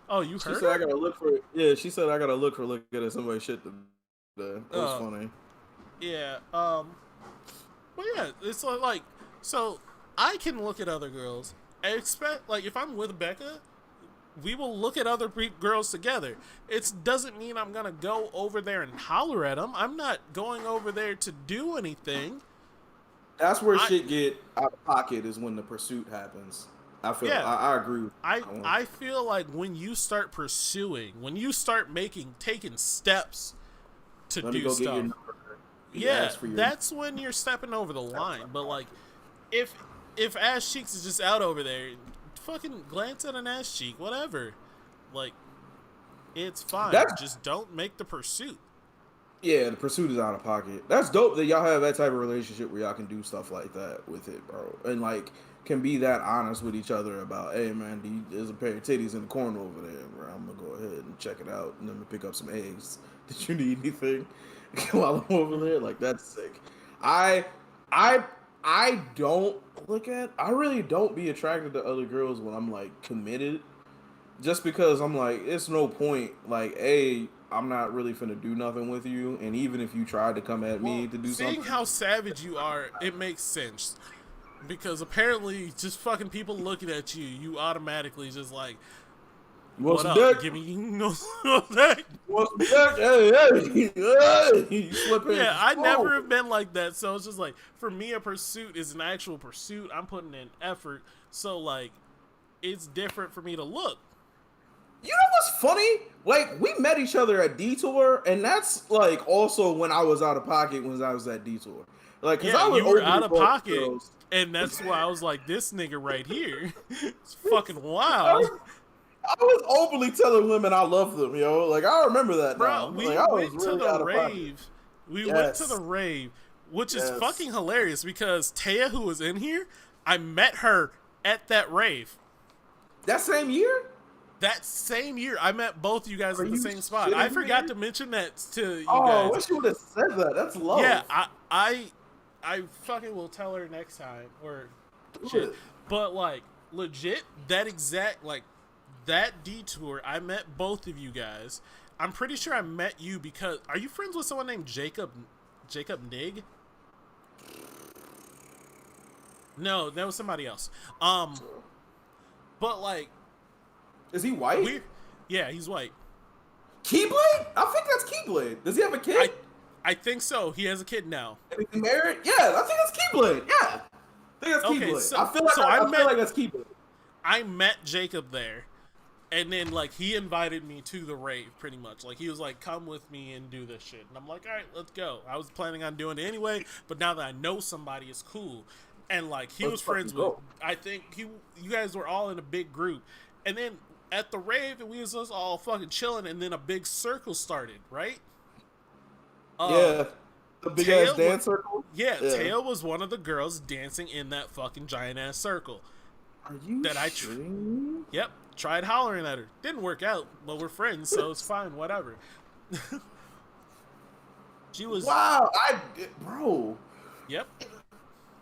Oh, you She heard said I her? gotta look for. Yeah, she said I gotta look for looking at somebody's shit. That was Oh. funny. Yeah. But yeah, it's like so I can look at other girls. I expect like if I'm with Becca, we will look at other girls together. It doesn't mean I'm gonna go over there and holler at them. I'm not going over there to do anything. That's where I- shit get out of pocket is when the pursuit happens. Yeah, I agree with I that one. I feel like when you start taking steps to Let me do go get your stuff, number. You yeah, ask for your. that's when you're stepping over the line. But like, if ass cheeks is just out over there, fucking glance at an ass cheek, whatever. Like, it's fine. That's Just don't make the pursuit. Yeah, the pursuit is out of pocket. That's dope that y'all have that type of relationship where y'all can do stuff like that with it, bro, and like can be that honest with each other about, hey man, there's a pair of titties in the corner over there, bro. I'm gonna go ahead and check it out, and then pick up some eggs. Did you need anything while I'm over there? Like that's sick. I, I, I don't look at. I really don't be attracted to other girls when I'm like committed just because I'm like, it's no point. Like, I'm not really finna do nothing with you, and even if you tried to come at Well, me to do seeing something, how savage you are, it makes sense. Because apparently, just fucking people looking at you, you automatically just like, you want what some up? dick? Give me no that. You want some dick? Hey, you slip in. Yeah, I never have been like that. So it's just like, for me, a pursuit is an actual pursuit. I'm putting in effort. So like, it's different for me to look. You know what's funny? Like, we met each other at Detour, and that's like also when I was out of pocket when I was at Detour. Like, cause Yeah, I was you were open out to of both pocket. girls. And that's why I was like, this nigga right here, it's fucking I wild. was, I was openly telling women I love them, yo. Like, I remember that now. Bro, we Like, I was went to really the out of pocket. rave. We went to Yes. the rave, which is Yes. fucking hilarious because Taya, who was in here, I met her at that rave. That same year? That same year, I met both you guys Are at the you same spot. shitting I forgot me? to mention that to you Oh, I guys. wish you would have said that. That's love. Yeah, I fucking will tell her next time or shit. But like legit, that detour, I met both of you guys. I'm pretty sure I met you because are you friends with someone named Jacob Nig? No, that was somebody else. But like, Is he white? yeah, he's white. Keyblade? I think that's Keyblade. Does he have a kid? I think so. He has a kid now. Is he married? Yeah, I think that's Keyblade. Yeah. I think that's Okay, Keyblade. so- I feel like so I I feel met- like that's Keyblade. I met Jacob there, and then like he invited me to the rave, pretty much. Like he was like, "Come with me and do this shit," and I'm like, "All right, let's go." I was planning on doing it anyway, but now that I know somebody, it's cool. And like he Let's was friends fucking with, go. I think you guys were all in a big group, and then at the rave, we was just all fucking chilling, and then a big circle started, right? Yeah. The big Taya ass dance was- circle. Yeah, Taya was one of the girls dancing in that fucking giant ass circle. Are you That I shitting me? Yep, tried hollering at her. Didn't work out, but we're friends, so it's fine, whatever. She was. Wow, bro. Yep.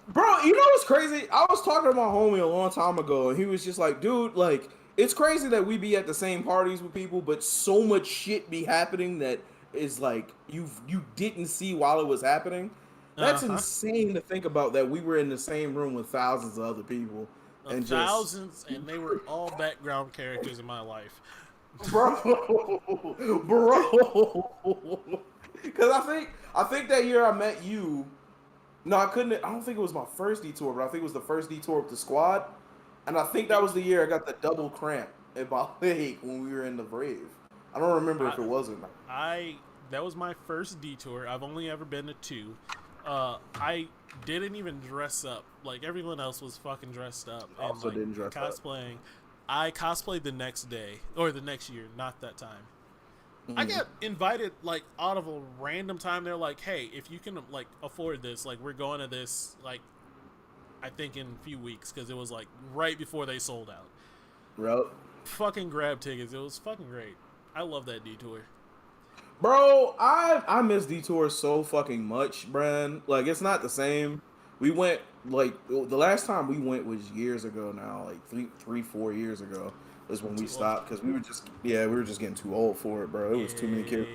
Bro, you know what's crazy? I was talking to my homie a long time ago, and he was just like, dude, like, it's crazy that we be at the same parties with people, but so much shit be happening that is like you didn't see while it was happening. That's insane to think about that we were in the same room with thousands of other people. And Thousands, and they were all background characters in my life. bro. Because I think that year I met you. No, I don't think it was my first detour, but I think it was the first detour with the squad. And I think that was the year I got the double cramp in my leg when we were in the rave. I don't remember if it was or not. That was my first detour. I've only ever been to two. I didn't even dress up. Like everyone else was fucking dressed up and Also like didn't dress up. cosplaying. I cosplayed the next day or the next year, not that time. I got invited like out of a random time. They're like, "Hey, if you can like afford this, like we're going to this like I think in a few weeks because it was like right before they sold out." Bro. Fucking grab tickets. It was fucking great. I love that detour. Bro, I miss detours so fucking much, Bran. Like it's not the same. We went like the last time we went was years ago now, like 4 years ago is when we stopped because we were just getting too old for it, bro. It was too many kids.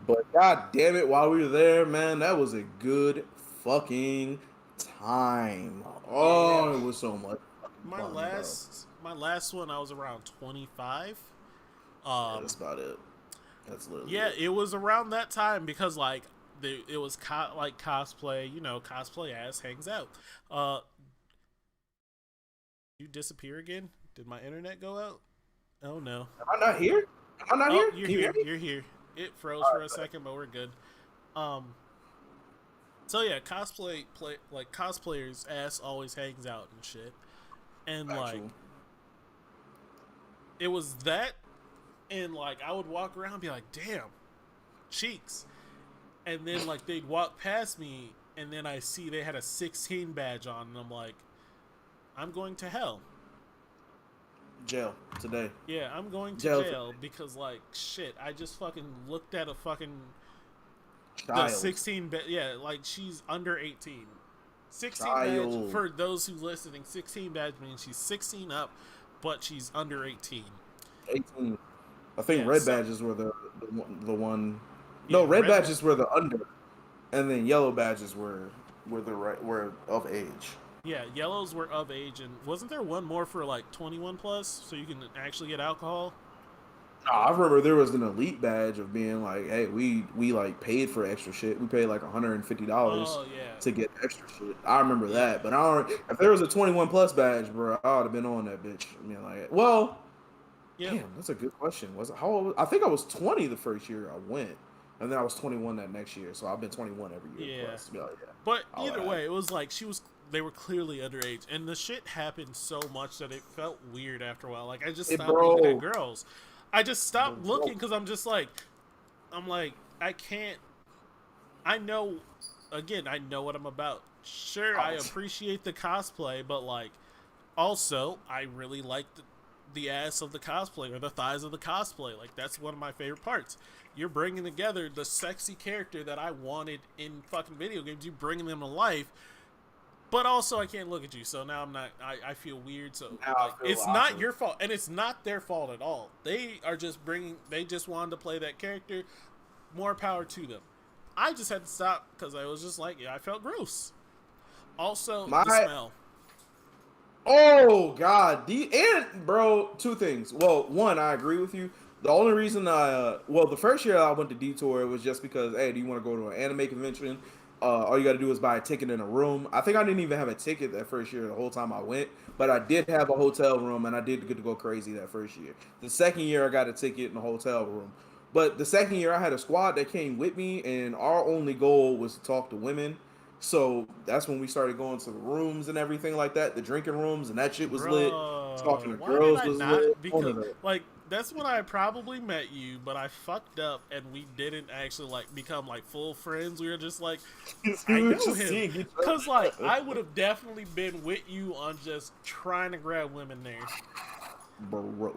But god damn it, while we were there, man, that was a good fucking time. Oh, it was so much. My fun, my last one, I was around 25. Yeah, that's about it. That's literally Yeah, it. it was around that time because like it was like cosplay, cosplay ass hangs out. You disappear again? Did my internet go out? Oh no. Am I not here? Am I not Oh, here? you're Can you hear here. me? You're here. It froze for a second, but we're good. Um. So yeah, cosplayers' ass always hangs out and shit, and like Actual. it was that, and like I would walk around and be like, damn, cheeks, and then like they'd walk past me, and then I see they had a 16 badge on, and I'm like, I'm going to hell. Jail today. Yeah, I'm going to Jail. jail because like shit, I just fucking looked at a fucking the Child. 16 yeah, like she's under 18. 16 Child. badge for those who listening, 16 badge means she's 16 up, but she's under 18. 18. I think Yeah, red so- badges were the one. Yeah, No, red red badges were the under, and then yellow badges were of age. Yeah, yellows were of age, and wasn't there one more for like 21 plus, so you can actually get alcohol? No, I remember there was an elite badge of being like, hey, we like paid for extra shit. We paid like $150 Oh yeah, to get extra shit. I remember Yeah. that, but I don't. If there was a 21 plus badge, bro, I would have been on that bitch. I mean, like, well, yeah. damn, that's a good question. Was it how old? I think I was 20 the first year I went, and then I was 21 that next year. So I've been 21 every year. Yeah. Plus. Yeah, yeah. But I'll either add. way, it was like they were clearly underage, and the shit happened so much that it felt weird after a while. Like I just Hey, stopped looking at bro. girls. I just stopped Bro. looking because I'm like, I can't. I know, again, I know what I'm about. Sure, I appreciate the cosplay, but like, also, I really like the ass of the cosplay or the thighs of the cosplay. Like that's one of my favorite parts. You're bringing together the sexy character that I wanted in fucking video games. You bringing them to life. But also, I can't look at you, so now I'm not. I feel weird. So Now I like, feel it's not awkward. your fault, and it's not their fault at all. They are just bringing. They just wanted to play that character. More power to them. I just had to stop because I was just like, yeah, I felt gross. Also, the smell. Oh God, bro, two things. Well, one, I agree with you. The only reason the first year I went to Detour, it was just because, hey, do you want to go to an anime convention? All you got to do is buy a ticket in a room. I think I didn't even have a ticket that first year the whole time I went, but I did have a hotel room and I did get to go crazy that first year. The second year I got a ticket in a hotel room. But the second year I had a squad that came with me and our only goal was to talk to women. So that's when we started going to the rooms and everything like that, the drinking rooms, and that shit was lit. Talking to Why girls did I was not? lit. None of Because that. like that's when I probably met you, but I fucked up and we didn't actually like become like full friends. We were just like, I know him, because like I would have definitely been with you on just trying to grab women there. Bro,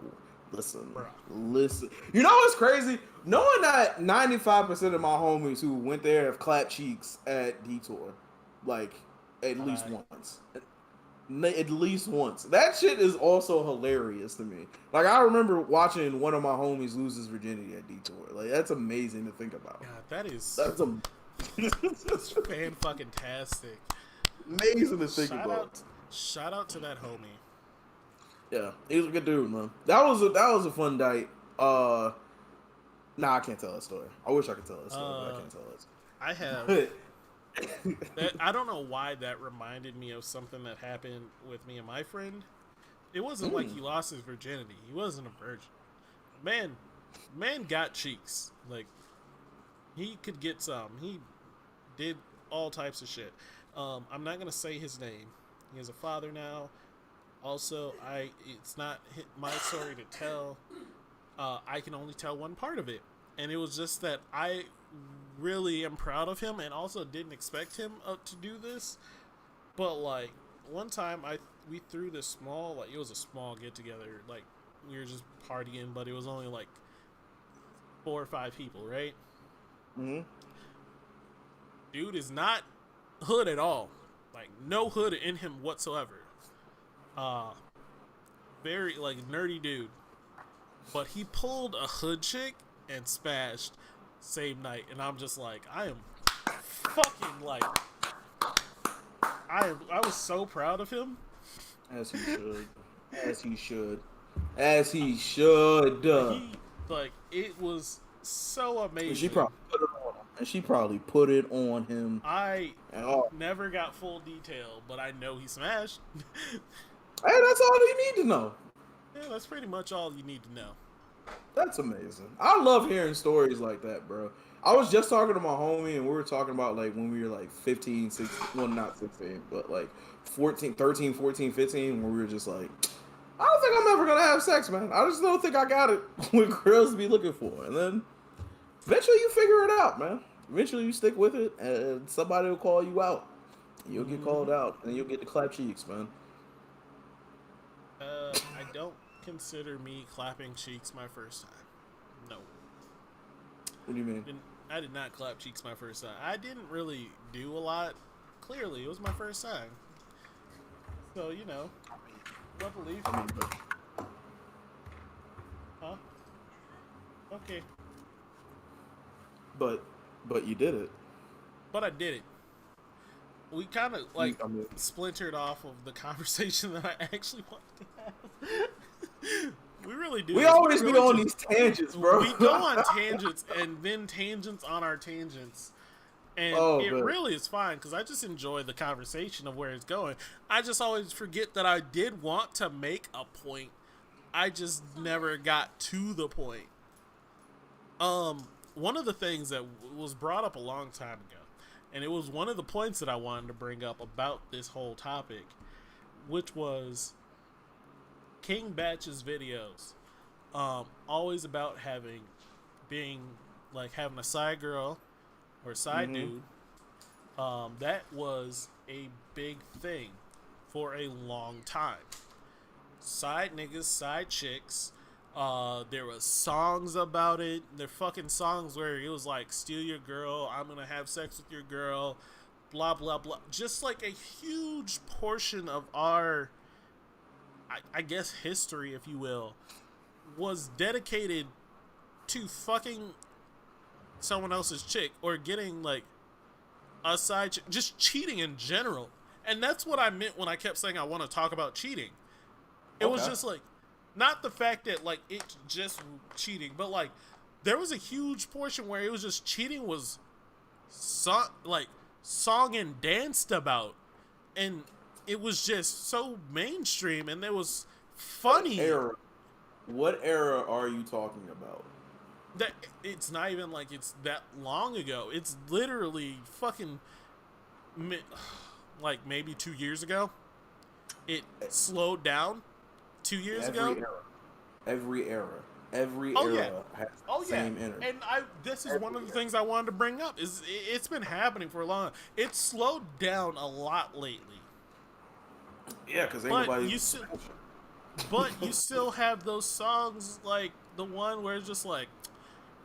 listen. Bro. Listen. You know what's crazy? Knowing that 95% of my homies who went there have clapped cheeks at Detour, like at least once. At least once. That shit is also hilarious to me. Like I remember watching one of my homies lose his virginity at Detour. Like that's amazing to think about. God, that is That's fan fucking tastic. amazing to think about. Shout out to that homie. Yeah, he was a good dude, man. That was a fun night. Nah, I can't tell that story. I wish I could tell that story, but I can't tell that story. I have. I don't know why that reminded me of something that happened with me and my friend. It wasn't like he lost his virginity. He wasn't a virgin. Man got cheeks. Like he could get some. He did all types of shit. I'm not gonna say his name. He has a father now. Also, it's not my story to tell. I can only tell one part of it, and it was just that I really am proud of him, and also didn't expect him to do this. But like one time, we threw this small, like it was a small get together, like we were just partying, but it was only like 4 or 5 people, right? Mm-hmm. Dude is not hood at all, like no hood in him whatsoever. Very like nerdy dude, but he pulled a hood chick and spashed same night, and I'm just like, I am fucking like, I was so proud of him. As he should. As he should. As he should. He like it was so amazing. She probably put it on him. And she probably put it on him. I And all. never got full detail, but I know he smashed. Hey, that's all you need to know. Yeah, that's pretty much all you need to know. That's amazing. I love hearing stories like that, bro. I was just talking to my homie, and we were talking about like when we were like 15, 16, well, not 16, but like 14, 13, 14, 15, where we were just like, I don't think I'm ever gonna have sex, man. I just don't think I got it. What girls be looking for, and then eventually you figure it out, man. Eventually you stick with it, and somebody will call you out. You'll get called out, and you'll get the clap cheeks, man. I don't consider me clapping cheeks my first time. No. What do you mean? I did not clap cheeks my first time. I didn't really do a lot. Clearly, it was my first time. So, you know, what believe? Huh? Okay. But you did it. But I did it. We kind of splintered off of the conversation that I actually wanted to have. We really do. We always be on these tangents, bro. We go on tangents and then tangents on our tangents. And it really is fine because I just enjoy the conversation of where it's going. I just always forget that I did want to make a point. I just never got to the point. One of the things that was brought up a long time ago, and it was one of the points that I wanted to bring up about this whole topic, which was King Batch's videos. Always about having a side girl or side dude. That was a big thing for a long time. Side niggas, side chicks. There was songs about it. There fucking songs where it was like, steal your girl, I'm gonna have sex with your girl, blah blah blah. Just like a huge portion of our, I guess, history, if you will, was dedicated to fucking someone else's chick or getting like a side chick, just cheating in general. And that's what I meant when I kept saying I want to talk about cheating. It was just like, not the fact that like it's just cheating, but like there was a huge portion where it was just cheating was song and danced about, and it was just so mainstream, and it was funny. What era are you talking about? That it's not even like it's that long ago. It's literally fucking like maybe 2 years ago. It slowed down 2 years ago. Every era has the same energy. And this is one of the things I wanted to bring up. Is it's been happening for a long. It's slowed down a lot lately. Yeah, because but you still have those songs like the one where it's just like,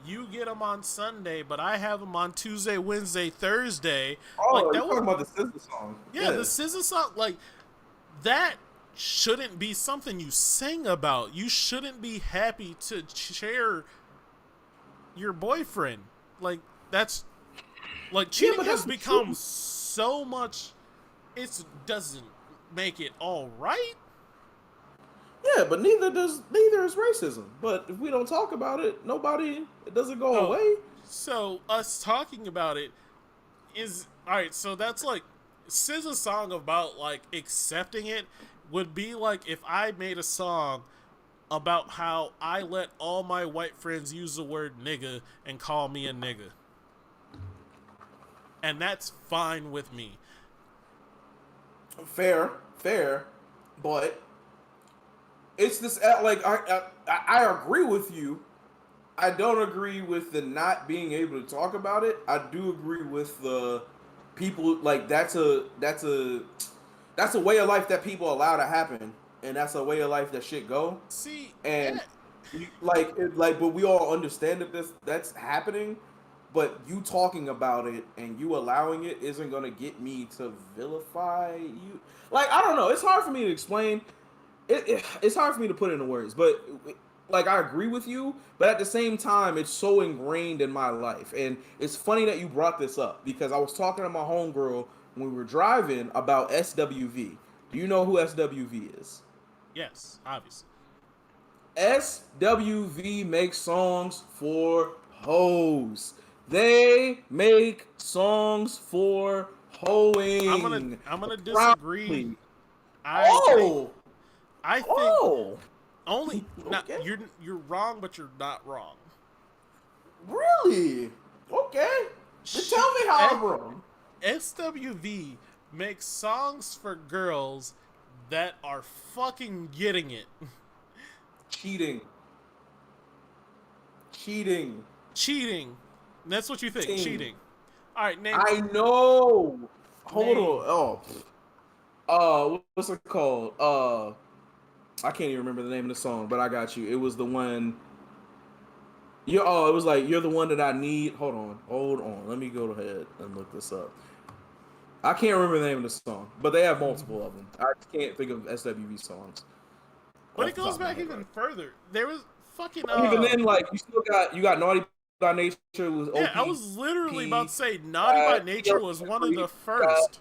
you get them on Sunday, but I have them on Tuesday, Wednesday, Thursday. Oh, like, you're talking about the SZA song. Yeah, the SZA song. Like, that shouldn't be something you sing about. You shouldn't be happy to share your boyfriend. Like, that's... Like, cheating has become so much... It doesn't make it all right. Yeah, but neither is racism. But if we don't talk about it, it doesn't go away. So us talking about it is alright. So that's like SZA's song about like accepting it would be like if I made a song about how I let all my white friends use the word nigga and call me a nigga, and that's fine with me. Fair, but. It's this, like, I agree with you. I don't agree with the not being able to talk about it. I do agree with the people, like, that's a way of life that people allow to happen. And that's a way of life that shit go. See, and, but we all understand that that's happening. But you talking about it and you allowing it isn't going to get me to vilify you. Like, I don't know. It's hard for me to explain. It's hard for me to put into words, but like I agree with you, but at the same time, it's so ingrained in my life. And it's funny that you brought this up because I was talking to my homegirl when we were driving about SWV. Do you know who SWV is? Yes, obviously. SWV makes songs for hoes. They make songs for hoeing. I'm gonna disagree. I I think Oh, only not okay. you're wrong, but you're not wrong. Really? Okay. Then tell me how I'm wrong. SWV makes songs for girls that are fucking getting it. Cheating. Cheating. Cheating. That's what you think. Cheating. All right, name. I know. Hold Name. on. What's it called? I can't even remember the name of the song, but I got you. It was the one. It was like you're the one that I need. Hold on. Let me go ahead and look this up. I can't remember the name of the song, but they have multiple of them. I just can't think of SWV songs. But off it the goes top of my back head even right. further. There was fucking. Even then, like you got Naughty by Nature was OP. Yeah, I was literally about to say Naughty by Nature was one of the first.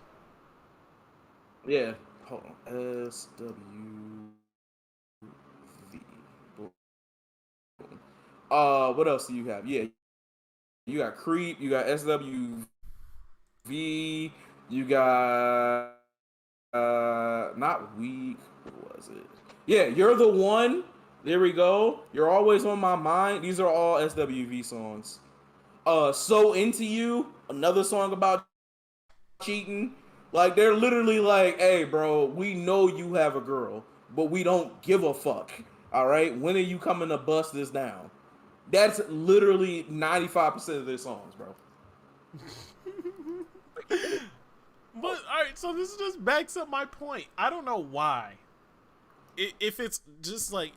Yeah. Hold on. SWV. What else do you have? Yeah, you got Creep, you got SWV, you got not Weak. What was it? Yeah, You're the One. There we go. You're Always on My Mind. These are all SWV songs. So Into You, another song about cheating. Like they're literally like, hey, bro, we know you have a girl, but we don't give a fuck. All right, when are you coming to bust this down? That's literally 95% of their songs, bro. But alright, so this just backs up my point. I don't know why. If it's just like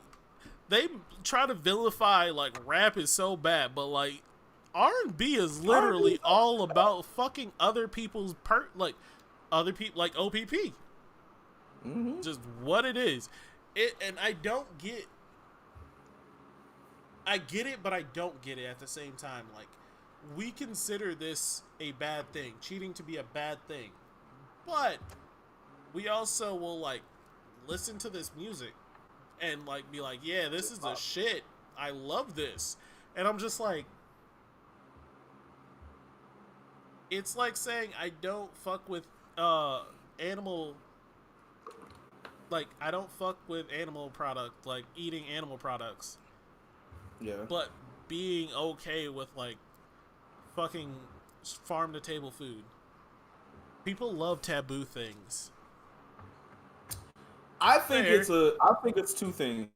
they try to vilify like rap is so bad, but like R&B is literally all about fucking other people's like other people like OPP. Mm-hmm. Just what it is. And I don't get. I get it, but I don't get it at the same time. Like, we consider this a bad thing, cheating to be a bad thing, but we also will like listen to this music and like be like, yeah, this is the shit. I love this, and I'm just like, it's like saying I don't fuck with animal. Like, I don't fuck with animal product, like eating animal products. Yeah. But being okay with like fucking farm to table food. People love taboo things. I think Fair. it's two things.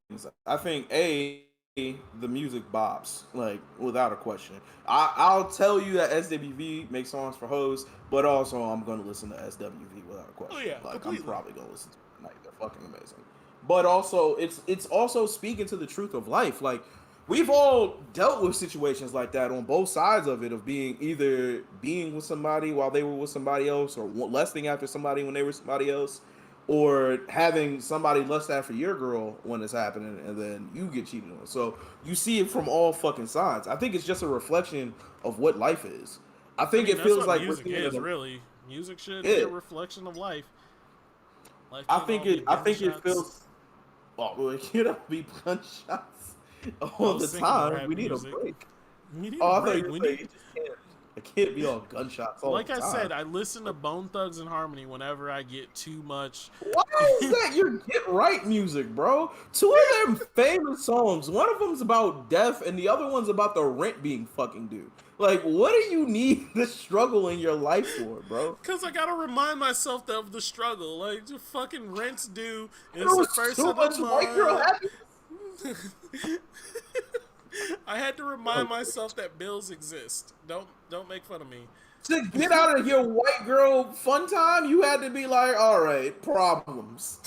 I think the music bops, like without a question. I'll tell you that SWV makes songs for hoes, but also I'm gonna listen to SWV without a question. Oh yeah, Like completely. I'm probably gonna listen to it tonight. They're fucking amazing. But also it's also speaking to the truth of life. Like we've all dealt with situations like that on both sides of it, of being with somebody while they were with somebody else, or lusting after somebody when they were somebody else, or having somebody lust after your girl when it's happening and then you get cheated on. So you see it from all fucking sides. I think it's just a reflection of what life is. I think it that's feels what like music we're is, seeing really. Music should be a it. reflection of life. Life I can't think all be I think it gunshots. feels. Oh, well, you know, be gunshots I all was the thinking time. rap We need a music. break. We need Oh, a I thought break. you were We saying need. it can't be all gunshots all Like the I time. said, I listen to Bone Thugs and Harmony whenever I get too much. Why is that your get right music, bro? Two of them famous songs. One of them's about death, and the other one's about the rent being fucking due. Like, what do you need the struggle in your life for, bro? Cause I gotta remind myself of the struggle. Like, the fucking rent's due. There It's the was first too of the much white girl month. happiness. I had to remind myself that bills exist. Don't make fun of me. To get out of your white girl fun time, you had to be like, all right, problems.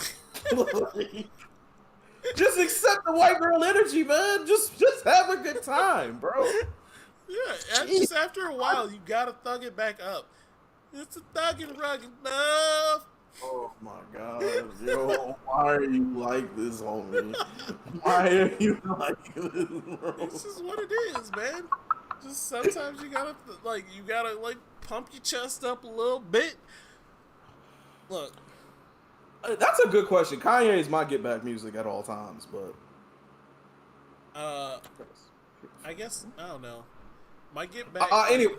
Just accept the white girl energy, man. Just have a good time, bro. Yeah, Jeez. just after a while, you gotta thug it back up. It's a thug and rugged love. Oh my god, yo, why are you like this, homie? Why are you like this, bro? This is what it is, man. Just sometimes you gotta pump your chest up a little bit. Look, That's a good question. Kanye is my get back music at all times, but I guess I don't know. My get back. anyway,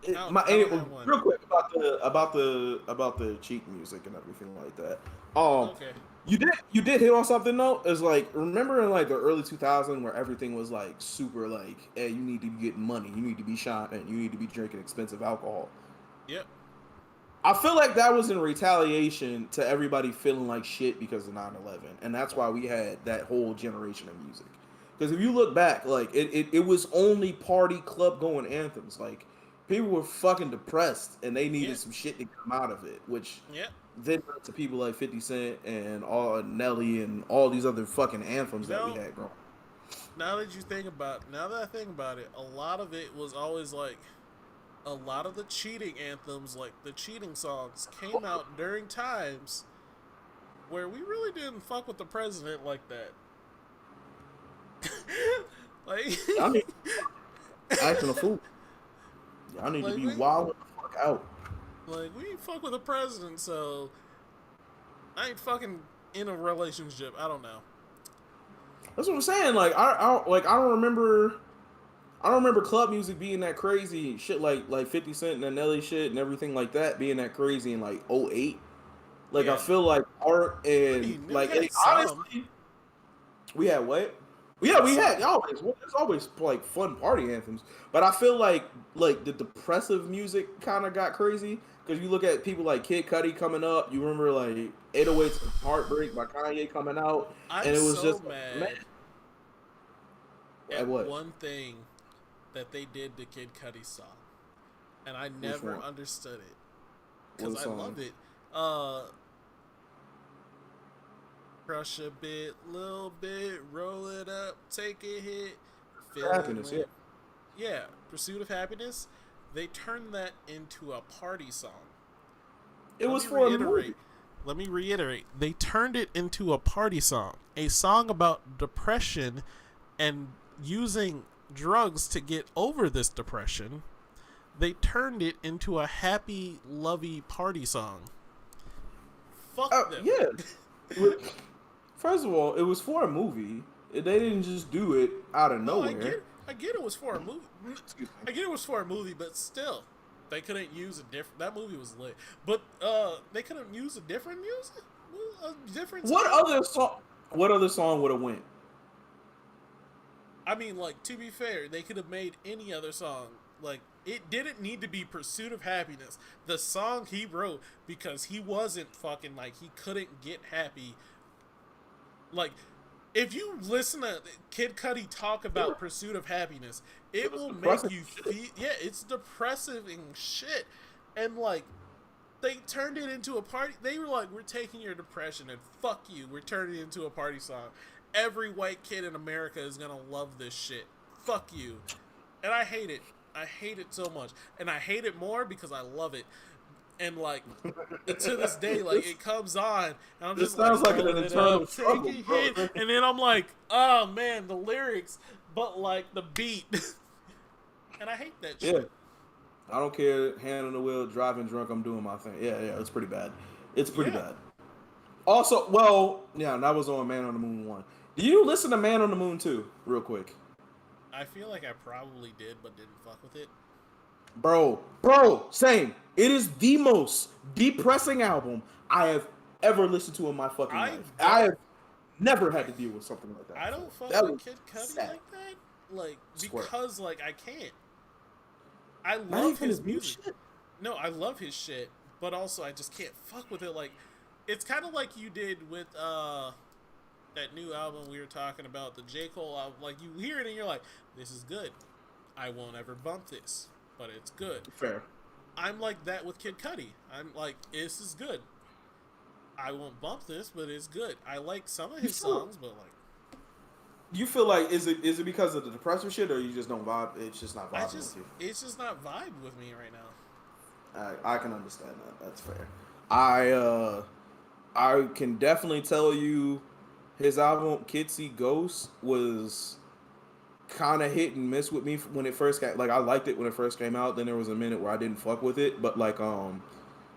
I don't have one. Real quick about the cheat music and everything like that. Okay. You did hit on something though. Is like, remember in like the early 2000s where everything was like super like, hey, you need to be getting money, you need to be shopping, you need to be drinking expensive alcohol. Yep. I feel like that was in retaliation to everybody feeling like shit because of 9/11, and that's why we had that whole generation of music. Because if you look back, like it was only party club going anthems. Like people were fucking depressed and they needed some shit to come out of it, which Yep. then led to people like 50 Cent and all Nelly and all these other fucking anthems that we had growing. Now that I think about it, a lot of it was always like, a lot of the cheating anthems, like the cheating songs, came out during times where we really didn't fuck with the president like that. Like, I mean, acting a fool. Y'all need like, to be wild the fuck out. Like, we ain't fuck with the president, so I ain't fucking in a relationship. I don't know. That's what I'm saying. Like I don't remember club music being that crazy. Shit like 50 Cent and Nelly shit and everything like that being that crazy in like 08. Like Yeah. I feel like art and like and honestly, we had what? Yeah, we had always. There's always like fun party anthems, but I feel like the depressive music kind of got crazy because you look at people like Kid Cudi coming up. You remember like 808s and Heartbreak by Kanye coming out, I'm and it was so just mad at at what? one thing that they did to Kid Cudi's song, and I never one? understood it What because I song? love it. Crush a bit, little bit, roll it up, take a hit, feel Happiness, it. Yeah, Pursuit of Happiness. They turned that into a party song. It was for a movie. Let me reiterate. They turned it into a party song, a song about depression and using drugs to get over this depression. They turned it into a happy, lovey party song. Fuck them. Yeah. First of all, it was for a movie. They didn't just do it out of nowhere. I get it was for a movie. Excuse me. I get it was for a movie, but still, they couldn't use a different. That movie was lit, but they couldn't use a different music. A different. What other song would have went? I mean, like, to be fair, they could have made any other song. Like, it didn't need to be Pursuit of Happiness, the song he wrote, because he wasn't fucking, like, he couldn't get happy. Like, if you listen to Kid Cudi talk about Pursuit of Happiness, it will make you feel, yeah, it's depressive and shit. And, like, they turned it into a party. They were like, we're taking your depression and fuck you. We're turning it into a party song. Every white kid in America is gonna love this shit. Fuck you. And I hate it. I hate it so much. And I hate it more because I love it. And like, to this day, like, it comes on, and I'm just sounds like an rolling it internal up, struggle, take a bro. hit, and then I'm like, oh man, the lyrics, but like the beat. And I hate that shit. Yeah. I don't care. Hand on the wheel, driving drunk. I'm doing my thing. Yeah, it's pretty bad. It's pretty bad. Also, well, yeah, that was on Man on the Moon 1. Do you listen to Man on the Moon 2, real quick? I feel like I probably did, but didn't fuck with it. Bro, same. It is the most depressing album I have ever listened to in my fucking life. I have never had to deal with something like that. I don't fuck with Kid Cudi sad. like that, like, Swear. because like I can't. I love his music. Shit. No, I love his shit, but also I just can't fuck with it. Like, it's kind of like you did with that new album we were talking about, the J. Cole album. Like, you hear it and you're like, this is good. I won't ever bump this, but it's good. Fair. I'm like that with Kid Cudi. I'm like, this is good. I won't bump this, but it's good. I like some of his songs, but like, you feel like is it because of the depressive shit, or you just don't vibe? It's just not vibing with you. It's just not vibe with me right now. I can understand that. That's fair. I can definitely tell you, his album Kids See Ghosts was kind of hit and miss with me when it first got, like, I liked it when it first came out. Then there was a minute where I didn't fuck with it, but like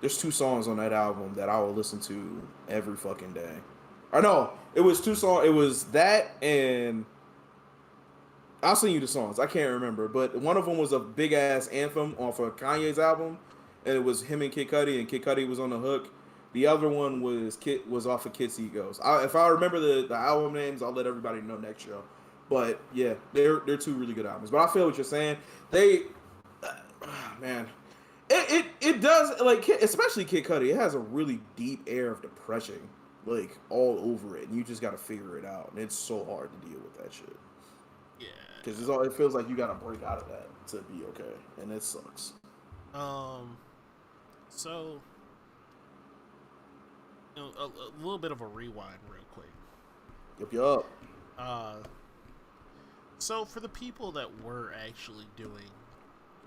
there's 2 songs on that album that I will listen to every fucking day. Or no, it was 2 songs. It was that and I'll send you the songs. I can't remember, but one of them was a big ass anthem off of Kanye's album, and it was him and Kid Cudi, and Kid Cudi was on the hook. The other one was off of Kids See Ghosts. If I remember the album names, I'll let everybody know next show. But yeah, they're two really good albums. But I feel what you're saying. They, man, it does, like, especially Kid Cudi. It has a really deep air of depression, like, all over it, and you just got to figure it out. And it's so hard to deal with that shit. Yeah. Because it feels like you got to break out of that to be okay, and it sucks. So, you know, a little bit of a rewind real quick. Yup. So for the people that were actually doing,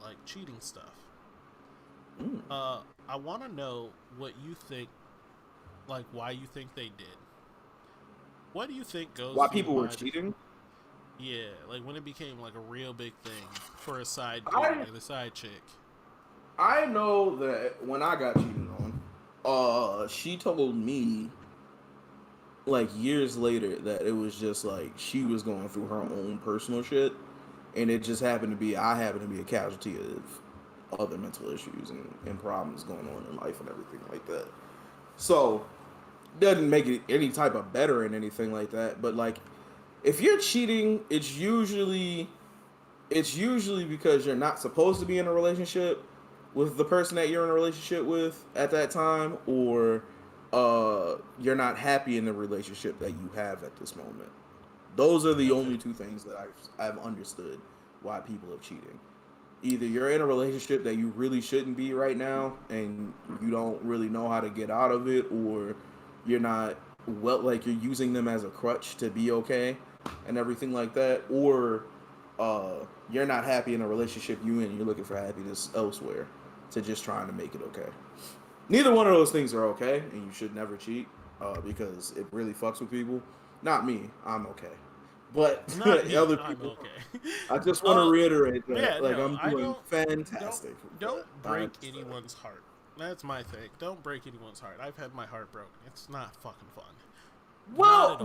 like, cheating stuff, I want to know what you think, like, why you think they did. What do you think goes Why through people the were mind- cheating? Yeah, like when it became like a real big thing for a side dude and a side chick. I know that when I got cheated on, she told me, like, years later that it was just like she was going through her own personal shit, and it just happened to be I happened to be a casualty of other mental issues and problems going on in life and everything like that. So doesn't make it any type of better and anything like that. But, like, if you're cheating, it's usually because you're not supposed to be in a relationship with the person that you're in a relationship with at that time, or you're not happy in the relationship that you have at this moment. Those are the only two things that I've understood why people are cheating. Either you're in a relationship that you really shouldn't be right now and you don't really know how to get out of it, or you're not like you're using them as a crutch to be okay and everything like that, or you're not happy in a relationship you're looking for happiness elsewhere to just trying to make it okay. Neither one of those things are okay, and you should never cheat because it really fucks with people. Not me, I'm okay. But other people, I'm okay. I just want to reiterate that, Yeah, like, no, I'm doing fantastic. Don't break anyone's heart. That's my thing. Don't break anyone's heart. I've had my heart broken. It's not fucking fun. Well,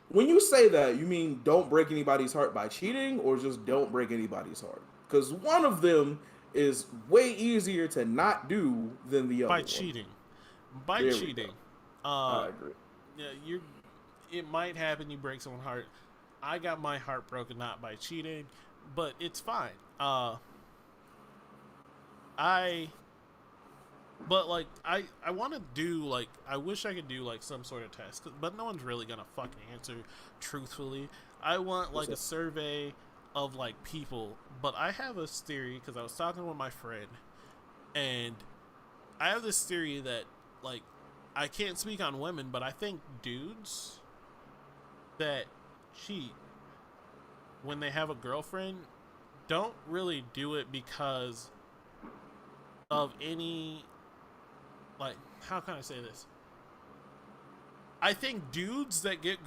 when you say that, you mean don't break anybody's heart by cheating, or just don't break anybody's heart? Because one of them is way easier to not do than the other by one. cheating. By There we cheating. I agree. Yeah, it might happen. You break someone's heart. I got my heart broken not by cheating, but it's fine. But, like, I want to do, like, I wish I could do, like, some sort of test, but no one's really gonna fucking answer truthfully. I want, like, a survey of, like, people, but I have this theory, because I was talking with my friend, and I have this theory that, like, I can't speak on women, but I think dudes that cheat when they have a girlfriend don't really do it because of any, like, how can I say this? I think dudes that get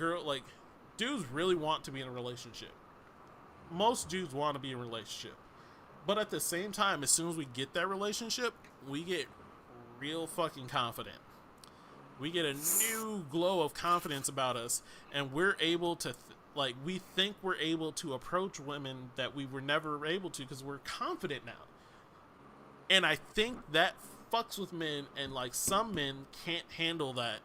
dudes really want to be in a relationship. Most dudes want to be in a relationship. But at the same time, as soon as we get that relationship, we get real fucking confident. We get a new glow of confidence about us, and we're able to, we think we're able to approach women that we were never able to because we're confident now. And I think that fucks with men, and, like, some men can't handle that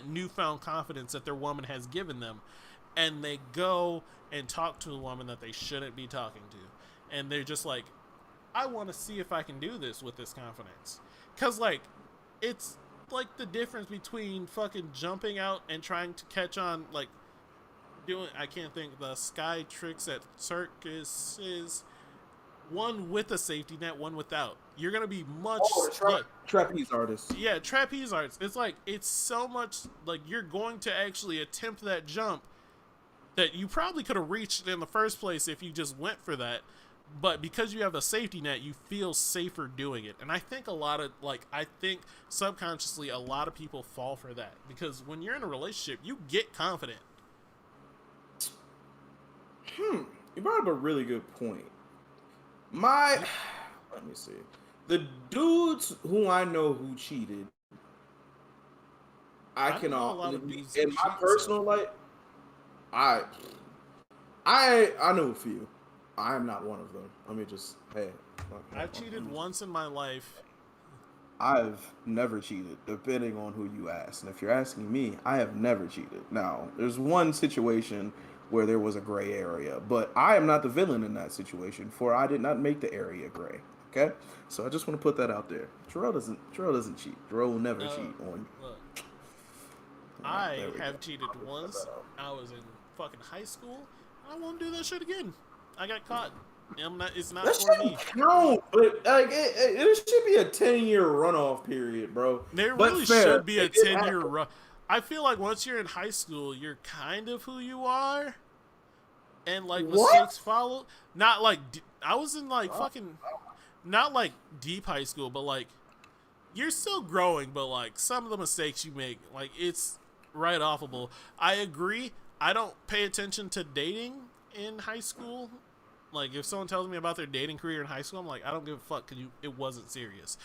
newfound confidence that their woman has given them, and they go and talk to a woman that they shouldn't be talking to, and they're just like, I want to see if I can do this with this confidence, because, like, it's like the difference between fucking jumping out and trying to catch on, like, doing, I can't think, the sky tricks at circuses, one with a safety net, one without. You're gonna be much trapeze artists. Yeah, trapeze artists. It's like, it's so much, like, you're going to actually attempt that jump that you probably could have reached in the first place if you just went for that. But because you have a safety net, you feel safer doing it. And I think I think subconsciously a lot of people fall for that. Because when you're in a relationship, you get confident. You brought up a really good point. Let me see. The dudes who I know who cheated, I can know a all lot of dudes in that my cheat, personal so. life. I know a few. I am not one of them. Let me just I've cheated once in my life. I've never cheated, depending on who you ask. And if you're asking me, I have never cheated. Now, there's one situation where there was a gray area, but I am not the villain in that situation, for I did not make the area gray. Okay, so I just want to put that out there. Jarrell doesn't cheat. Jarrell will never cheat on you. Look, I have go. cheated once. I was in fucking high school. I won't do that shit again. I got caught. It's not That for me. shouldn't count, but like it should be a 10-year runoff period, bro. There But really fair. should be a It did 10-year happen. run. I feel like once you're in high school, you're kind of who you are, and like What? mistakes follow. Not like I was in like fucking, not like deep high school, but like you're still growing. But like some of the mistakes you make, like it's right offable. I agree. I don't pay attention to dating in high school. Like if someone tells me about their dating career in high school, I'm like, I don't give a fuck because it wasn't serious.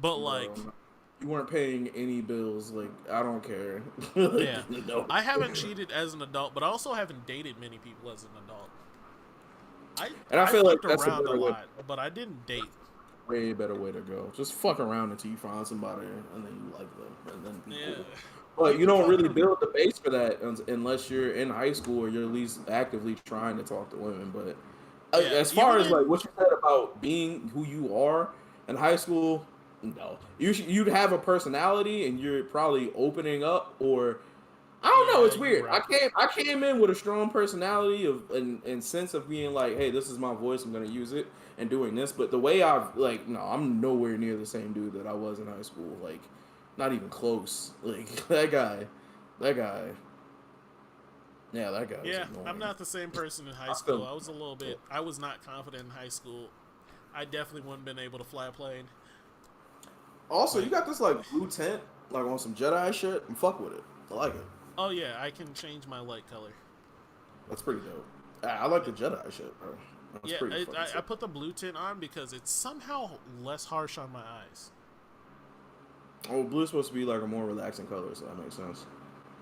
But like. Bro, you weren't paying any bills. Like I don't care. Yeah, No. I haven't cheated as an adult, but I also haven't dated many people as an adult. And I feel like fucked that's a around a better way. lot, but I didn't date. Way better way to go. Just fuck around until you find somebody and then you like them and then be Yeah, cool. But you don't really build the base for that unless you're in high school or you're at least actively trying to talk to women. But Yeah, as far even as like what you said about being who you are in high school, no, you'd have a personality and you're probably opening up, or I don't know. Yeah, It's you're weird. right. I came in with a strong personality and sense of being like, hey, this is my voice. I'm gonna use it and doing this. But the way I've like, no, I'm nowhere near the same dude that I was in high school. Like, not even close. Like that guy. Yeah, that guy. Was yeah. annoying. I'm not the same person in high school. I was a little bit. I was not confident in high school. I definitely wouldn't been able to fly a plane. Also, you got this like blue tint, like on some Jedi shit. And fuck with it. I like it. Oh yeah, I can change my light color. That's pretty dope. I like the Jedi shit, bro. That's Yeah, pretty fucking I sick. put the blue tint on because it's somehow less harsh on my eyes. Oh, blue's supposed to be like a more relaxing color, so that makes sense.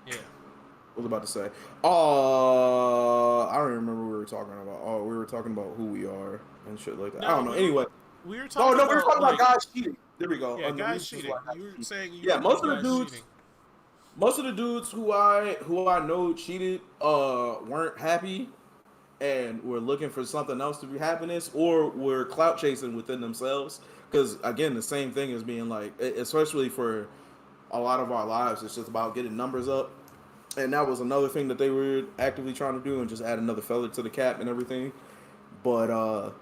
Yeah. What was I about to say? I don't even remember what we were talking about. Oh, we were talking about who we are and shit like that. I don't know. Anyway. We were Oh, talking no, we were talking like, about guys cheating. There we go. Yeah, And the guys reasons cheating. why guys You were cheat. saying you Yeah, were most of the guys dudes cheating. most of the dudes who I know cheated weren't happy and were looking for something else to be happiness, or were clout chasing within themselves. Because again, the same thing as being like, especially for a lot of our lives, it's just about getting numbers up. And that was another thing that they were actively trying to do, and just add another feather to the cap and everything. But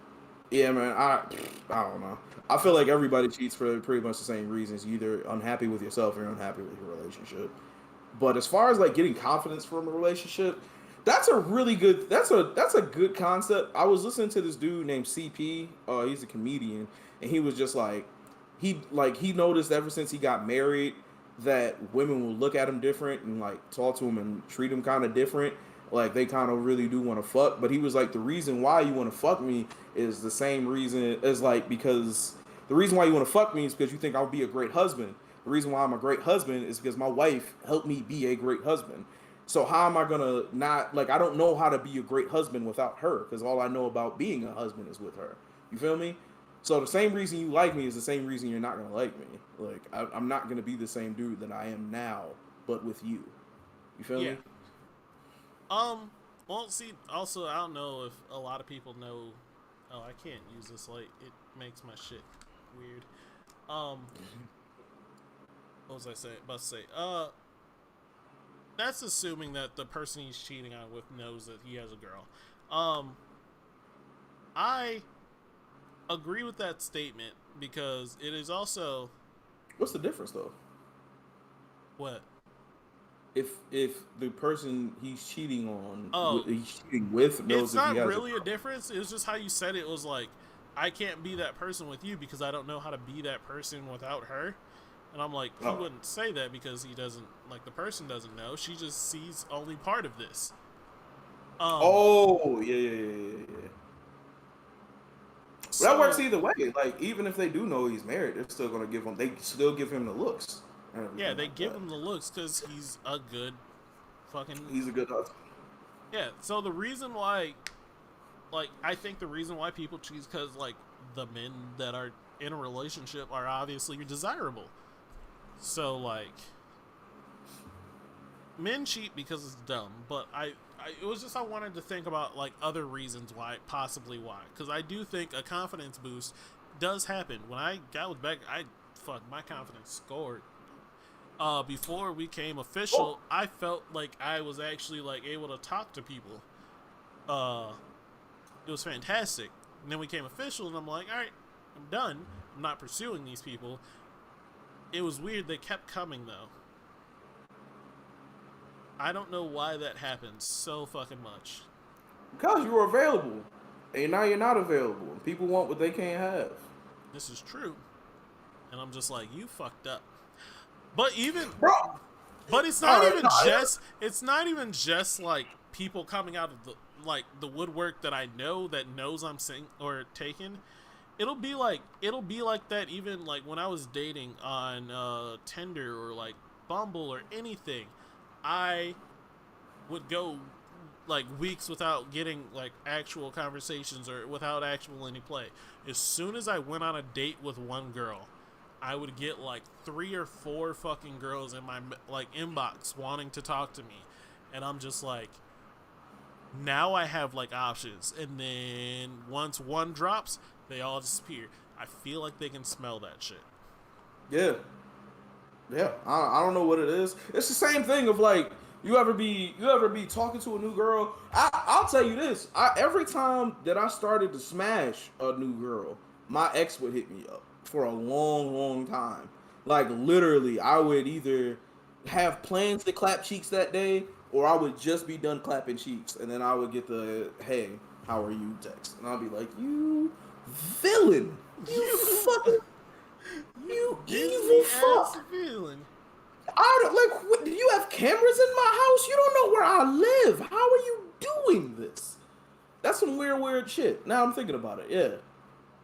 yeah, man, I don't know. I feel like everybody cheats for pretty much the same reasons. You're either unhappy with yourself or you're unhappy with your relationship. But as far as like getting confidence from a relationship, that's a really good that's a good concept. I was listening to this dude named CP. He's a comedian, and he was just like he noticed ever since he got married that women will look at him different and like talk to him and treat him kind of different. Like they kind of really do want to fuck. But he was like, the reason why you want to fuck me is the same reason as like, because the reason why you want to fuck me is because you think I'll be a great husband. The reason why I'm a great husband is because my wife helped me be a great husband. So how am I gonna not like, I don't know how to be a great husband without her, because all I know about being a husband is with her. You feel me? So the same reason you like me is the same reason you're not gonna like me. Like I'm not gonna be the same dude that I am now, but with you. You feel me? Well, see, also, I don't know if a lot of people know. Oh, I can't use this light. It makes my shit weird. What was I saying? About to say, that's assuming that the person he's cheating on with knows that he has a girl. I agree with that statement because it is also What's the difference though? what? If the person he's cheating on, Oh. he's cheating with knows It's that not he has really a difference. It was just how you said it. It was like, I can't be that person with you because I don't know how to be that person without her. And I'm like, he wouldn't say that because he doesn't, like, the person doesn't know. She just sees only part of this. Oh, yeah. So, That works either way. Like, even if they do know he's married, they're still gonna they still give him the looks. Yeah, they give him the looks because he's a good fucking. He's a good husband. Yeah. So the reason why, like, I think the reason why people cheat because like the men that are in a relationship are obviously desirable. So like men cheat because it's dumb, but it was just I wanted to think about like other reasons why, possibly why, because I do think a confidence boost does happen. When I got with Beck, my confidence scored. Before we came official, I felt like I was actually like able to talk to people. Uh, it was fantastic. And then we came official, and I'm like, all right, I'm done. I'm not pursuing these people. It was weird. They kept coming though. I don't know why that happened so fucking much. Because you were available, and now you're not available. And people want what they can't have. This is true. And I'm just like, you fucked up. But even Bro, but it's not even just like people coming out of the woodwork that I know that knows I'm saying or taken. It'll be like that even like when I was dating on Tinder or like Bumble or anything. I would go like weeks without getting like actual conversations or without actual any play. As soon as I went on a date with one girl, I would get like 3 or 4 fucking girls in my like inbox wanting to talk to me, and I'm just like, now I have like options, and then once one drops, they all disappear. I feel like they can smell that shit. yeah. Yeah, I don't know what it is. It's the same thing of like you ever be talking to a new girl. I'll tell you this. Every time that I started to smash a new girl, my ex would hit me up for a long time. Like literally, I would either have plans to clap cheeks that day, or I would just be done clapping cheeks, and then I would get the "Hey, how are you?" text, and I'll be like, "You villain, you fucking." You evil fuck! Feeling. I don't like. What, do you have cameras in my house? You don't know where I live. How are you doing this? That's some weird shit. Now I'm thinking about it.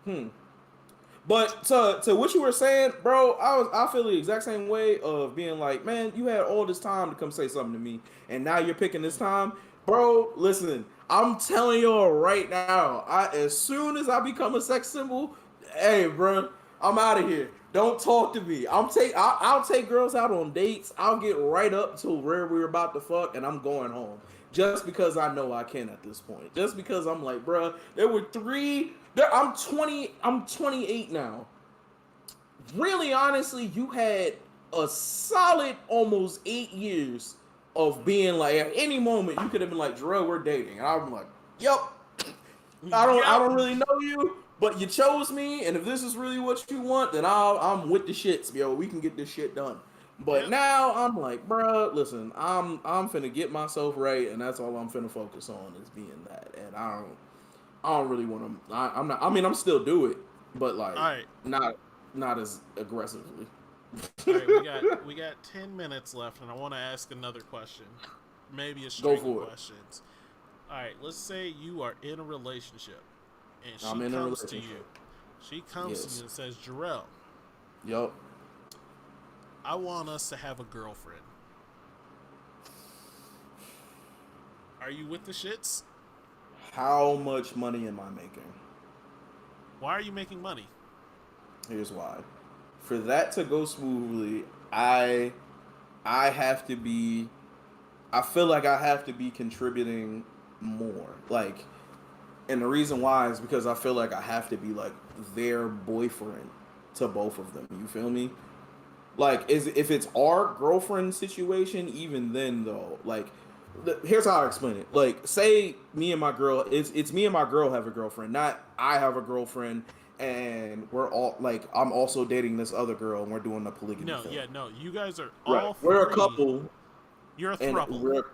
Yeah. But to what you were saying, bro, I feel the exact same way of being like, man, you had all this time to come say something to me, and now you're picking this time, bro. Listen, I'm telling y'all right now. As soon as I become a sex symbol, hey, bro, I'm out of here. Don't talk to me. I'll take girls out on dates. I'll get right up to where we're about to fuck, and I'm going home. Just because I know I can at this point. Just because I'm like, bruh, there were 3. I'm 20. I'm 28 now. Really, honestly, you had a solid almost 8 years of being like, at any moment you could have been like, Jarrell, we're dating, and I'm like, yep. I don't really know you, but you chose me, and if this is really what you want, then I'm with the shits, yo. We can get this shit done. But now I'm like, bruh, listen, I'm finna get myself right, and that's all I'm finna focus on is being that. And I don't really want to. I'm not. I mean, I'm still do it, but like, not as aggressively. All right, we got 10 minutes left, and I want to ask another question, maybe a string of questions. All right, let's say you are in a relationship, and she comes to you. She comes to you and says, Jarrell. Yup. I want us to have a girlfriend. Are you with the shits? How much money am I making? Why are you making money? Here's why. For that to go smoothly, I have to be. I feel like I have to be contributing more. Like, and the reason why is because I feel like I have to be like their boyfriend to both of them. You feel me? Like, if it's our girlfriend situation, even then though, like, here's how I explain it. Like, say me and my girl, it's me and my girl have a girlfriend, not I have a girlfriend, and we're all like, I'm also dating this other girl, and we're doing the polygamy thing. You guys are right. all We're a couple. You're a throuple.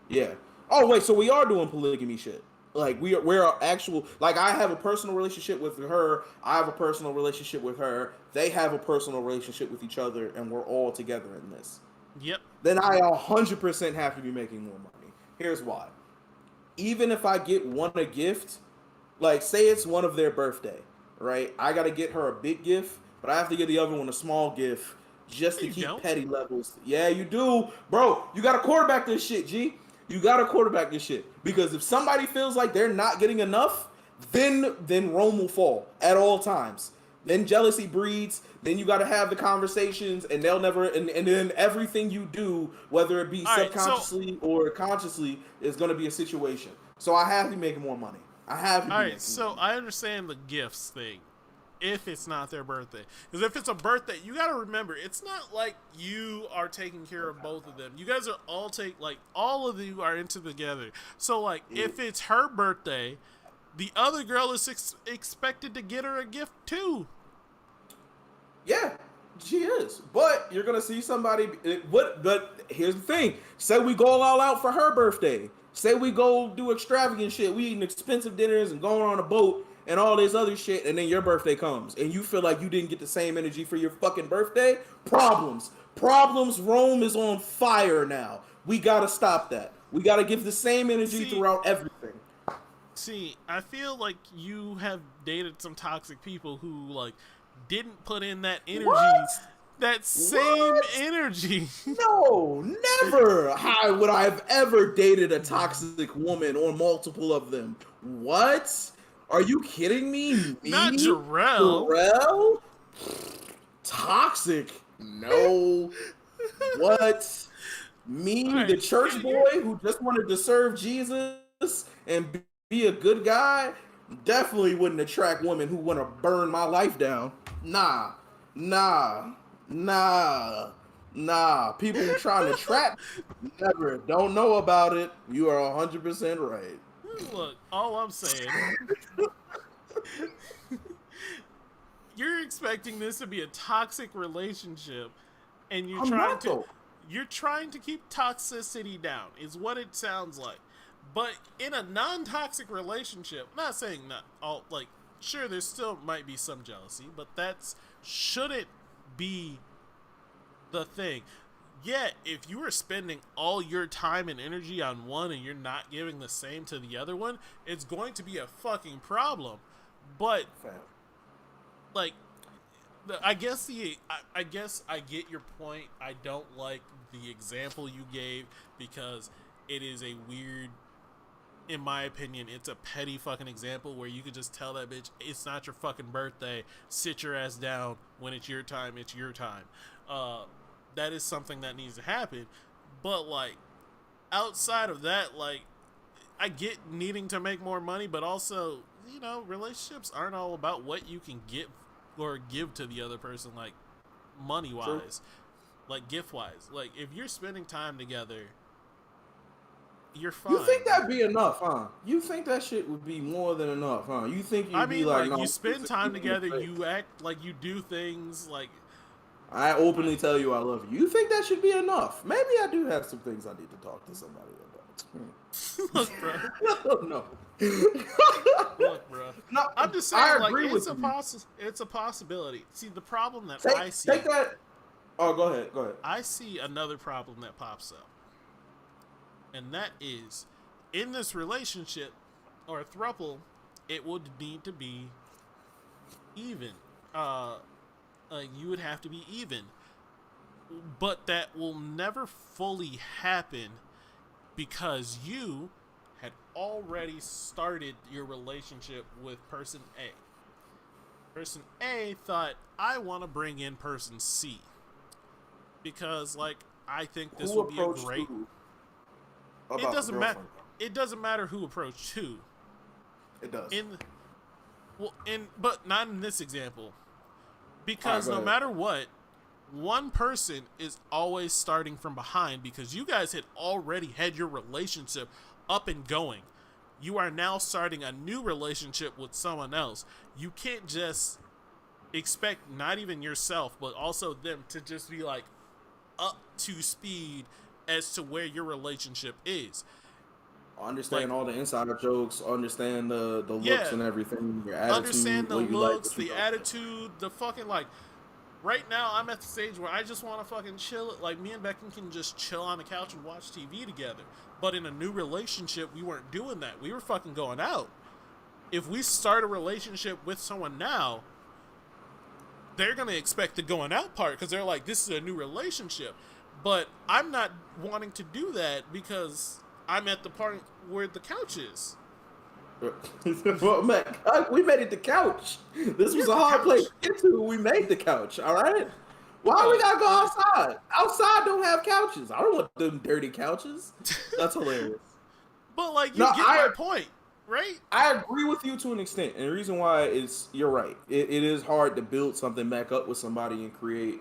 Yeah. Oh wait, so we are doing polygamy shit. Like we're actual, like I have a personal relationship with her, I have a personal relationship with her, they have a personal relationship with each other, and we're all together in this. Yep. Then I 100% have to be making more money. Here's why. Even if I get one a gift, like say it's one of their birthday, right? I gotta get her a big gift, but I have to get the other one a small gift just to keep petty levels. Yeah, you do. Bro, you gotta quarterback this shit, G. You gotta quarterback this shit because if somebody feels like they're not getting enough, then Rome will fall at all times. Then jealousy breeds. Then you got to have the conversations, and they'll never. And then everything you do, whether it be All right, subconsciously or consciously, is going to be a situation. So I have to make more money. I have to. All be right, making so money. I understand the gifts thing. If it's not their birthday, because if it's a birthday, you got to remember it's not like you are taking care of both of them. You guys are all all of you are into together. So like, if it's her birthday, the other girl is expected to get her a gift too. Yeah, she is. But you're gonna see somebody. But here's the thing: say we go all out for her birthday. Say we go do extravagant shit. We eating expensive dinners and going on a boat and all this other shit. And then your birthday comes and you feel like you didn't get the same energy for your fucking birthday. Problems. Rome is on fire now. We gotta stop that. We gotta give the same energy throughout everything. See, I feel like you have dated some toxic people who like didn't put in that energy. What? That same energy. No, never. How would I have ever dated a toxic woman or multiple of them? What? Are you kidding me? Me? Not Jarrell. Jarrell? Toxic? No. What? Me, Right. the church boy who just wanted to serve Jesus and be a good guy? Definitely wouldn't attract women who want to burn my life down. Nah. People who trying to trap never don't know about it. You are 100% right. Look, all I'm saying, you're expecting this to be a toxic relationship, and you're trying to keep toxicity down. Is what it sounds like. But in a non-toxic relationship, I'm not saying not all like. Sure, there still might be some jealousy, but shouldn't be the thing. Yet, if you are spending all your time and energy on one and you're not giving the same to the other one, it's going to be a fucking problem. But, like, I guess I get your point. I don't like the example you gave because it is a weird. In my opinion, it's a petty fucking example where you could just tell that bitch, it's not your fucking birthday, sit your ass down, when it's your time, it's your time. That is something that needs to happen. But, like, outside of that, like, I get needing to make more money, but also, you know, relationships aren't all about what you can get or give to the other person, like, money-wise, like, gift-wise. Like, if you're spending time together, you're fine. You think that'd be enough, huh? You think that shit would be more than enough, huh? You think you'd be like, no, you spend time together, you act like you do things, like... I openly tell you I love you. You think that should be enough? Maybe I do have some things I need to talk to somebody about. Look, bro. No. Look, bro. No, I'm just saying, like, with it's a possibility. See, the problem that I see... Take that... Oh, go ahead. I see another problem that pops up. And that is, in this relationship, or a throuple, it would need to be even. You would have to be even. But that will never fully happen because you had already started your relationship with person A. Person A thought, I want to bring in person C. Because, like, I think this would be a great... It doesn't matter. It doesn't matter who approached who. It does. But not in this example, because no matter what, one person is always starting from behind because you guys had already had your relationship up and going. You are now starting a new relationship with someone else. You can't just expect not even yourself, but also them to just be like up to speed as to where your relationship is. Understand all the insider jokes, understand the looks and everything, your attitude. Understand the looks, the attitude, the fucking, like, right now I'm at the stage where I just want to fucking chill. Like, me and Becky can just chill on the couch and watch TV together. But in a new relationship, we weren't doing that. We were fucking going out. If we start a relationship with someone now, they're going to expect the going out part because they're like, this is a new relationship. But I'm not wanting to do that because I'm at the part where the couch is. Well, man, we made it the couch. This was a hard place to get to. We made the couch. All right. Why we gotta go outside? Outside don't have couches. I don't want them dirty couches. That's hilarious. But like, you get my point, right? I agree with you to an extent, and the reason why is you're right. It is hard to build something back up with somebody and create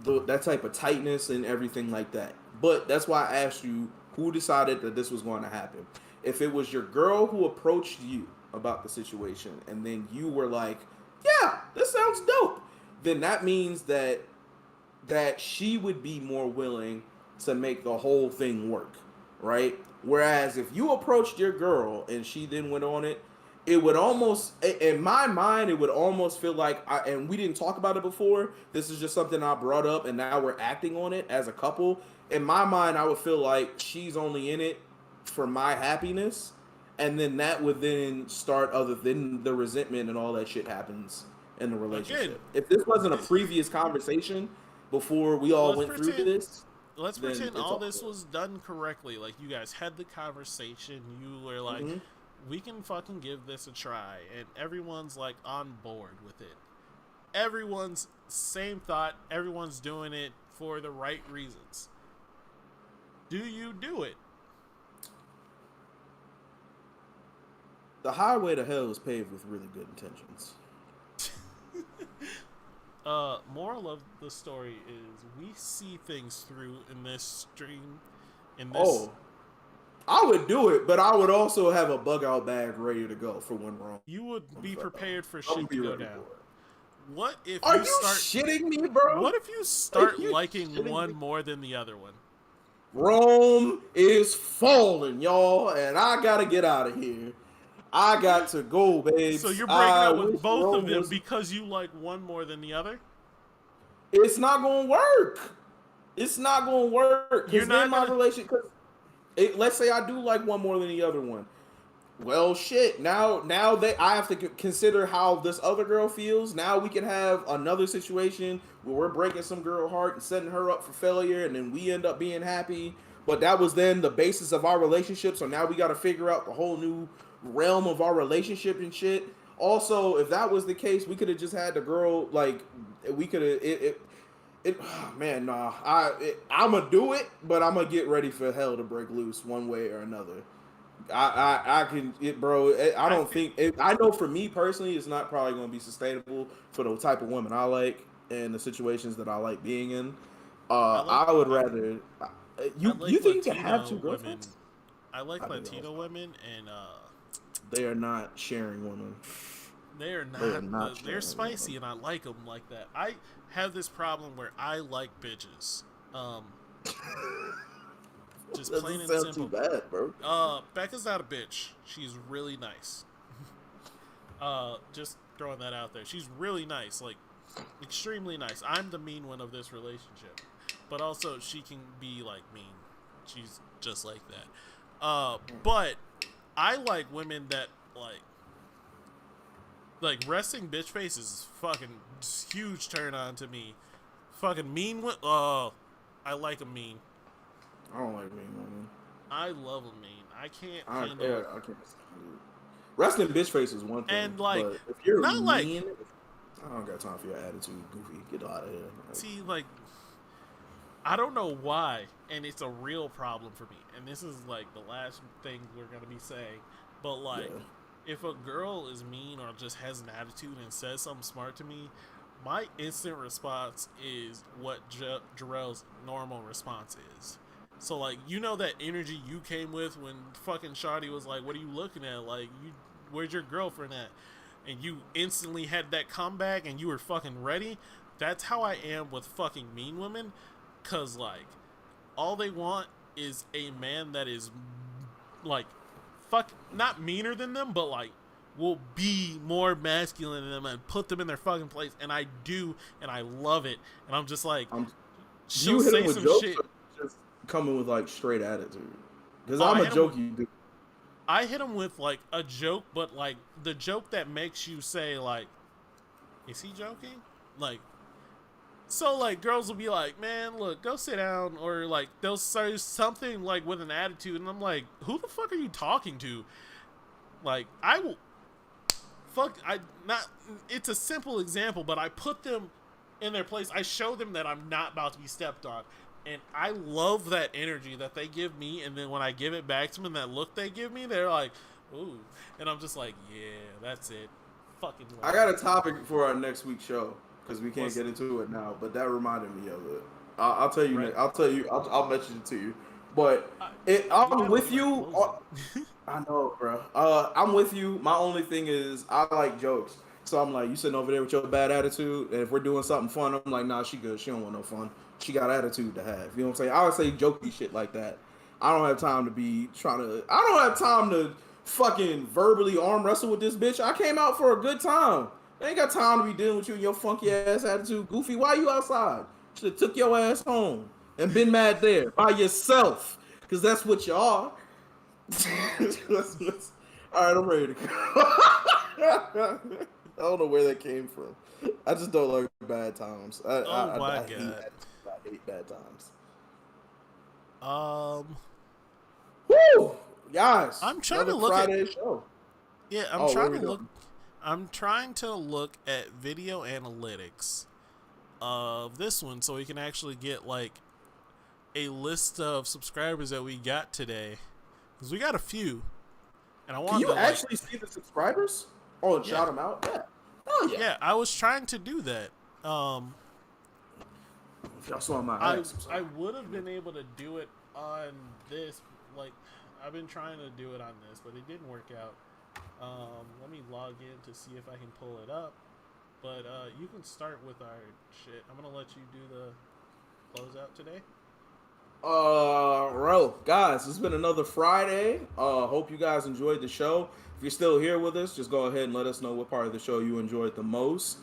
that type of tightness and everything like that. But that's why I asked you who decided that this was going to happen. If it was your girl who approached you about the situation, and then you were like, "Yeah, this sounds dope," then that means that she would be more willing to make the whole thing work, right? Whereas if you approached your girl and she then went on it, it would almost, in my mind, it would almost feel like, and we didn't talk about it before, this is just something I brought up and now we're acting on it as a couple. In my mind, I would feel like she's only in it for my happiness, and then that would then start then the resentment and all that shit happens in the relationship. Again, if this wasn't a previous conversation before we all went through this, let's pretend all this was done correctly. Like, you guys had the conversation, you were like, we can fucking give this a try, and everyone's like on board with it. Everyone's same thought, everyone's doing it for the right reasons. Do you do it? The highway to hell is paved with really good intentions. Moral of the story is we see things through in this stream. I would do it, but I would also have a bug out bag ready to go for when wrong. You would be prepared for shit to go down. What if Are you shitting me, bro? What if you start liking one more than the other one? Rome is falling, y'all, and I gotta get out of here. I got to go, babe. So you're breaking up with both of them because you like one more than the other? It's not gonna work. It's not gonna work. You're not my relation. Let's say I do like one more than the other one. Well, shit. Now that I have to consider how this other girl feels. Now we can have another situation where we're breaking some girl heart and setting her up for failure, and then we end up being happy. But that was then the basis of our relationship. So now we got to figure out the whole new realm of our relationship and shit. Also, if that was the case, we could have just had the girl, like, we could have man, nah. I'm gonna do it, but I'm gonna get ready for hell to break loose one way or another. I can, bro. I don't think I know for me personally, it's not probably gonna be sustainable for the type of women I like and the situations that I like being in. I would rather. You think you can have two girlfriends? I like Latino women, and they are not sharing women. They are not. They're spicy, and I like them like that. I have this problem where I like bitches. Just plain and simple. Too bad, bro. Becca's not a bitch. She's really nice. Just throwing that out there. She's really nice, like extremely nice. I'm the mean one of this relationship, but also she can be like mean. She's just like that. But I like women that like resting bitch face is fucking huge turn on to me. Fucking mean I like a mean. I don't like mean women. I love a mean. I can't handle it. I can't. Resting bitch face is one thing, and like, but if you're not mean, like, I don't got time for your attitude, goofy. Get out of here. See, like, I don't know why, and it's a real problem for me. And this is like the last thing we're gonna be saying, but like, if a girl is mean or just has an attitude and says something smart to me, my instant response is what Jarrell's normal response is. So, like, you know that energy you came with when fucking Shawty was like, what are you looking at? Like, where's your girlfriend at? And you instantly had that comeback and you were fucking ready. That's how I am with fucking mean women. Because, like, all they want is a man that is, like, not meaner than them, but, like, will be more masculine than them and put them in their fucking place. And I do, and I love it. And I'm just like, she'll say some shit. Coming with like straight attitude, because I'm a jokey dude. I hit him with like a joke, but like the joke that makes you say like, is he joking? Like, So like girls will be like, man, look, go sit down, or like they'll say something like with an attitude, and I'm like, who the fuck are you talking to? Like I will fuck I not. It's a simple example, but I put them in their place. I show them that I'm not about to be stepped on, and I love that energy that they give me. And then when I give it back to them, and that look they give me, they're like, ooh, and I'm just like, yeah, that's it. Fucking. I got a topic for our next week's show because we can't get into it now, but that reminded me of it. I'll tell you. Right. I'll tell you. I'll mention it to you. But I'm with you. I know, bro. I'm with you. My only thing is I like jokes. So I'm like, you sitting over there with your bad attitude, and if we're doing something fun, I'm like, nah, she good. She don't want no fun. She got attitude to have. You know what I'm saying? I would say jokey shit like that. I don't have time to be trying to. I don't have time to fucking verbally arm wrestle with this bitch. I came out for a good time. I ain't got time to be dealing with you and your funky ass attitude. Goofy, why you outside? Should have took your ass home and been mad there by yourself. Because that's what you are. Alright, I'm ready to go. I don't know where that came from. I just don't like bad times. I hate bad times. Woo! Guys, I'm trying to look Friday at show. Yeah, I'm trying to look at video analytics of this one so we can actually get like a list of subscribers that we got today, because we got a few, and I want. Can you actually see the subscribers? Oh, and shout them out. Yeah. Oh yeah. Yeah, I was trying to do that. If y'all saw my I would have been able to do it on this. Like, I've been trying to do it on this, but it didn't work out. Let me log in to see if I can pull it up. But you can start with our shit. I'm gonna let you do the closeout today. Guys, it's been another Friday. Hope you guys enjoyed the show. If you're still here with us, just go ahead and let us know what part of the show you enjoyed the most.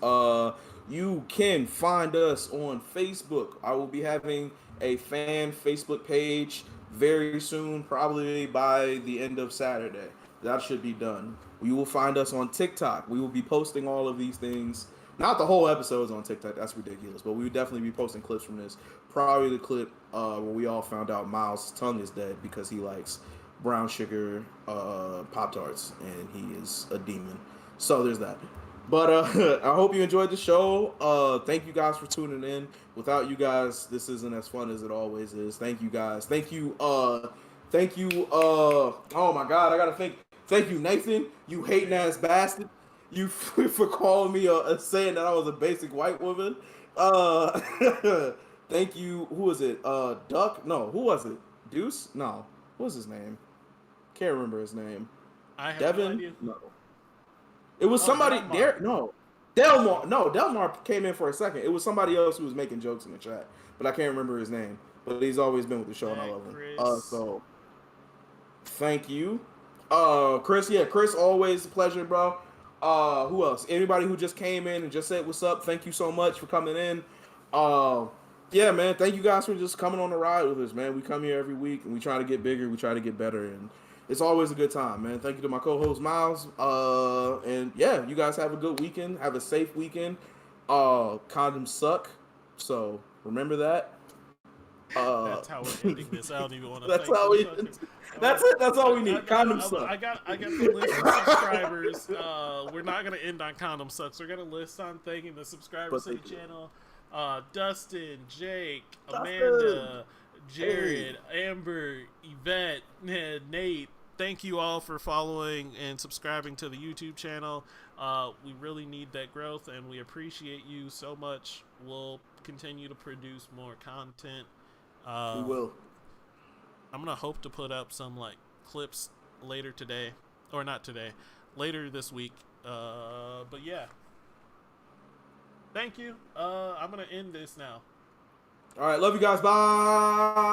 You can find us on Facebook. I will be having a fan Facebook page very soon, probably by the end of Saturday. That should be done. You will find us on TikTok. We will be posting all of these things. Not the whole episodes on TikTok. That's ridiculous. But we will definitely be posting clips from this. Probably the clip where we all found out Miles' tongue is dead because he likes brown sugar Pop-Tarts. And he is a demon. So there's that. But I hope you enjoyed the show. Thank you guys for tuning in. Without you guys, this isn't as fun as it always is. Thank you guys. Thank you. Oh my God. I got to thank you, Nathan. You hating ass bastard. You for calling me saying that I was a basic white woman. Thank you. Who was it? Duck? No. Who was it? Deuce? No. What was his name? Can't remember his name. I have Devin? no idea. No. It was somebody there. No. Delmar. No, Delmar came in for a second. It was somebody else who was making jokes in the chat, but I can't remember his name. But he's always been with the show, and I love him. So thank you. Chris, Chris, always a pleasure, bro. Who else? Anybody who just came in and just said what's up, thank you so much for coming in. Yeah, man, thank you guys for just coming on the ride with us, man. We come here every week and we try to get bigger, we try to get better, and it's always a good time, man. Thank you to my co-host Miles. And yeah, you guys have a good weekend. Have a safe weekend. Condoms suck, so remember that. That's how we're ending this. I don't even want to. That's how we. That's it. That's all we need. Condom sucks. I got the list of subscribers. We're not gonna end on condom sucks. We're gonna list on thanking the subscribers to the channel. Dustin, Jake, Amanda, Jared, Amber, Yvette, Nate. Thank you all for following and subscribing to the YouTube channel. We really need that growth, and we appreciate you so much. We'll continue to produce more content. We will. I'm gonna hope to put up some like clips later today, or not today, later this week. But yeah, thank you. I'm gonna end this now. All right, love you guys. Bye.